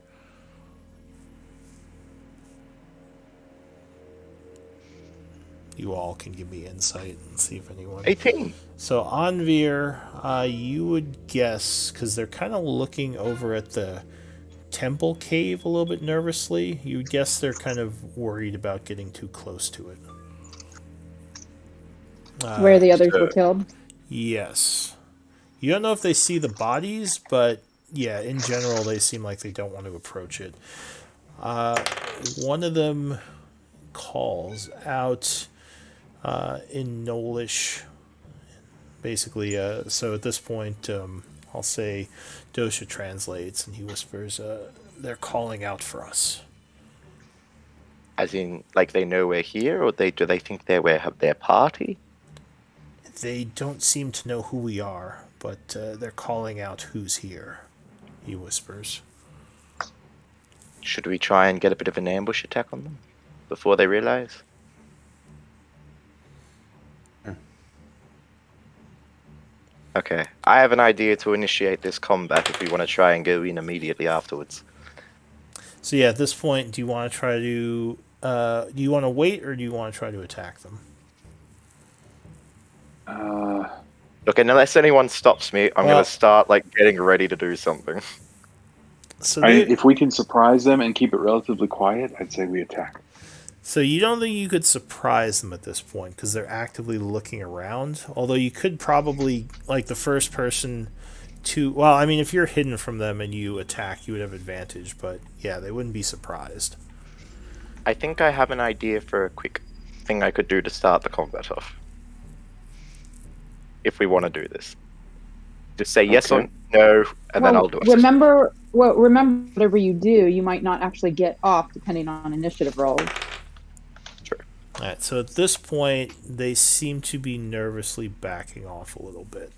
You all can give me insight and see if anyone... 18. So, Anvir, you would guess, because they're kind of looking over at the temple cave a little bit nervously, you would guess they're kind of worried about getting too close to it. where the others were killed. Yes. You don't know if they see the bodies, but yeah, in general, they seem like they don't want to approach it. One of them calls out in Nolish. Basically, so at this point, I'll say Dosha translates, and he whispers, they're calling out for us. As in, like, they know we're here, or do they think we have their party? They don't seem to know who we are, but they're calling out who's here, he whispers. Should we try and get a bit of an ambush attack on them before they realize? Okay, I have an idea to initiate this combat if we want to try and go in immediately afterwards. So yeah, at this point, do you want to try to... do you want to wait, or do you want to try to attack them? Look, unless anyone stops me, I'm going to start, like, getting ready to do something. So if we can surprise them and keep it relatively quiet, I'd say we attack. So you don't think you could surprise them at this point, because they're actively looking around? Although you could probably, like, the first person to... Well, I mean, if you're hidden from them and you attack, you would have advantage, but yeah, they wouldn't be surprised. I think I have an idea for a quick thing I could do to start the combat off. If we want to do this. Just say yes or no, and then I'll do it. Remember, whatever you do, you might not actually get off depending on initiative rolls. Sure. Alright, so at this point, they seem to be nervously backing off a little bit.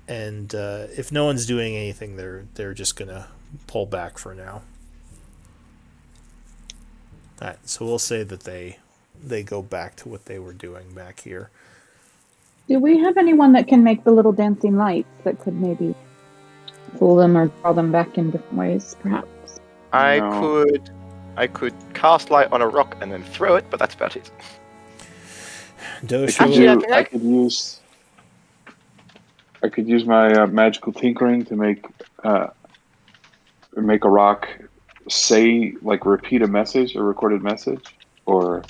And if no one's doing anything, they're just going to pull back for now. Alright, so we'll say that they go back to what they were doing back here. Do we have anyone that can make the little dancing lights that could maybe fool them or draw them back in different ways, perhaps? I could cast light on a rock and then throw it, but that's about it. I could use my magical tinkering to make a rock say, like, repeat a message, a recorded message, or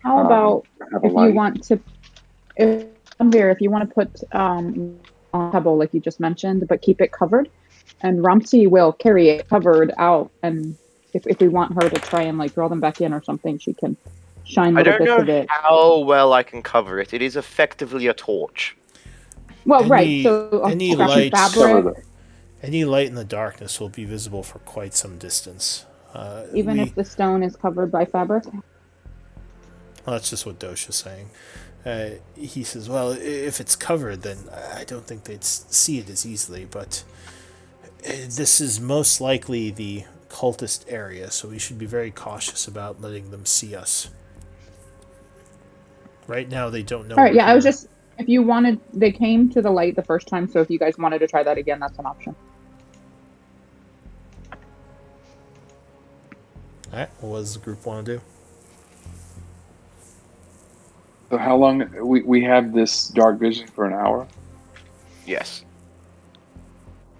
how about if light. you want to, if you want to put on a pebble like you just mentioned, but keep it covered, and Rumsey will carry it covered out, and if we want her to try and like draw them back in or something, she can shine little bits of it. How well I can cover it. It is effectively a torch. Well, right. So any light in the darkness will be visible for quite some distance. Even if the stone is covered by fabric? Well, that's just what Dosha's saying. He says, well, if it's covered, then I don't think they'd see it as easily, but this is most likely the cultist area, so we should be very cautious about letting them see us. Right now, they don't know. All right, yeah, I was just If you wanted, they came to the light the first time, so if you guys wanted to try that again, that's an option. Alright, what does the group want to do? So how long we have this dark vision for an hour? Yes.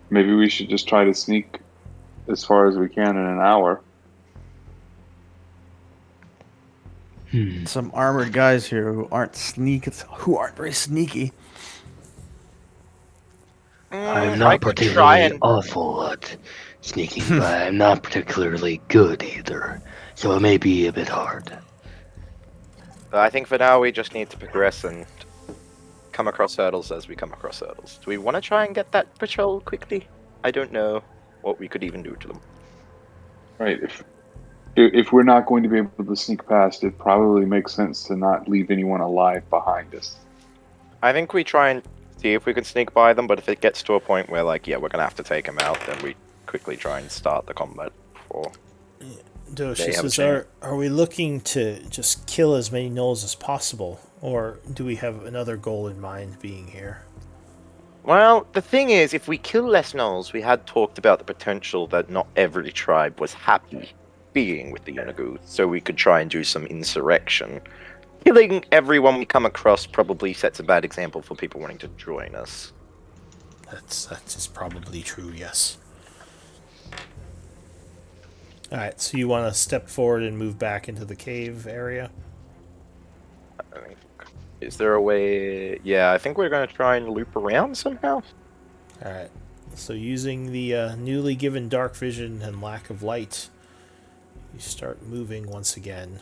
Maybe we should just try to sneak as far as we can in an hour. Some armored guys here who aren't very sneaky. I'm I not could try particularly and awful at sneaking, but I'm not particularly good either. So it may be a bit hard. I think for now we just need to progress and come across hurdles as we come across hurdles. Do we want to try and get that patrol quickly? I don't know what we could even do to them. Right. If we're not going to be able to sneak past, it probably makes sense to not leave anyone alive behind us. I think we try and see if we can sneak by them, but if it gets to a point where, like, yeah, we're going to have to take them out, then we quickly try and start the combat before Dosh, they this have a is chance. are we looking to just kill as many gnolls as possible, or do we have another goal in mind being here? Well, the thing is, if we kill less gnolls, we had talked about the potential that not every tribe was happy being with the Yunagu, so we could try and do some insurrection. Killing everyone we come across probably sets a bad example for people wanting to join us. That is probably true, yes. Alright, so you want to step forward and move back into the cave area? I think. Is there a way? Yeah, I think we're going to try and loop around somehow. Alright, so using the newly given dark vision and lack of light, you start moving once again.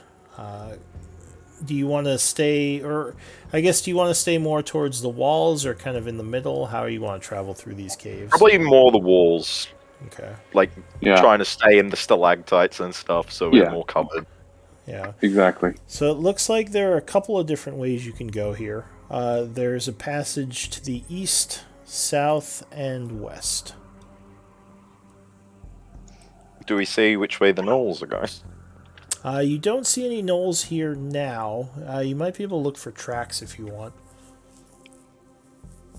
Do you want to stay, or I guess do you want to stay more towards the walls or kind of in the middle? How do you want to travel through these caves? Probably more the walls, Okay, like Yeah, trying to stay in the stalactites and stuff, so we're Yeah. more covered. yeah. exactly. So it looks like there are a couple of different ways you can go here. There's a passage to the east, south, and west. Do we see which way the gnolls are going? You don't see any gnolls here now. You might be able to look for tracks if you want.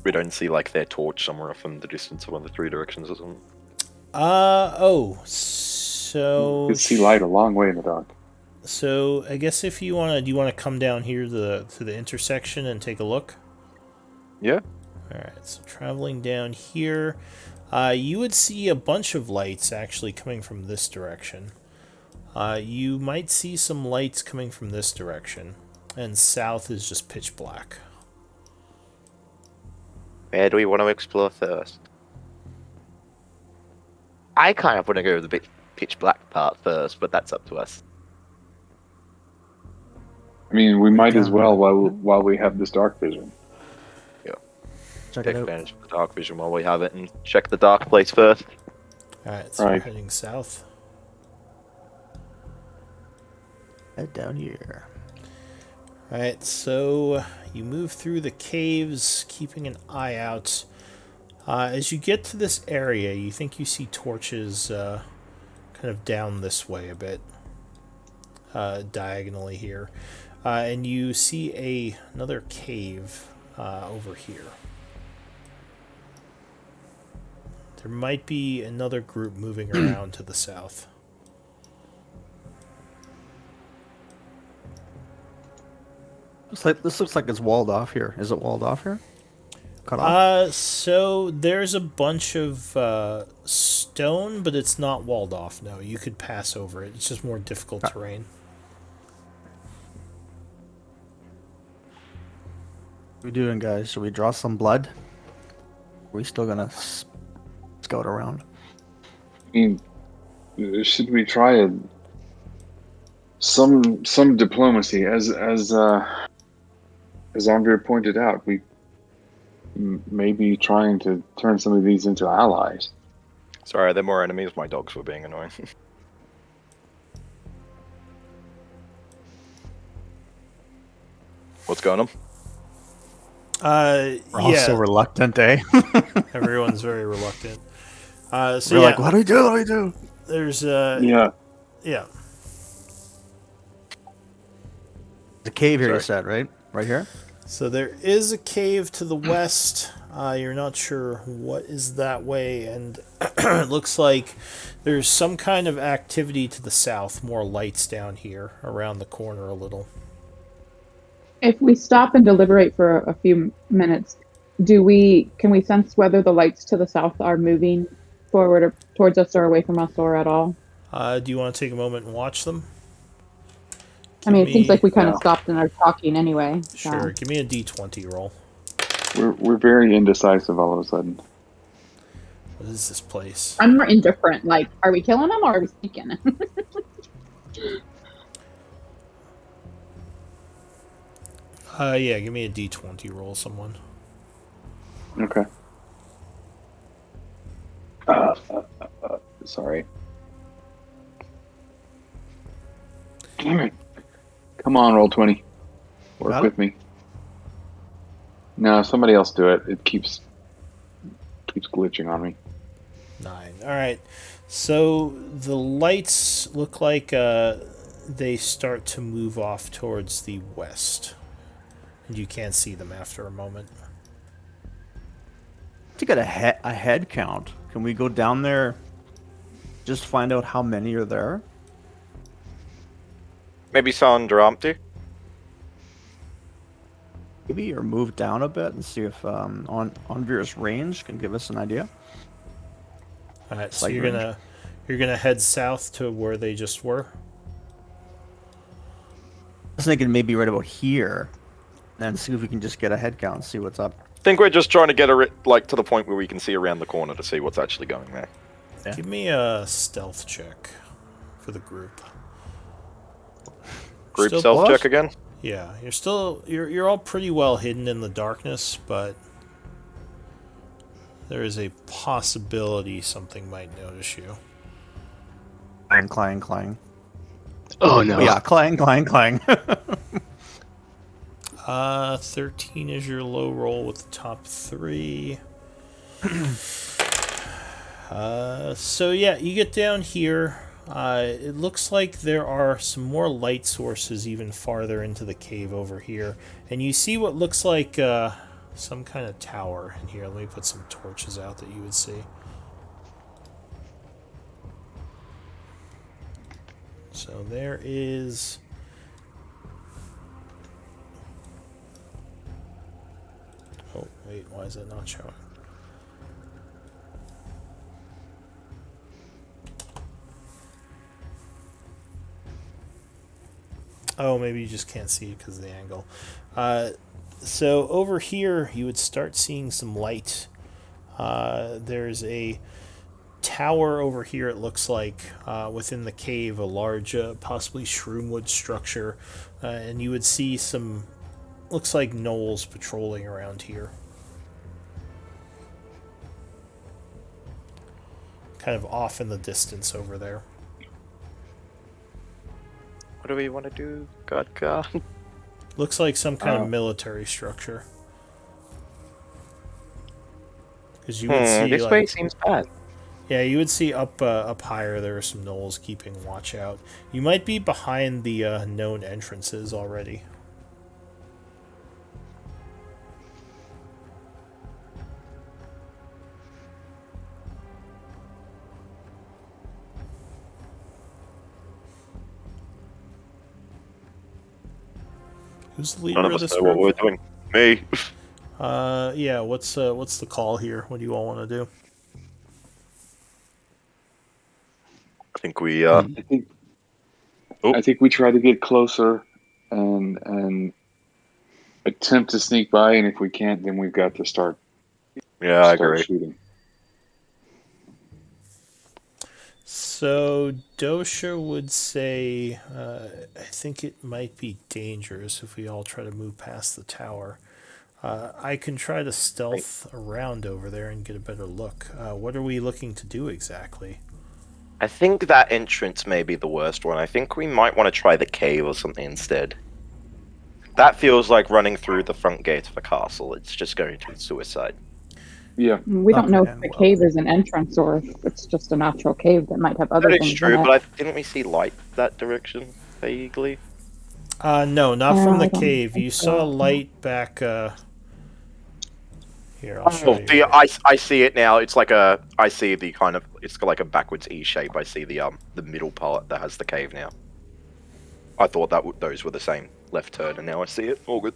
We don't see like their torch somewhere off in the distance of one of the three directions or something. So You can see light a long way in the dark. So I guess if you want to, do you want to come down here to the intersection and take a look? Yeah. All right. So traveling down here, you would see a bunch of lights actually coming from this direction. You might see some lights coming from this direction, and south is just pitch black. Where do we want to explore first? I kind of want to go to the pitch black part first, but that's up to us. I mean, we might as can. well while we have this dark vision. Check Take it out. advantage of the dark vision while we have it and check the dark place first. All right. So Right. we're heading south. Head down here. Alright, so you move through the caves, keeping an eye out. As you get to this area, you think you see torches kind of down this way a bit, diagonally here. And you see another cave over here. There might be another group moving around to the south. This looks like it's walled off here. Is it walled off here? Cut off? So there's a bunch of stone, but it's not walled off. No, you could pass over it. It's just more difficult terrain. What are we doing, guys? Should we draw some blood? Are we still gonna scout around? I mean, should we try some diplomacy? As Andre pointed out, we may be trying to turn some of these into allies. Sorry, they're more enemies. My dogs were being annoying. What's going on? We're all Yeah, so reluctant, eh? everyone's very reluctant. So We're yeah, like, what do we do? What do we do? there's Yeah, yeah. The cave here, you Sorry. said, right? Right here? So there is a cave to the west. You're not sure what is that way, and it looks like there's some kind of activity to the south. More lights down here around the corner a little. If we stop and deliberate for a few minutes, can we sense whether the lights to the south are moving forward or towards us or away from us or at all? Do you want to take a moment and watch them? I mean, it seems like we kind of stopped and are talking anyway. So. Sure. Give me a D20 roll. We're very indecisive all of a sudden. What is this place? I'm more indifferent. Like, are we killing them or are we sneaking? Yeah. Give me a D20 roll, someone. Okay. Sorry. Damn it. Come on, roll 20. Work Got it? with me. No, somebody else do it. It keeps glitching on me. 9. All right. So the lights look like they start to move off towards the west, and you can't see them after a moment. To get a head count, can we go down there, just find out how many are there? Maybe Sandramti? Maybe, or move down a bit and see if Onvir's range can give us an idea. All right. So Sight you're gonna head south to where they just were. I was thinking maybe right about here, and see if we can just get a head count and see what's up. I think we're just trying to get to the point where we can see around the corner to see what's actually going there. Yeah. Give me a stealth check for the group. Group Still self plus? check again. Yeah, you're all pretty well hidden in the darkness, but there is a possibility something might notice you. Clang, clang. Oh no. Yeah, clang, clang, clang. 13 is your low roll with the top 3. So yeah, you get down here. It looks like there are some more light sources even farther into the cave over here. And you see what looks like some kind of tower in here. Let me put some torches out that you would see. So there is... Oh, wait, why is it not showing? Oh, maybe you just can't see it because of the angle. So over here, you would start seeing some light. There's a tower over here, it looks like, within the cave, a large, possibly shroomwood structure. And you would see some, looks like gnolls patrolling around here. Kind of off in the distance over there. What do we want to do? God. Looks like some kind of military structure. Because you would see, this like, way seems bad. yeah, you would see up higher there are some gnolls keeping watch out. You might be behind the known entrances already. Who's the leader None of of us this know what group? we're doing. Me. Yeah, what's the call here? What do you all want to do? I think we I think Oh. I think we try to get closer and attempt to sneak by, and if we can't, then we've got to start I agree. shooting. So Dosha would say, I think it might be dangerous if we all try to move past the tower. I can try to stealth around over there and get a better look. What are we looking to do exactly? I think that entrance may be the worst one. I think we might want to try the cave or something instead. That feels like running through the front gate of a castle. It's just going to be suicide. Yeah. We don't know Okay, if the well. cave is an entrance or if it's just a natural cave that might have other That things is true, in it. but didn't we see light that direction vaguely? No, not from the I don't cave. think You so. saw light back. Here, I'll show Oh, you. I see it now. It's like a. I see the kind of. It's like a backwards E shape. I see the middle part that has the cave now. I thought that those were the same left turn, and now I see it. All good.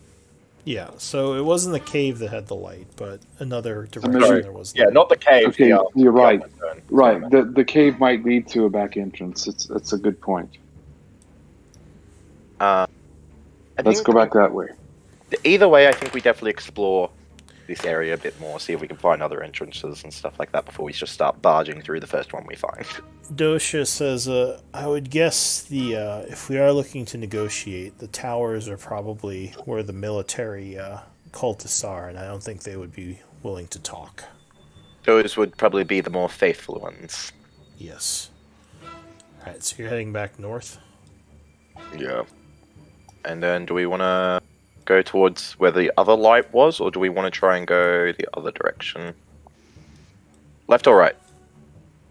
Yeah, so it wasn't the cave that had the light, but another maybe- direction there was light. Yeah, not the cave. Okay, you're right. Turn. Right. The cave might lead to a back entrance. That's a good point. I Let's think go back that way. Either way, I think we definitely explore this area a bit more, see if we can find other entrances and stuff like that before we just start barging through the first one we find. Dosha says, I would guess if we are looking to negotiate, the towers are probably where the military cultists are, and I don't think they would be willing to talk. Those would probably be the more faithful ones. Yes. Alright, so you're heading back north? Yeah. And then do we want to go towards where the other light was, or do we want to try and go the other direction? Left or right?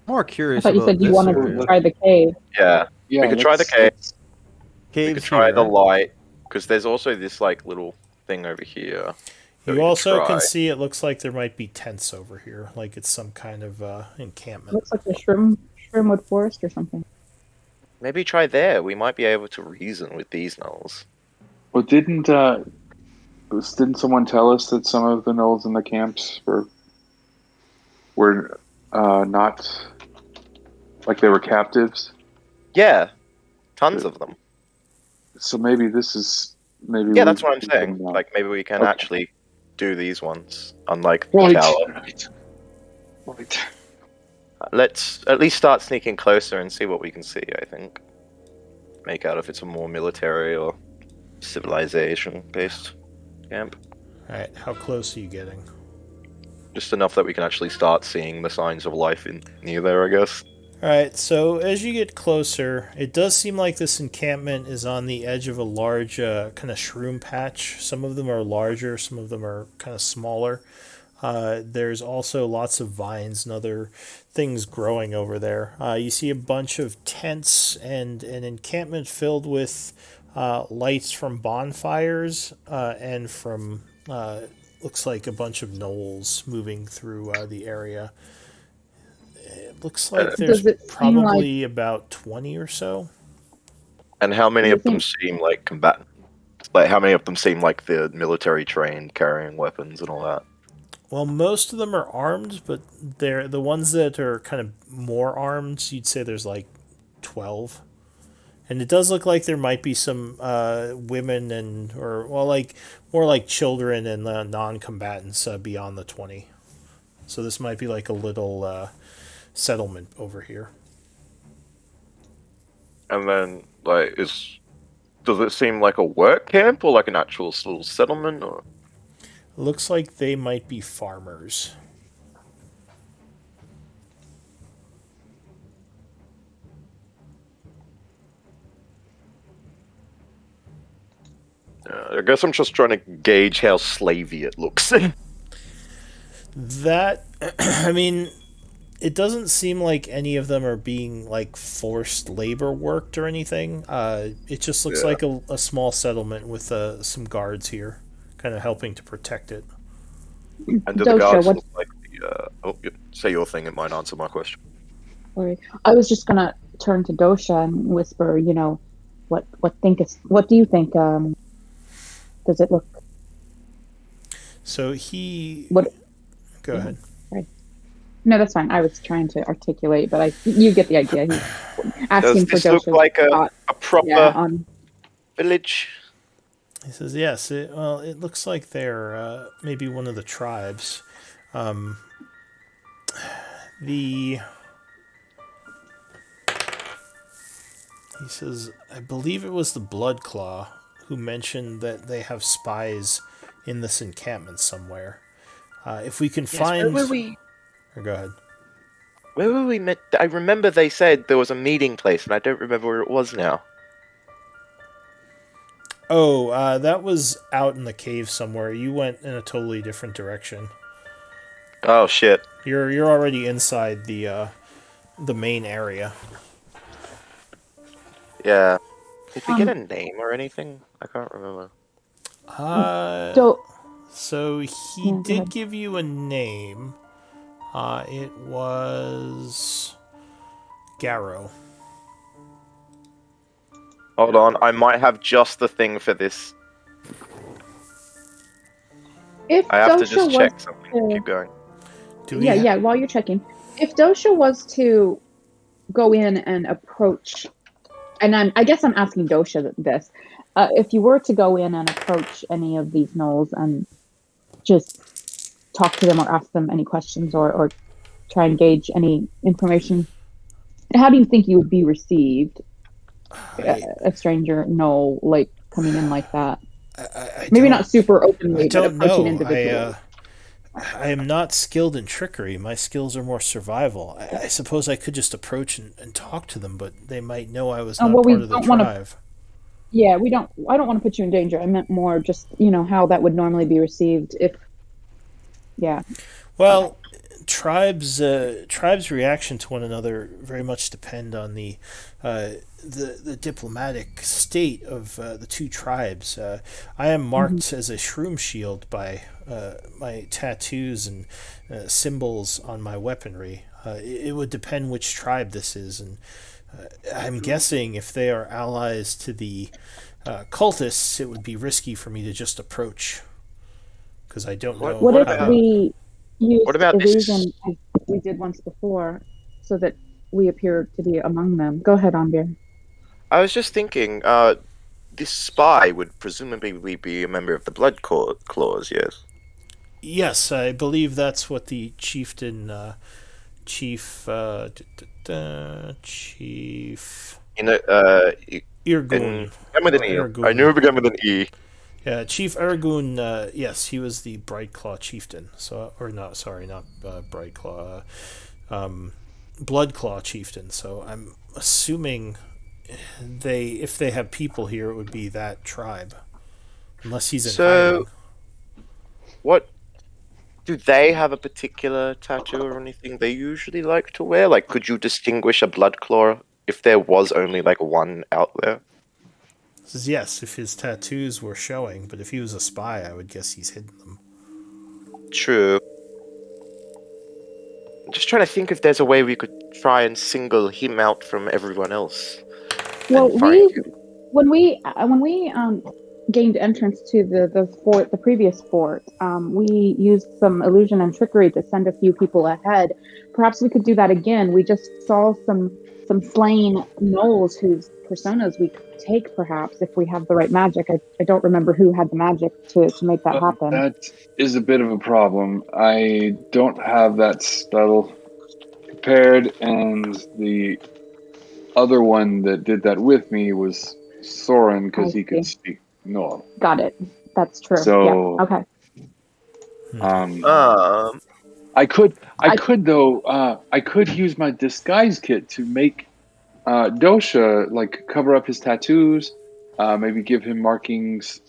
More I curious thought you about said you this wanted area. to try the cave. Yeah. Yeah, We could try the let's- cave. let's- We Caves could try here. the light, because there's also this like little thing over here. that we You could also try. can see it looks like there might be tents over here, like it's some kind of encampment. Looks like the Shroomwood Forest or something. Maybe try there. We might be able to reason with these gnolls. Well, didn't someone tell us that some of the gnolls in the camps were not like they were captives? Yeah, tons of them. So maybe this is maybe. Yeah, we- that's what I'm we saying. can, Like maybe we can Okay. actually do these ones, unlike the right, tower. right. Let's at least start sneaking closer and see what we can see. I think make out if it's a more military or civilization-based camp. Alright, how close are you getting? Just enough that we can actually start seeing the signs of life in near there, I guess. Alright, so as you get closer, it does seem like this encampment is on the edge of a large kind of shroom patch. Some of them are larger, some of them are kind of smaller. There's also lots of vines and other things growing over there. You see a bunch of tents and an encampment filled with lights from bonfires and from, looks like a bunch of gnolls moving through the area. It looks like there's Does it seem probably about 20 or so. And how many Do you of them think- seem like combatants? Like how many of them seem like the military trained, carrying weapons and all that? Well, most of them are armed, but they're the ones that are kind of more armed. You'd say there's like 12, and it does look like there might be some women and or well, like more like children and non-combatants beyond the 20. So this might be like a little settlement over here. And then, like, does it seem like a work camp or like an actual little settlement? Or Looks like they might be farmers. I guess I'm just trying to gauge how slavey it looks. That, I mean, it doesn't seem like any of them are being like forced labor worked or anything. It just looks like a small settlement with some guards here, kind of helping to protect it. And do the Dosha, guards what- look like say your thing, it might answer my question. Sorry. I was just gonna turn to Dosha and whisper, what do you think? Does it look? So he. What- Go ahead. No, that's fine. I was trying to articulate, but you get the idea. He's asking Does this for look Dosha's like thought. a proper Yeah, village? He says, yes, it looks like they're maybe one of the tribes. He says, I believe it was the Bloodclaw who mentioned that they have spies in this encampment somewhere. If we can find... Where were we? Or go ahead. Where were we met? I remember they said there was a meeting place, and I don't remember where it was now. Oh, that was out in the cave somewhere. You went in a totally different direction. Oh shit! You're already inside the main area. Yeah, Did we get a name or anything? I can't remember. So So he Yeah, go did ahead. give you a name. It was Garrow. Hold on, I might have just the thing for this. if I have to Dosha just was check something. to- Keep going. Do we yeah, ha- yeah. While you're checking, if Dosha was to go in and approach, and I guess I'm asking Dosha this, if you were to go in and approach any of these gnolls and just talk to them or ask them any questions or try and gauge any information, how do you think you would be received? A stranger gnoll like coming in like that? I Maybe don't, not super I openly, but don't approaching know. individuals. I am not skilled in trickery. My skills are more survival. I suppose I could just approach and talk to them, but they might know I was not Well, we part of the don't want to. tribe. Yeah, we don't. I don't want to put you in danger. I meant more just how that would normally be received if. Yeah. Well, tribes reaction to one another very much depend on the diplomatic state of the two tribes. I am marked as a shroom shield by my tattoos and symbols on my weaponry. It would depend which tribe this is, and I'm guessing if they are allies to the cultists, it would be risky for me to just approach because I don't know What What if how about to. we what used about this? illusion as we did once before, so that we appear to be among them? Go ahead, Ambir. I was just thinking. This spy would presumably be a member of the Claws, yes. Yes, I believe that's what the chieftain, chief, chief You know, Irgun, began with an or E. I Irgun. knew it began with an E. Yeah, Chief Irgun. Yes, he was the Brightclaw chieftain. So, or not? Sorry, not Brightclaw. Bloodclaw chieftain. So I'm assuming if they have people here, it would be that tribe, unless he's in So, hiding. what do they have a particular tattoo or anything they usually like to wear? Like, could you distinguish a Bloodclaw if there was only like one out there? Says yes, if his tattoos were showing, but if he was a spy, I would guess he's hidden them. True. I'm just trying to think if there's a way we could try and single him out from everyone else. Well, and find him. when we gained entrance to the previous fort, we used some illusion and trickery to send a few people ahead. Perhaps we could do that again. We just saw some slain gnolls whose personas we could take, perhaps, if we have the right magic. I don't remember who had the magic to make that happen. That is a bit of a problem. I don't have that spell prepared, and the other one that did that with me was Soren, because he could speak Gnoll. Got it. That's true. So, yeah. Okay. I could use my disguise kit to make Dosha like cover up his tattoos, maybe give him markings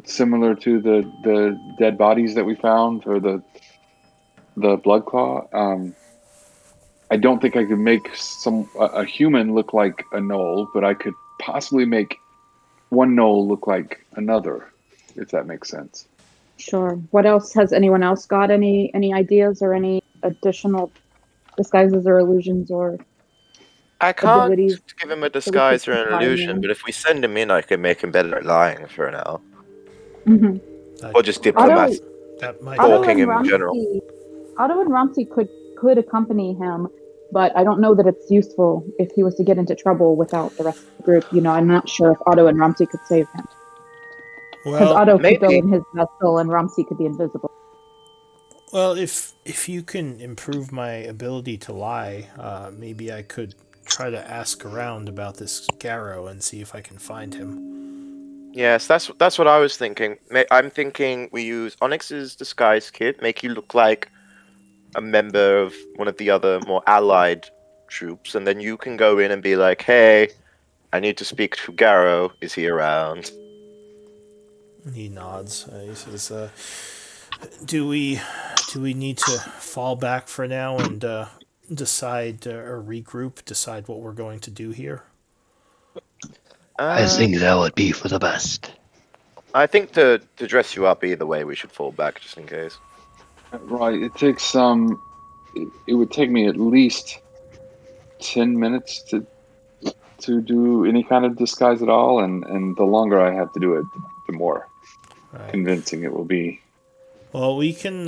similar to the dead bodies that we found, or the blood claw. I don't think I could make a human look like a gnoll, but I could possibly make one gnoll look like another, if that makes sense. Sure. What else? Has anyone else got any ideas or any additional disguises or illusions or I can't abilities give him a disguise or an combine illusion, them? but if we send him in, I can make him better at lying for now. Mm-hmm. Or just diplomatic. That might Talking in general. Otto and Ramsey could accompany him, but I don't know that it's useful if he was to get into trouble without the rest of the group. I'm not sure if Otto and Ramsey could save him. Because well, Otto could go maybe. in his vessel and Ramsey could be invisible. Well, if you can improve my ability to lie, maybe I could try to ask around about this Garrow and see if I can find him. Yes, that's what I was thinking. I'm thinking we use Onyx's disguise kit, make you look like a member of one of the other more allied troops, and then you can go in and be like, "Hey, I need to speak to Garrow. Is he around?" He nods. He says, "Do we need to fall back for now and decide or regroup, decide what we're going to do here?" I think that would be for the best. I think to dress you up either way, we should fall back just in case. Right. It takes it would take me at least 10 minutes to do any kind of disguise at all, and the longer I have to do it, the more Right. convincing it will be. Well, we can,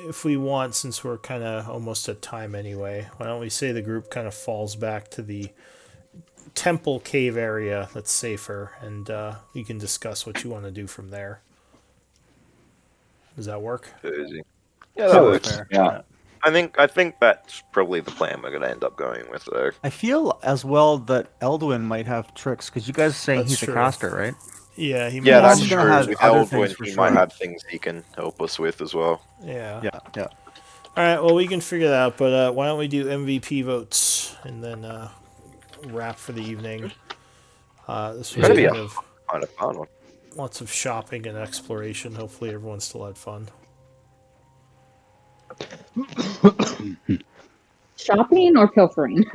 if we want, since we're kind of almost at time anyway, why don't we say the group kind of falls back to the temple cave area that's safer, and we can discuss what you want to do from there. Does that work? Cozy. Yeah, that works. Fair. Yeah. I think that's probably the plan we're gonna end up going with though. I feel as well that Elduin might have tricks because you guys are saying That's he's true. a caster, right? Yeah, he Yeah, might that's he's true. gonna have With other Eldwin, things for he sure. might have things he can help us with as well. Yeah. Yeah. All right. Well, we can figure that out. But why don't we do MVP votes and then wrap for the evening? This was Gonna be kind a- of Kind of fun one. lots of shopping and exploration. Hopefully, everyone still had fun. Shopping or pilfering?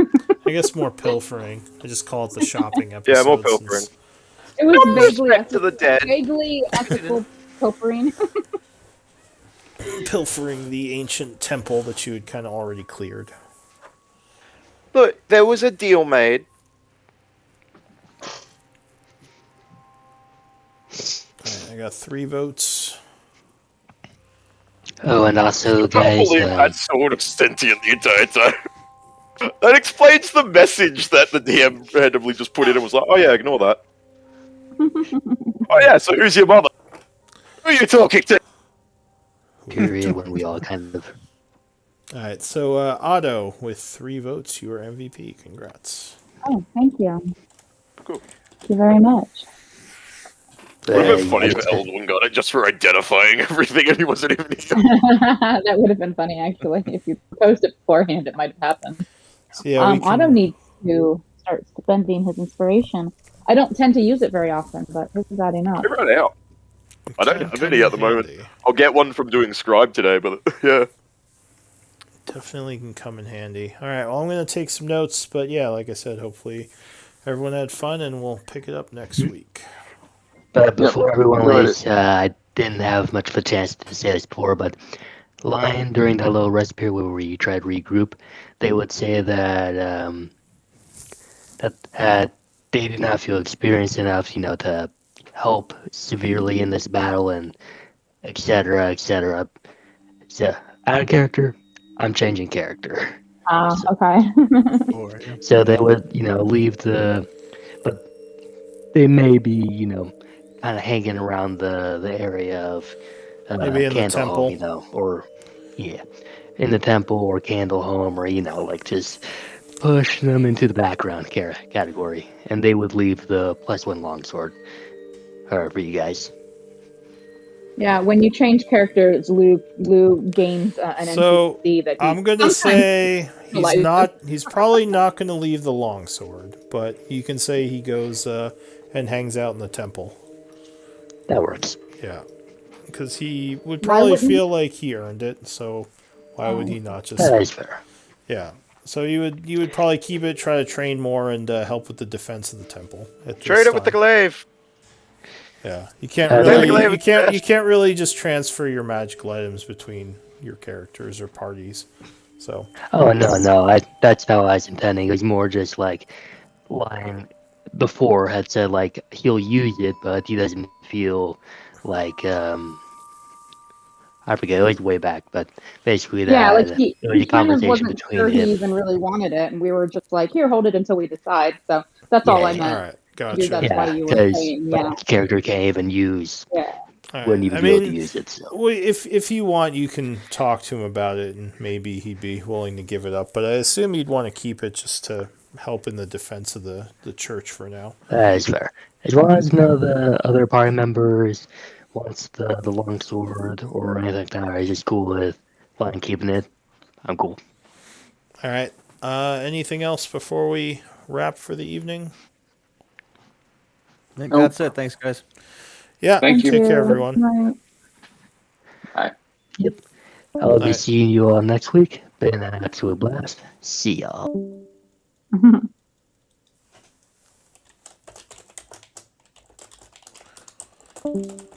I guess more pilfering. I just call it the shopping episode. Yeah, more pilfering. since- It was vaguely Respect to the dead. ethical pilfering. Pilfering the ancient temple that you had kind of already cleared. Look, there was a deal made. Alright, I got 3 votes. Oh, and also, I can't guys, believe that sword was sentient the entire time. That explains the message that the DM randomly just put in and was like, oh yeah, ignore that. Oh yeah, so who's your mother? Who are you talking to? period when we all kind of. Alright, so Otto, with 3 votes, you are MVP. Congrats. Oh, thank you. Cool. Thank you very much. Would have been yeah, funny if just- Eldwin got it just for identifying everything and he wasn't even here. That would have been funny, actually. If you proposed it beforehand, it might have happened. So yeah, we Otto can, needs to start spending his inspiration. I don't tend to use it very often, but this is adding up. I ran out. I don't can have come any at in the moment. handy. I'll get one from doing scribe today, but yeah. Definitely can come in handy. Alright, well, I'm going to take some notes, but yeah, like I said, hopefully everyone had fun, and we'll pick it up next week. But before everyone go ahead. leaves, I didn't have much of a chance to say this before, but Lion, during that little rest period where we tried to regroup, they would say that they did not feel experienced enough, to help severely in this battle, and etc., etc. So, out of character, I'm changing character. Okay. So they would, leave but they may be, kind of hanging around the area of Maybe in the Candle temple. Home, or in the temple or Candle Home, or like just push them into the background category, and they would leave the +1 longsword, for you guys. Yeah, when you change characters, Lou gains an So, NPC that he I'm going to sometimes say Like- he's probably not going to leave the longsword, but you can say he goes and hangs out in the temple. That works. Yeah. Because he would Why probably wouldn't- feel like he earned it, so why would he not just... That is fair. Yeah. So you would probably keep it, try to train more, and help with the defense of the temple. At this Trade it with the time. glaive. Yeah, you can't Uh, really Glaive you can't really just transfer your magical items between your characters or parties. So Oh no! That's how I was intending. It was more just like Lion before had said like he'll use it, but he doesn't feel like I forget. It was way back, but basically that Yeah, like he it was a kind of conversation wasn't between sure he him. even really wanted it, and we were just like, "Here, hold it until we decide." So that's all I Yeah, meant. all right, That's gotcha. why Yeah, you were because saying, the character can't even use, Yeah. All right. wouldn't even I be able to mean, use it. So well, if you want, you can talk to him about it, and maybe he'd be willing to give it up. But I assume he'd want to keep it just to help in the defense of the church for now. that is fair. As long as none of the other party members wants the longsword or anything like that, I just cool with Lion keeping it. I'm cool. All right. Anything else before we wrap for the evening? I think Nope. that's it. Thanks, guys. Yeah. Thank you. Take care, everyone. Right. I'll be Alright. seeing you all next week. Been an absolute blast. See y'all. you.